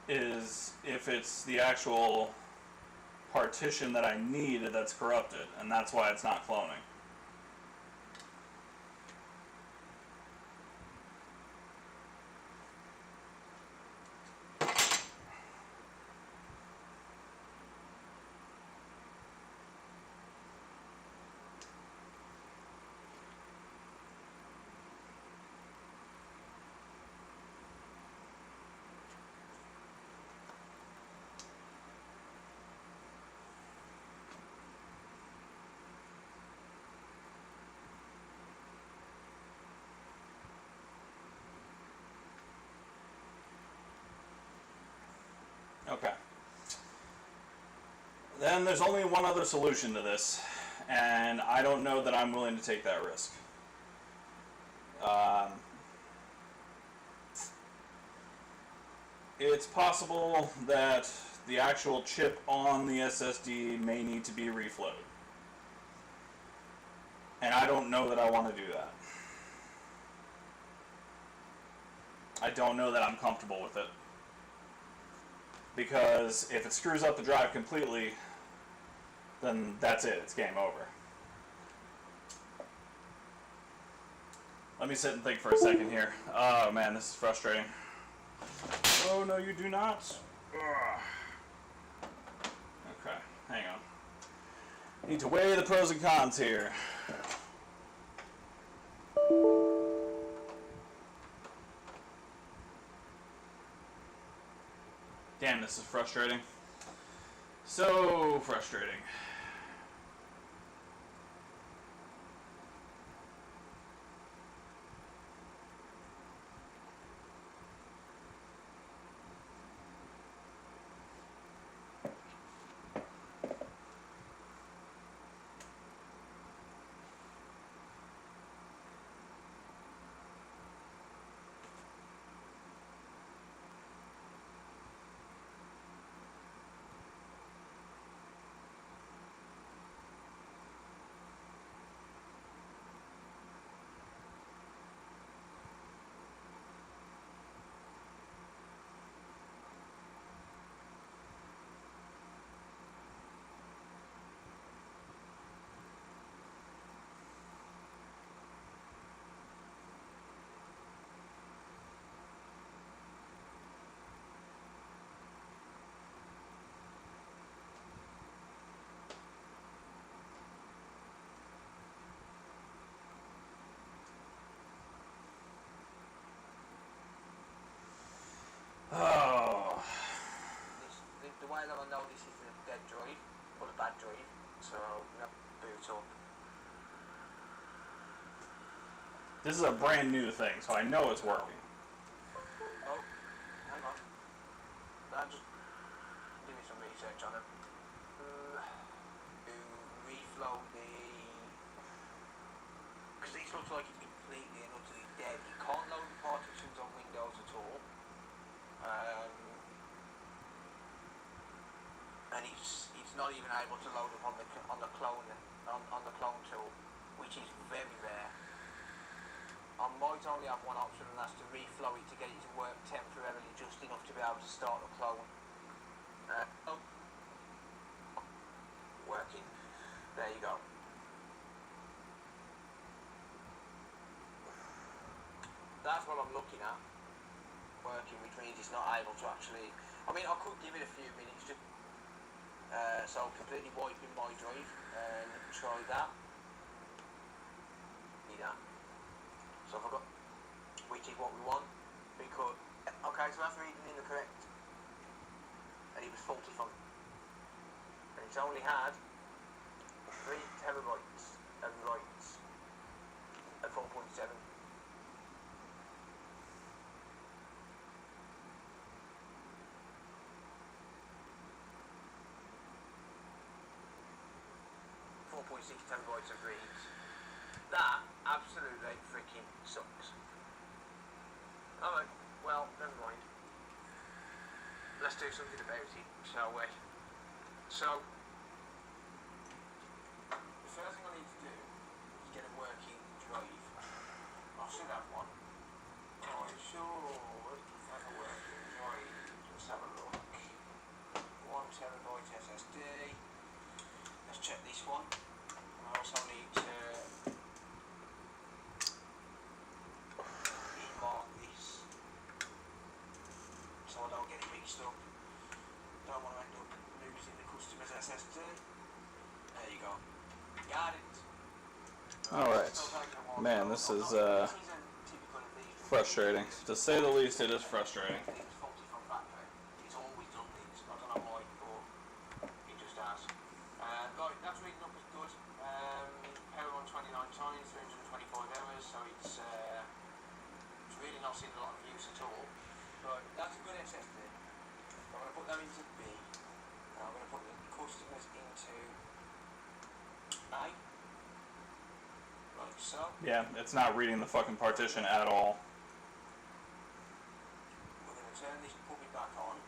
is if it's the actual partition that I need that's corrupted, and that's why it's not cloning. Okay. Then there's only one other solution to this, and I don't know that I'm willing to take that risk. It's possible that the actual chip on the SSD may need to be reflowed. And I don't know that I want to do that. I don't know that I'm comfortable with it. Because if it screws up the drive completely, then that's it, it's game over. Let me sit and think for a second here. Oh man, this is frustrating. Oh no, you do not. Ugh. Okay, hang on. Need to weigh the pros and cons here. Damn, this is frustrating. So frustrating. bad drive, so no boot up. This is a brand new thing, so I know it's working. Oh, hang on. Just give me some research on it. To reflow the... Because this looks like it's completely and utterly dead. You can't load the partitions on Windows at all. And it's not even able to load up on the clone tool, which is very rare. I might only have one option, and that's to reflow it to get it to work temporarily, just enough to be able to start the clone. Working. There you go. That's what I'm looking at. Working, which means it's not able to actually... I mean, I could give it a few minutes to... so completely wiping my drive and try that. Need that. So I've got... Which is what we want. Because... Okay, so that's reading in the correct. And it was faulty from... And it's only had 3 terabytes of writes at 4.7. 4.6 terabytes of reads. That absolutely freaking sucks. Alright, well, never mind. Let's do something about it, shall we? So, the first thing I need to do is get a working drive. I should have one. I should have a working drive. Let's have a look. 1 terabyte SSD. Let's check this one. I also need to mark this so I don't get it mixed up. Don't want to end up losing the customer's SSD. There you go. Got it. Alright. Man, this is frustrating. To say the least, it is frustrating. It's faulty from factory. It's always done this. I don't know why, but it just has. Right, that's reading up as good. Power on 29 times, 325 hours, so it's really not seen a lot of use at all. Right, that's a good SSD. I'm going to put that into B. And I'm going to put the customers into A. Like so. Yeah, it's not reading the fucking partition at all. We're going to turn this puppy back on.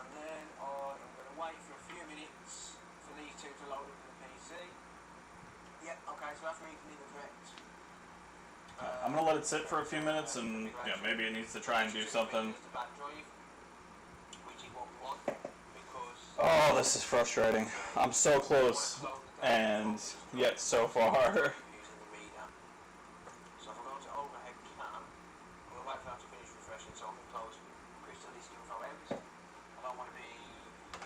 And then I'm going to wait for a few minutes for these two to load up in the PC. Yep, okay, so that's reading in the correct. I'm gonna let it sit for a few minutes, and maybe it needs to try and do something. Oh, this is frustrating. I'm so close, and yet so far. So if I go to overhead cam, I'm going to wait for that to finish refreshing so I can close crystal disk info out. I don't want to be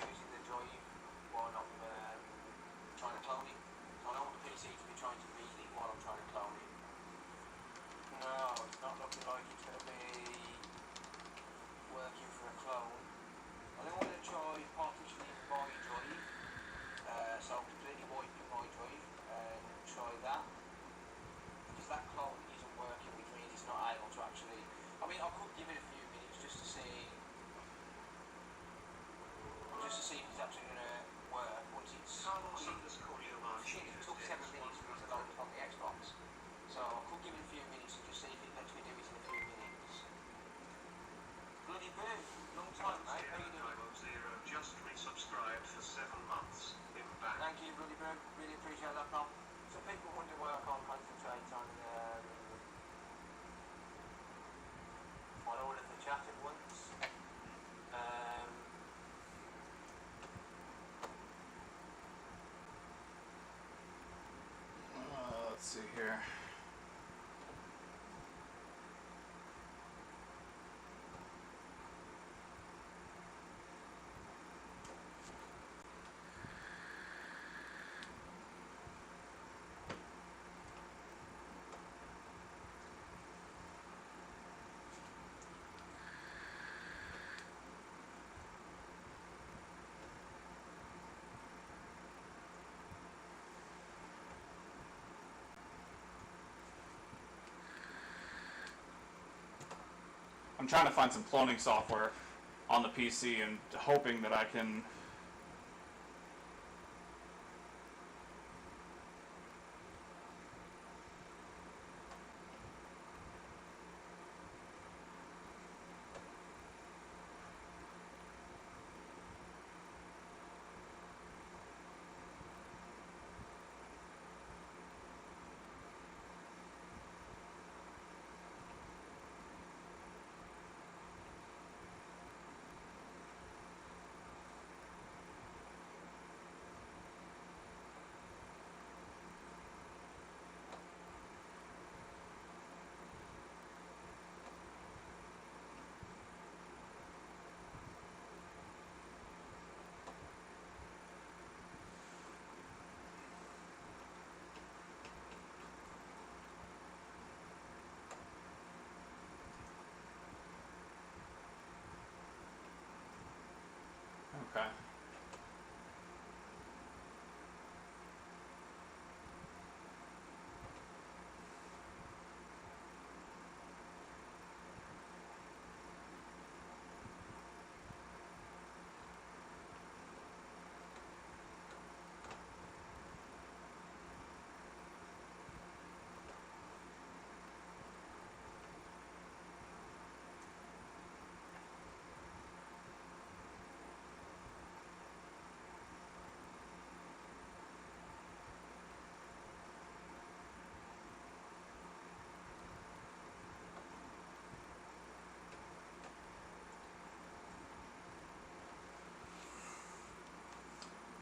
using the drive while I'm trying to clone it. So I don't want the PC to be trying to read it while I'm trying to clone it. No, it's not looking like it's going to be working for a clone. I then want to try partitioning my drive, so completely wiping my drive and try that. Because that clone isn't working, which means it's not able to actually... I mean, I could give it a few minutes just to see if it's actually going to work once it's... Shit, it took 7 minutes for it to load up on the Xbox. So I could give it a few minutes and just see if it lets me do it in a few minutes. Bloody boo! Long time, mate. How you doing? Just resubscribed for 7 months. In back. Thank you, bloody boo. Really appreciate that, pal. So people wonder why I can't concentrate on all of the chat at once. Let's see here. I'm trying to find some cloning software on the PC and hoping that I can. Okay.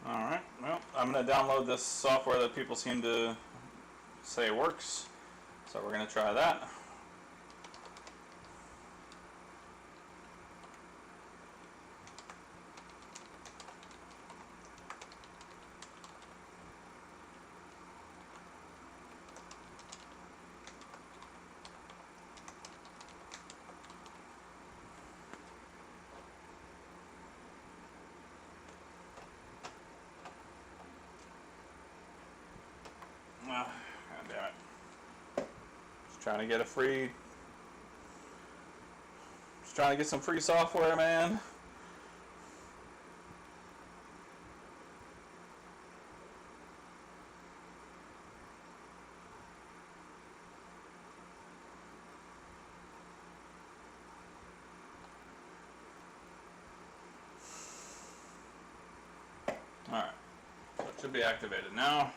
Alright, well, I'm going to download this software that people seem to say works. So we're going to try that. God damn it. Just trying to get a free... Just trying to get some free software, man. Alright. So it should be activated now.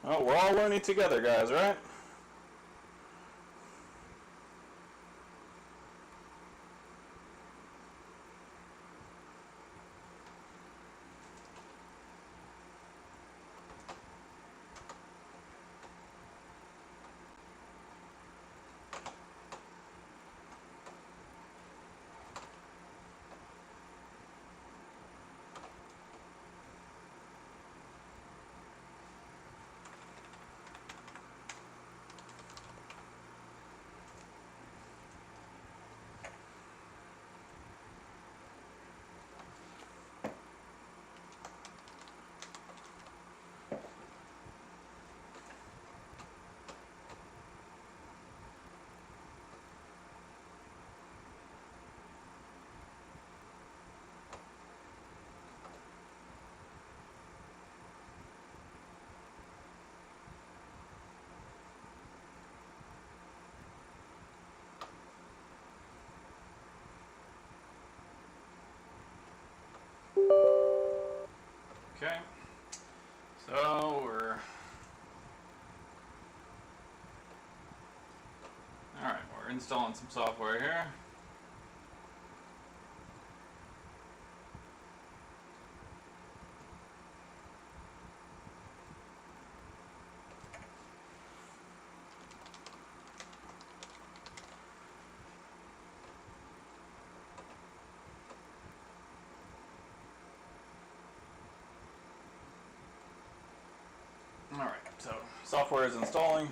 Oh, we're all learning together, guys, right? Okay. So we're... Alright, we're installing some software here. Alright, so software is installing,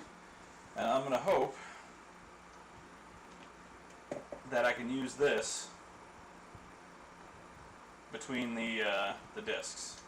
and I'm going to hope that I can use this between the discs.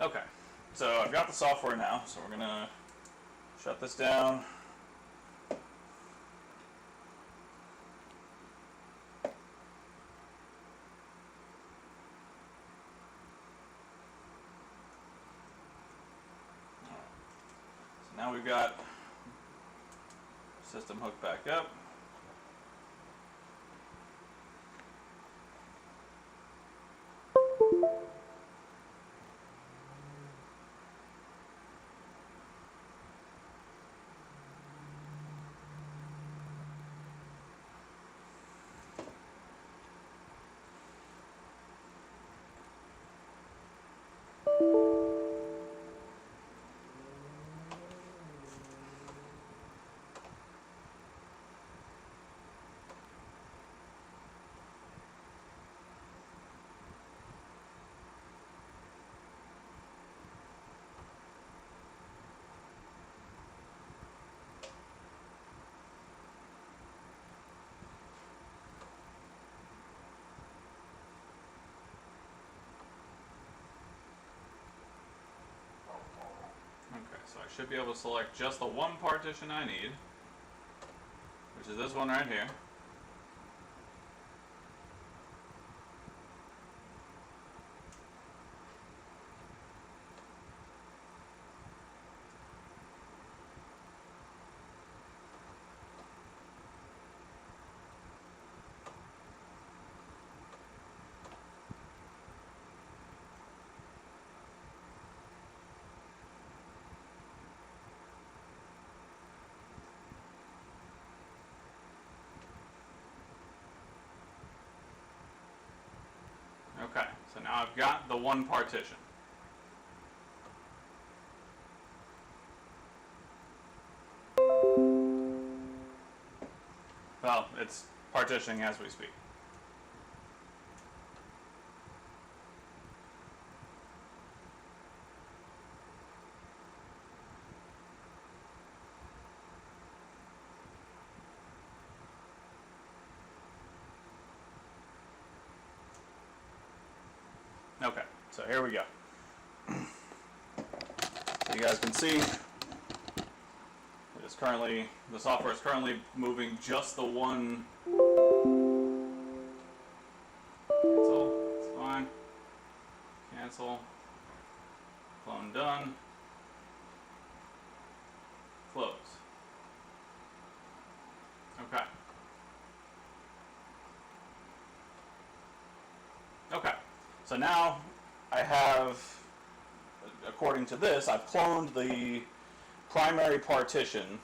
Okay, so I've got the software now, so we're gonna shut this down. So now we've got system hooked back up. Okay, so I should be able to select just the one partition I need, which is this one right here. Okay, so now I've got the one partition. Well, it's partitioning as we speak. Okay, so here we go. So you guys can see it's currently, the software is currently moving just the one. Cancel, it's fine. Cancel. Clone done. Close. Okay. Okay. So now I have, according to this, I've cloned the primary partition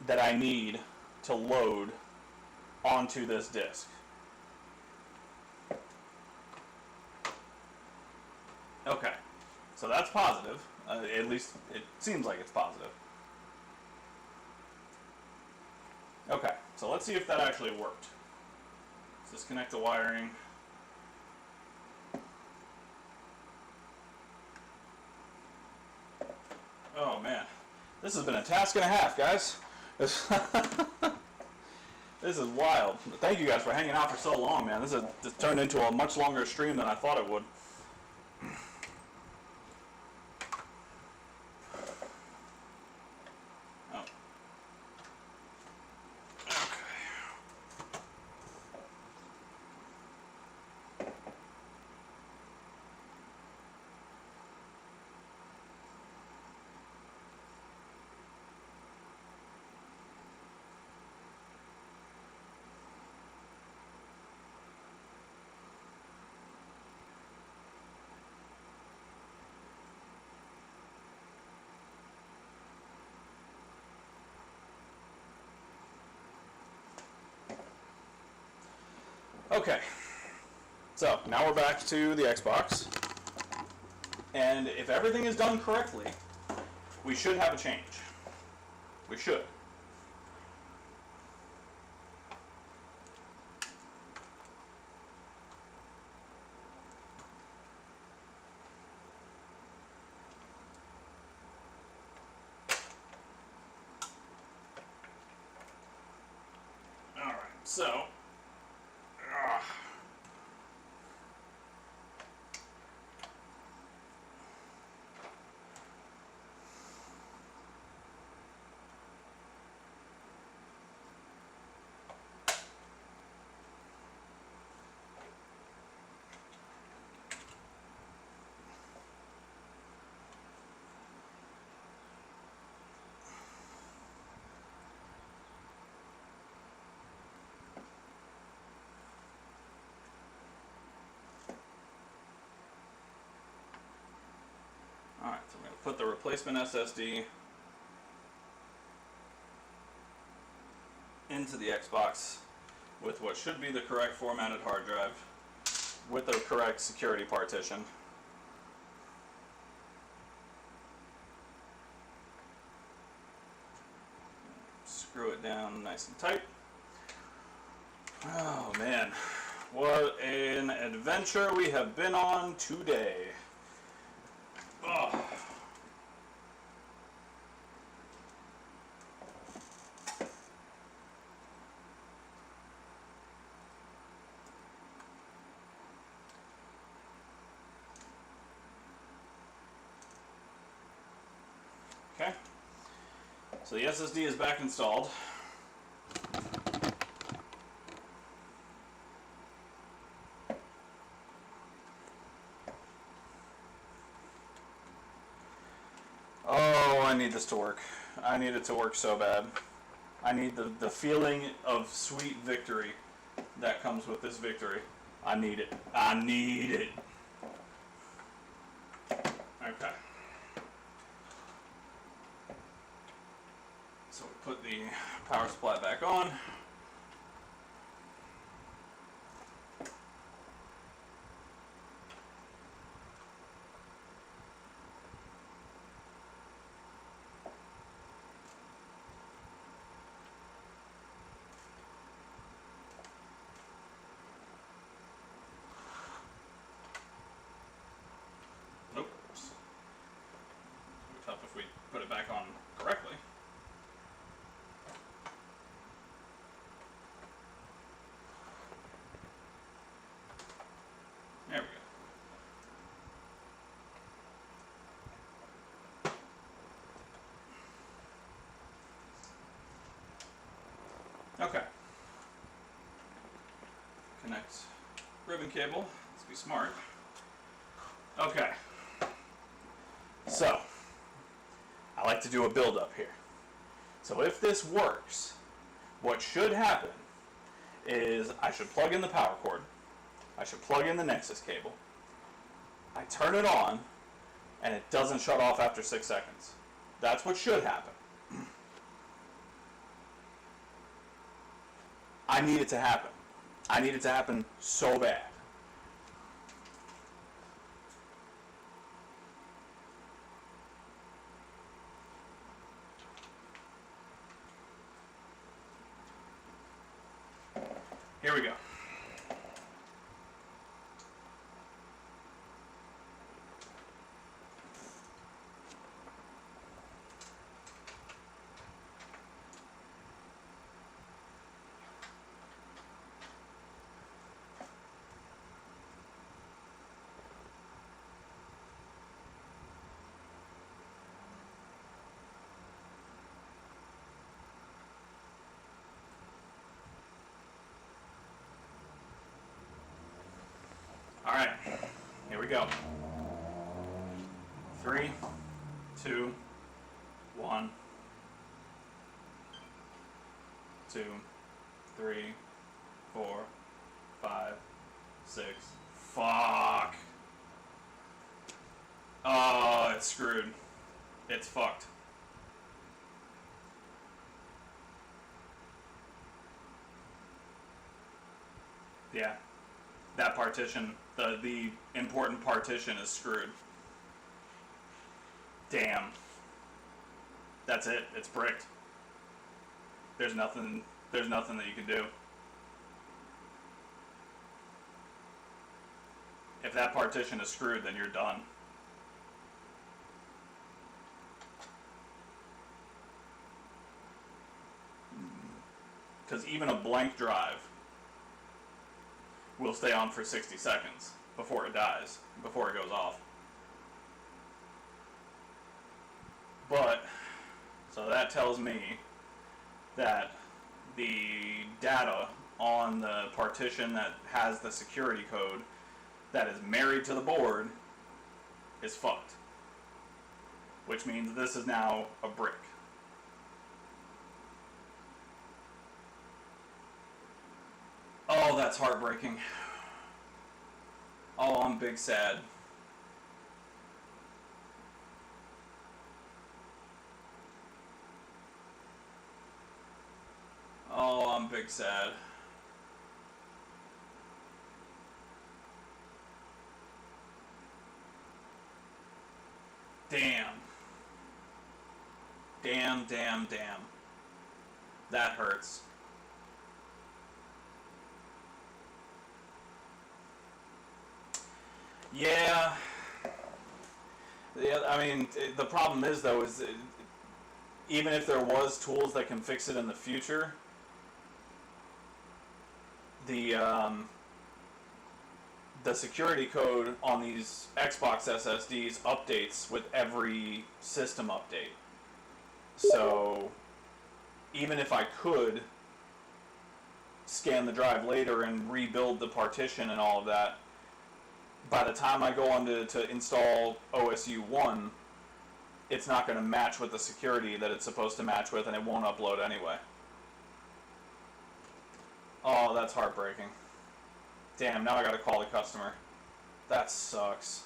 that I need to load onto this disk. Okay, so that's positive. At least it seems like it's positive. Okay, so let's see if that actually worked. Let's disconnect the wiring. Oh man, this has been a task and a half, guys. This is wild. Thank you guys for hanging out for so long, man. This turned into a much longer stream than I thought it would. Oh. Okay, so now we're back to the Xbox, and if everything is done correctly, we should have a change. We should. All right, so. put the replacement SSD into the Xbox with what should be the correct formatted hard drive with the correct security partition. Screw it down nice and tight. Oh man, what an adventure we have been on today. Oh. Okay, so the SSD is back installed. Oh, I need this to work. I need it to work so bad. I need the feeling of sweet victory that comes with this victory. I need it. I need it. Okay. So we put the power supply back on. Oops. It would be tough if we put it back on correctly. There we go. Okay. Connect ribbon cable. Let's be smart. Okay. So, I like to do a build up here. So if this works, what should happen is I should plug in the power cord. I should plug in the Nexus cable. I turn it on, and it doesn't shut off after 6 seconds. That's what should happen. I need it to happen. I need it to happen so bad. Here we go. All right, here we go. 3, 2, 1, 2, 3, 4, 5, 6. Fuck. Oh, it's screwed. It's fucked. Yeah. That partition, the important partition is screwed. Damn. That's it. It's bricked. There's nothing that you can do. If that partition is screwed, then you're done. Because even a blank drive will stay on for 60 seconds before it dies, before it goes off. But, so that tells me that the data on the partition that has the security code that is married to the board is fucked. Which means this is now a brick. Oh, that's heartbreaking. Oh, I'm big sad. big sad. Damn. Damn, damn, damn. That hurts. Yeah. Yeah, I mean, the problem is, though, is even if there was tools that can fix it in the future, the security code on these Xbox SSDs updates with every system update. So even if I could scan the drive later and rebuild the partition and all of that, by the time I go on to install OSU 1, it's not going to match with the security that it's supposed to match with, and it won't upload anyway. Oh, that's heartbreaking. Damn, now I gotta call the customer. That sucks.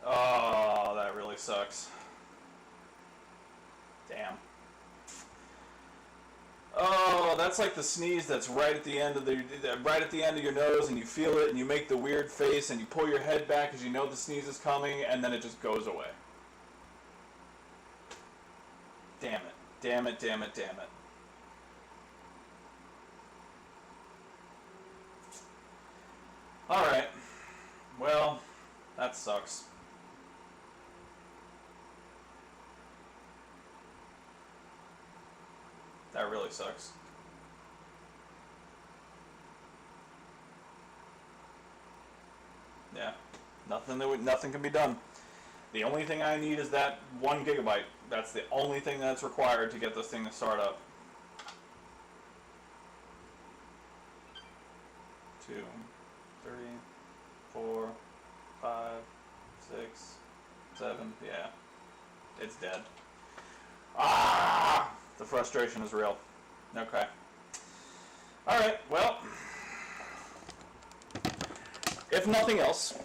Oh, that really sucks. Damn. Oh, that's like the sneeze that's right at the end of your nose, and you feel it, and you make the weird face, and you pull your head back as you know the sneeze is coming, and then it just goes away. Damn it. Damn it, damn it, damn it. Alright. Well, that sucks. That really sucks. Yeah. Nothing can be done. The only thing I need is that 1 gigabyte. That's the only thing that's required to get this thing to start up. 2, 3, 4, 5, 6, 7. Yeah. It's dead. Ah! The frustration is real. Okay. Alright, well. If nothing else,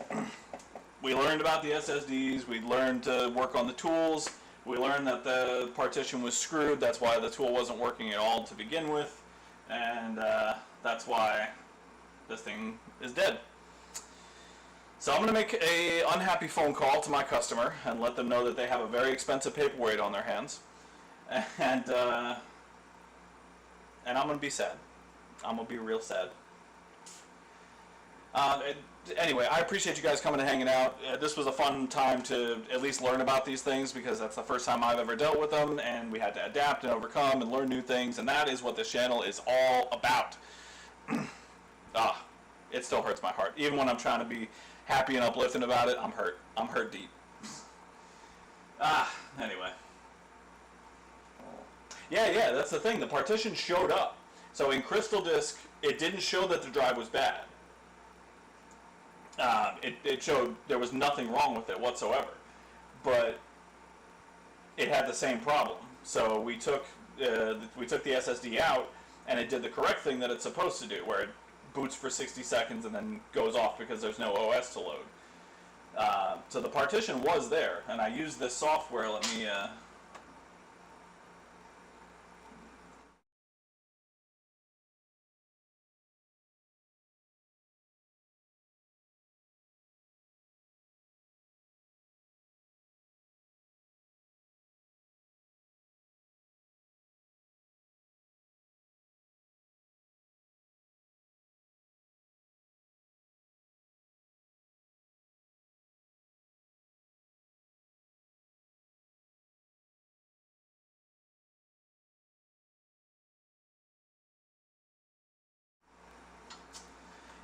we learned about the SSDs, we learned to work on the tools, we learned that the partition was screwed, that's why the tool wasn't working at all to begin with, and that's why this thing is dead. So I'm going to make a unhappy phone call to my customer and let them know that they have a very expensive paperweight on their hands, and I'm going to be sad. I'm going to be real sad. Anyway, I appreciate you guys coming and hanging out. This was a fun time to at least learn about these things, because that's the first time I've ever dealt with them, and we had to adapt and overcome and learn new things, and that is what this channel is all about. It still hurts my heart. Even when I'm trying to be happy and uplifting about it, I'm hurt. I'm hurt deep. Anyway. Yeah, that's the thing. The partition showed up. So in Crystal Disk, it didn't show that the drive was bad. It showed there was nothing wrong with it whatsoever, but it had the same problem. So we took the SSD out, and it did the correct thing that it's supposed to do, where it boots for 60 seconds and then goes off because there's no OS to load. So the partition was there, and I used this software. Let me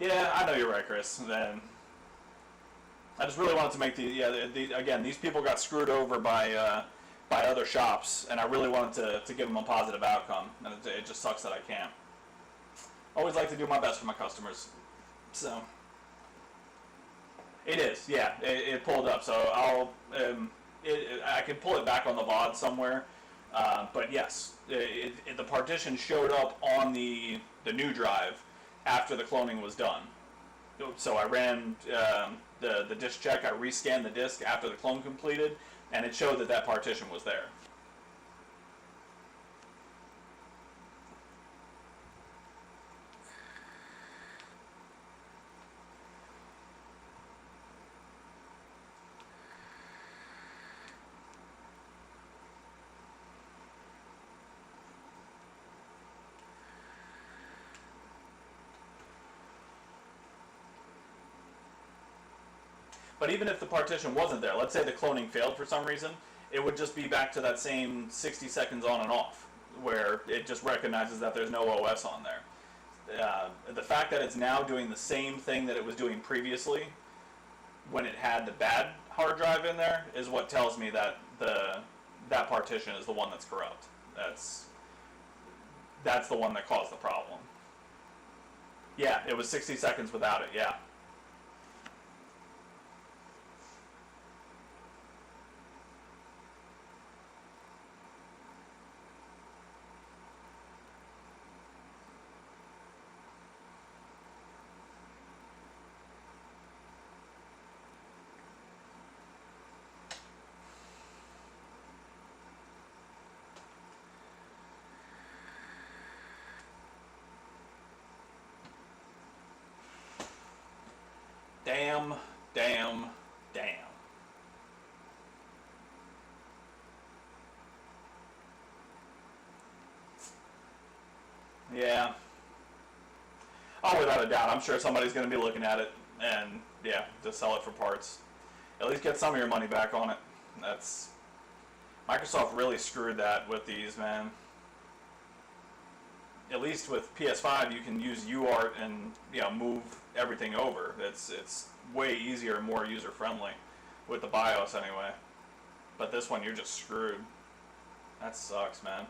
Yeah, I know you're right, Chris. Then I just really wanted to make again, these people got screwed over by other shops, and I really wanted to give them a positive outcome, and it just sucks that I can't. Always like to do my best for my customers, so it is. Yeah, it pulled up, so I can pull it back on the VOD somewhere, but yes, the partition showed up on the new drive after the cloning was done. So I ran the disk check, I rescanned the disk after the clone completed, and it showed that partition was there. But even if the partition wasn't there, let's say the cloning failed for some reason, it would just be back to that same 60 seconds on and off, where it just recognizes that there's no OS on there. The fact that it's now doing the same thing that it was doing previously when it had the bad hard drive in there is what tells me that that partition is the one that's corrupt. That's the one that caused the problem. Yeah, it was 60 seconds without it, yeah. Damn, damn, damn. Yeah. Oh, without a doubt. I'm sure somebody's going to be looking at it and, yeah, just sell it for parts. At least get some of your money back on it. That's... Microsoft really screwed that with these, man. At least with PS5, you can use UART and, you know, move everything over. It's way easier and more user-friendly with the BIOS anyway. But this one, you're just screwed. That sucks, man.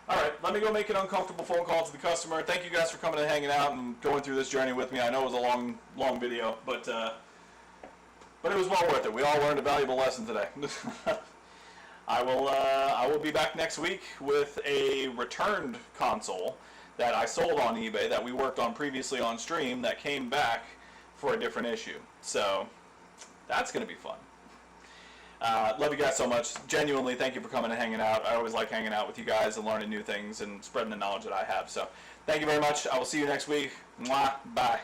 Alright, let me go make an uncomfortable phone call to the customer. Thank you guys for coming and hanging out and going through this journey with me. I know it was a long video, but it was well worth it. We all learned a valuable lesson today. I will be back next week with a returned console that I sold on eBay that we worked on previously on stream that came back for a different issue. So that's going to be fun. Love you guys so much. Genuinely, thank you for coming and hanging out. I always like hanging out with you guys and learning new things and spreading the knowledge that I have. So thank you very much. I will see you next week. Mwah. Bye.